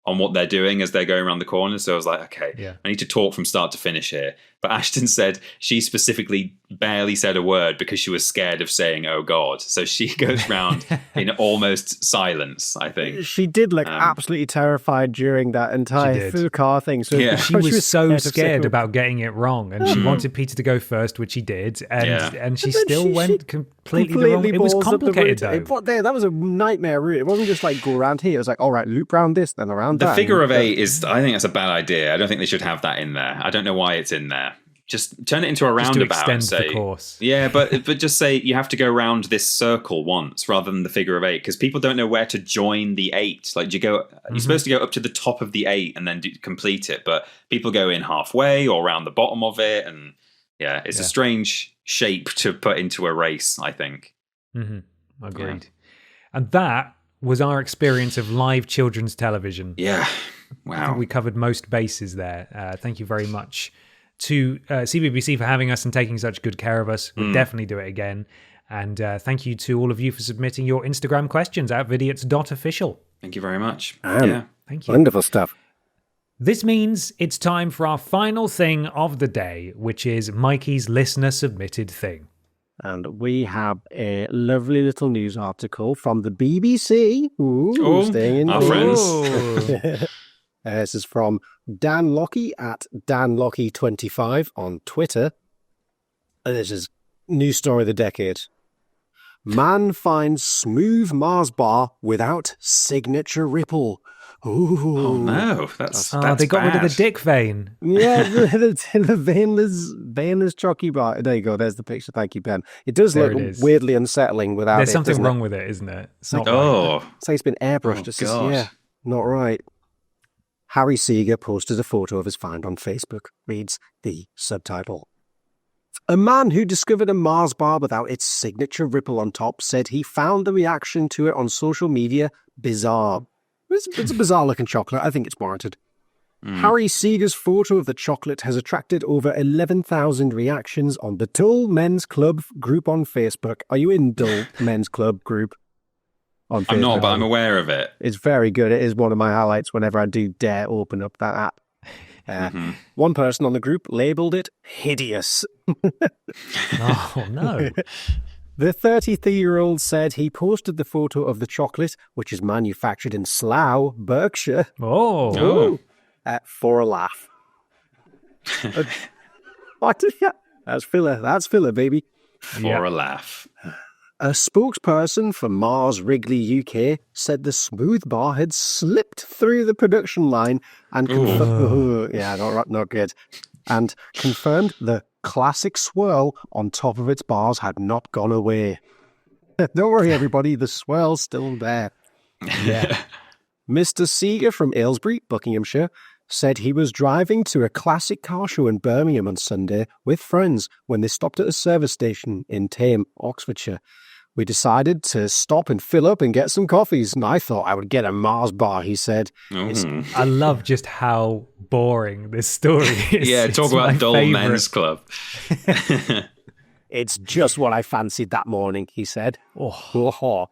what they're doing as they're going around the corner. So I was like, okay, I need to talk from start to finish here. But Ashton said she specifically barely said a word because she was scared of saying, oh God. So she goes round in almost silence, I think. She did look absolutely terrified during that entire food car thing. So she was so scared about getting it wrong. And she wanted Peter to go first, which he did. And she still went completely the wrong. It was complicated though. That was a nightmare route. It wasn't just like go around here. It was like, all right, loop around this, then around that. The figure of 8 is, I think that's a bad idea. I don't think they should have that in there. I don't know why it's in there. Just turn it into a roundabout and say, the course. Yeah, but just say you have to go around this circle once rather than the figure of 8 because people don't know where to join the 8. Like you're supposed to go up to the top of the 8 and then complete it, but people go in halfway or around the bottom of it, and it's a strange shape to put into a race, I think. Agreed. And that was our experience of live children's television. Yeah, wow. I think we covered most bases there. Thank you very much to CBBC for having us and taking such good care of us. We'll definitely do it again. And thank you to all of you for submitting your Instagram questions at vidiots.official. Thank you very much. Thank you. Wonderful stuff. This means it's time for our final thing of the day, which is Mikey's listener-submitted thing. And we have a lovely little news article from the BBC. Staying in our friends. This is from Dan Lockie at DanLockie25 on Twitter. And this is news story of the decade. Man finds smooth Mars bar without signature ripple. Ooh. Oh no, that's they got rid of the bad. dick vein. Yeah, the veinless chalky bar. There you go. There's the picture. Thank you, Ben. It does There look it is. weirdly unsettling without There's it. something doesn't wrong with it, isn't it? It's not right. Oh, It's like it's been airbrushed. Oh, It's just, God. yeah, not right. Harry Seeger posted a photo of his find on Facebook. Reads the subtitle. A man who discovered a Mars bar without its signature ripple on top said he found the reaction to it on social media bizarre. It's a bizarre-looking chocolate. I think it's warranted. Harry Seeger's photo of the chocolate has attracted over 11,000 reactions on the Dull Men's Club group on Facebook. Are you in Dull Men's Club group on Facebook? I'm not, but I'm aware of it. It's very good. It is one of my highlights whenever I do dare open up that app. One person on the group labelled it hideous. Oh, no. The 33-year-old said he posted the photo of the chocolate, which is manufactured in Slough, Berkshire, Oh. for a laugh. That's filler. That's filler, baby. For a laugh. A spokesperson for Mars Wrigley UK said the smooth bar had slipped through the production line and not good. And confirmed the classic swirl on top of its bars had not gone away. Don't worry, everybody, the swirl's still there. Yeah. Mr. Seeger from Aylesbury, Buckinghamshire, said he was driving to a classic car show in Birmingham on Sunday with friends when they stopped at a service station in Tame, Oxfordshire. We decided to stop and fill up and get some coffees, and I thought I would get a Mars bar, he said. I love just how boring this story is. Yeah, talk about Dull Men's Club. It's just what I fancied that morning, he said. Oh,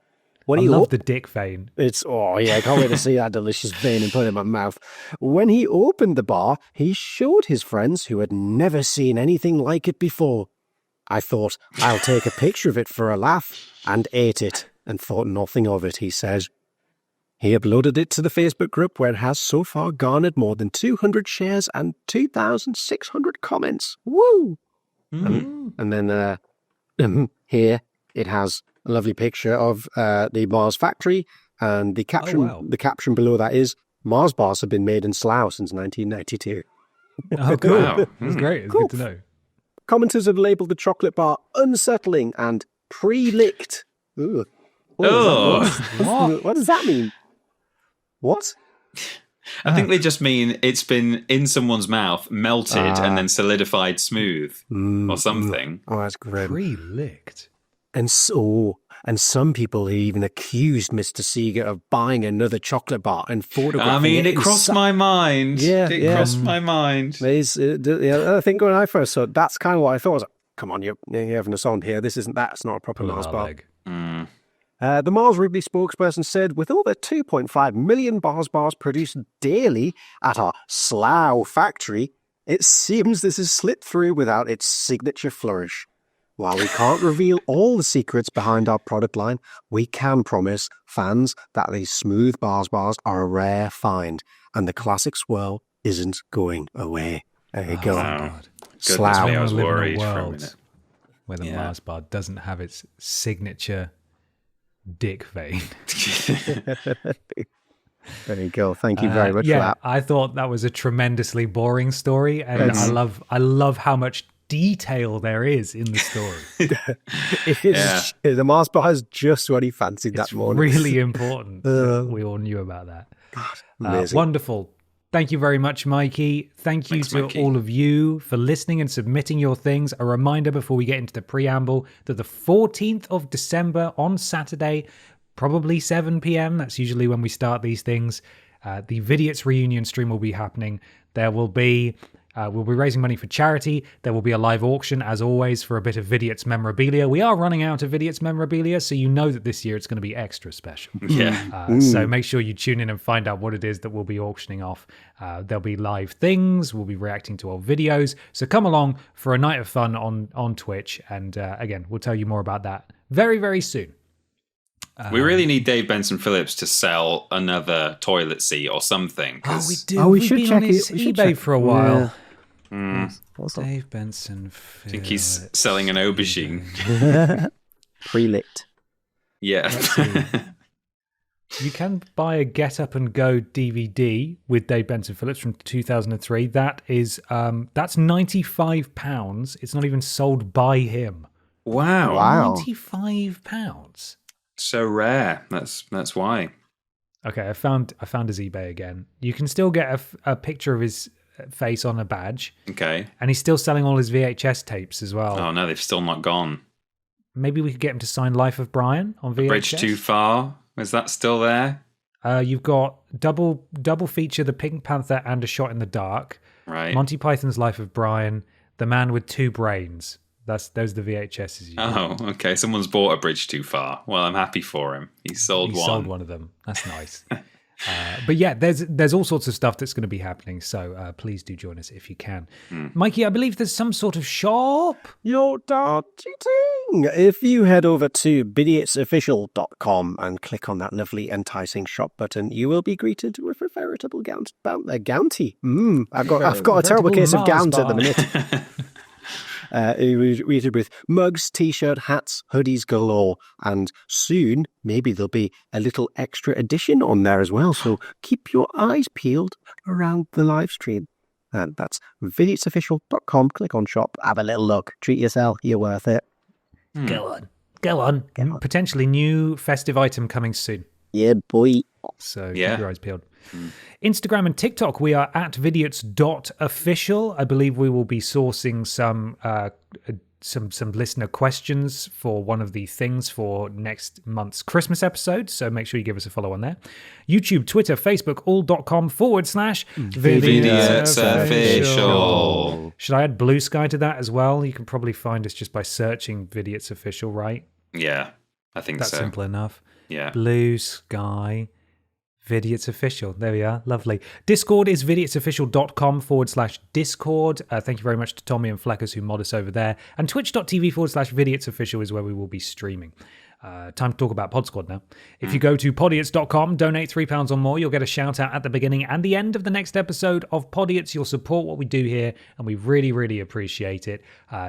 When I he love the dick vein. I can't wait to see that delicious vein and put it in my mouth. When he opened the bar, he showed his friends who had never seen anything like it before. I thought, I'll take a picture of it for a laugh, and ate it, and thought nothing of it, he said. He uploaded it to the Facebook group where it has so far garnered more than 200 shares and 2,600 comments. Woo! And then here it has a lovely picture of the Mars factory, and the caption below that is, Mars bars have been made in Slough since 1992. Oh, cool. Wow. That's great. It's Cool. good to know. Commenters have labelled the chocolate bar unsettling and pre-licked. Ugh. What does that mean? What? I think they just mean it's been in someone's mouth, melted, and then solidified smooth or something. Oh, that's grim. Pre-licked. And some people even accused Mr. Seeger of buying another chocolate bar and photographing I mean, it in crossed my mind. Yeah, it yeah. crossed my mind. I think when I first saw it, that's kind of what I thought. I was like, come on, you're having us on here. This isn't that. It's not a proper Pull Mars our bar. leg. The Mars Wrigley spokesperson said, with over 2.5 million Mars bars produced daily at our Slough factory, it seems this has slipped through without its signature flourish. While we can't reveal all the secrets behind our product line, we can promise fans that these smooth bars are a rare find, and the classic swirl isn't going away. There you go. Wow. Slough. Goodness me, I was We wanna live in a worried for a world minute. where the Yeah. Mars bar doesn't have its signature dick vein. There you go. Thank you very much for that. I thought that was a tremendously boring story, and It's- I love how much detail there is in the story. The Mars bar is just what he fancied It's that morning. really important that we all knew about that. Amazing. Wonderful. Thank you very much, Mikey. Thank you Thanks, to Mikey. all of you for listening and submitting your things. A reminder before we get into the preamble that the 14th of December on Saturday, probably 7 p.m., that's usually when we start these things, the Vidiots reunion stream will be happening. There will be... we'll be raising money for charity. There will be a live auction, as always, for a bit of Vidiots memorabilia. We are running out of Vidiots memorabilia, so you know that this year it's going to be extra special. Yeah. So make sure you tune in and find out what it is that we'll be auctioning off. There'll be live things. We'll be reacting to old videos. So come along for a night of fun on Twitch. And again, we'll tell you more about that very, very soon. We really need Dave Benson Phillips to sell another toilet seat or something. Oh, 'cause we do. Oh, we We've should been check on his it. We should eBay check- for a while. Also, Dave Benson I think he's selling an aubergine. pre-licked. Yeah. Let's see. You can buy a Get Up and Go DVD with Dave Benson Phillips from 2003. That is that's £95. It's not even sold by him. Wow. £95. So rare. That's why. Okay, I found his eBay again. You can still get a picture of his face on a badge. Okay. And he's still selling all his VHS tapes as well. Oh no, they've still not gone. Maybe we could get him to sign Life of Brian on VHS. A Bridge Too Far. Is that still there? You've got double feature, The Pink Panther and A Shot in the Dark. Right. Monty Python's Life of Brian, The Man with Two Brains. Those are the VHSs. Oh, okay. Someone's bought A Bridge Too Far. Well, I'm happy for him. He sold one of them. That's nice. But yeah, there's all sorts of stuff that's going to be happening. So please do join us if you can. Mikey, I believe there's some sort of shop. You're cheating. If you head over to BidiotsOfficial.com and click on that lovely enticing shop button, you will be greeted with a veritable Gounty. I've got a terrible case of Gount at the minute. Greeted with mugs, t-shirt, hats, hoodies galore, and soon maybe there'll be a little extra edition on there as well. So keep your eyes peeled around the live stream. And that's vidiotsofficial.com. Click on shop, have a little look, treat yourself. You're worth it. Go on. Potentially new festive item coming soon. Yeah, boy. So keep your eyes peeled. Instagram and TikTok, we are at vidiots.official. I believe we will be sourcing some listener questions for one of the things for next month's Christmas episode. So make sure you give us a follow on there. YouTube, Twitter, Facebook, all.com/Vidiots Official. Should I add Blue Sky to that as well? You can probably find us just by searching Vidiots Official, right? Yeah, I think That's so. simple enough. Yeah. Blue Sky. Vidiots Official. There we are. Lovely. Discord is vidiotsofficial.com/Discord. Thank you very much to Tommy and Fleckers who mod us over there. And twitch.tv/Vidiots Official is where we will be streaming. Time to talk about Pod Squad now. If you go to podiots.com, donate £3 or more, you'll get a shout out at the beginning and the end of the next episode of Podiots. You'll support what we do here, and we really, really appreciate it.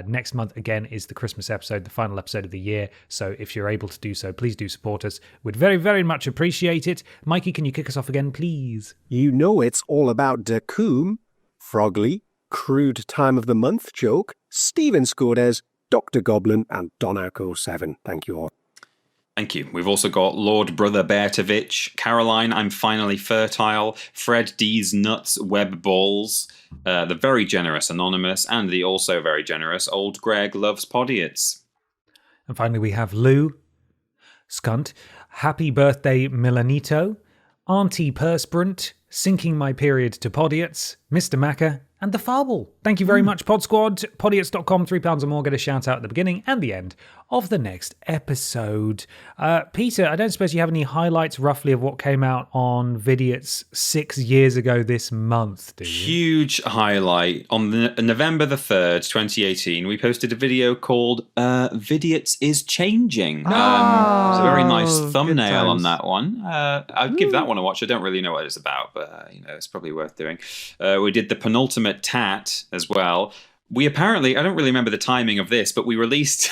Next month, again, is the Christmas episode, the final episode of the year. So if you're able to do so, please do support us. We'd very, very much appreciate it. Mikey, can you kick us off again, please? You know it's all about Dacoom, Frogley, Crude Time of the Month joke, Stephen Scordes, Dr. Goblin, and Donarco7. Thank you all. Thank you. We've also got Lord Brother Bertovich, Caroline, I'm Finally Fertile, Fred D's Nuts Web Balls, the very generous Anonymous, and the also very generous Old Greg Loves Podiots. And finally, we have Lou, Skunt, Happy Birthday Milanito, Auntie Perspirant, Sinking My Period to Podiots, Mr. Macca, and the Farble. Thank you very much, Pod Squad. Podiots.com, £3 or more, get a shout out at the beginning and the end of the next episode. Peter, I don't suppose you have any highlights roughly of what came out on Vidiots 6 years ago this month, do you? Huge highlight. On November the 3rd, 2018, we posted a video called Vidiots is Changing. It's a very nice thumbnail on that one. I'd give that one a watch. I don't really know what it's about, but it's probably worth doing. We did the penultimate tat as well. We apparently, I don't really remember the timing of this, but we released,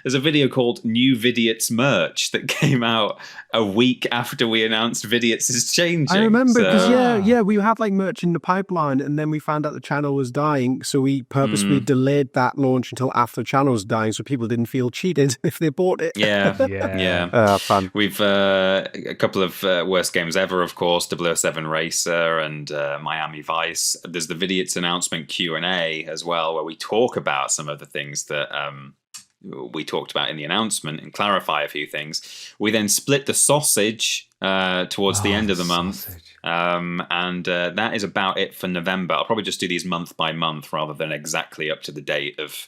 there's a video called New Vidiots Merch that came out a week after we announced Vidiots is Changing. I remember, because we had like merch in the pipeline, and then we found out the channel was dying, so we purposely delayed that launch until after the channel was dying, so people didn't feel cheated if they bought it. Yeah. Fun. We've a couple of worst games ever, of course, 007 Racer and Miami Vice. There's the Vidiots announcement Q&A as well, where we talk about some of the things that we talked about in the announcement and clarify a few things. We then split the sausage towards the end of the month. And that is about it for November. I'll probably just do these month by month rather than exactly up to the date of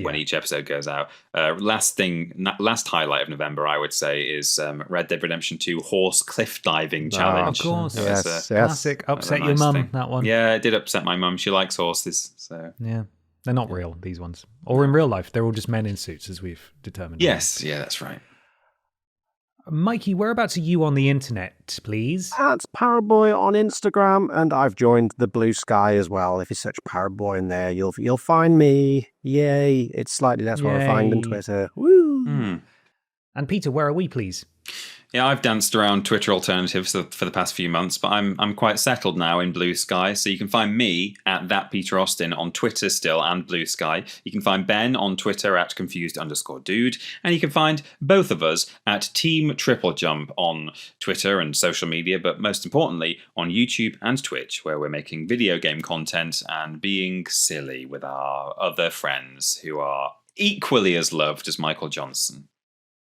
when each episode goes out. Last highlight of November, I would say, is Red Dead Redemption 2 Horse Cliff Diving Challenge. Of course. Yes. Classic. Upset your mum, that one. Yeah, it did upset my mum. She likes horses. So yeah. They're not real, these ones. Or in real life, they're all just men in suits, as we've determined. Yes, yeah, that's right. Mikey, whereabouts are you on the internet, please? That's Paraboy on Instagram, and I've joined the Blue Sky as well. If you search Paraboy in there, you'll find me. Yay! It's slightly less horrifying than Twitter. Woo! And Peter, where are we, please? Yeah, I've danced around Twitter alternatives for the past few months, but I'm quite settled now in Blue Sky. So you can find me at that Peter Austin on Twitter still and Blue Sky. You can find Ben on Twitter at confused_dude, and you can find both of us at Team Triple Jump on Twitter and social media, but most importantly on YouTube and Twitch, where we're making video game content and being silly with our other friends who are equally as loved as Michael Johnson.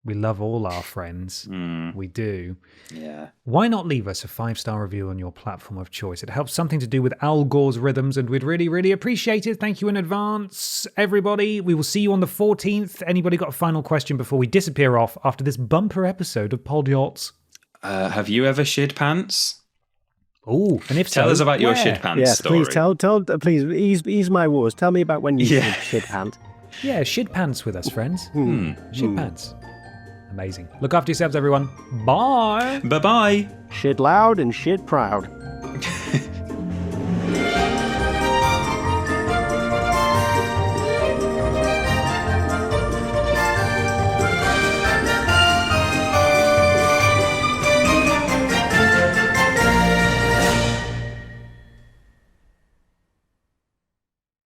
We love all our friends. We do. Yeah. Why not leave us a 5-star review on your platform of choice? It helps something to do with Al Gore's rhythms, and we'd really, really appreciate it. Thank you in advance, everybody. We will see you on the 14th. Anybody got a final question before we disappear off after this bumper episode of Podiots? Have you ever shid pants? Oh, and if Tell so, us about your where? shit pants Yes, story. please ease my woes. Tell me about when you did shit pant. Yeah, shid pants with us, friends. Shid pants. Amazing. Look after yourselves, everyone. Bye. Bye-bye. Shit loud and shit proud.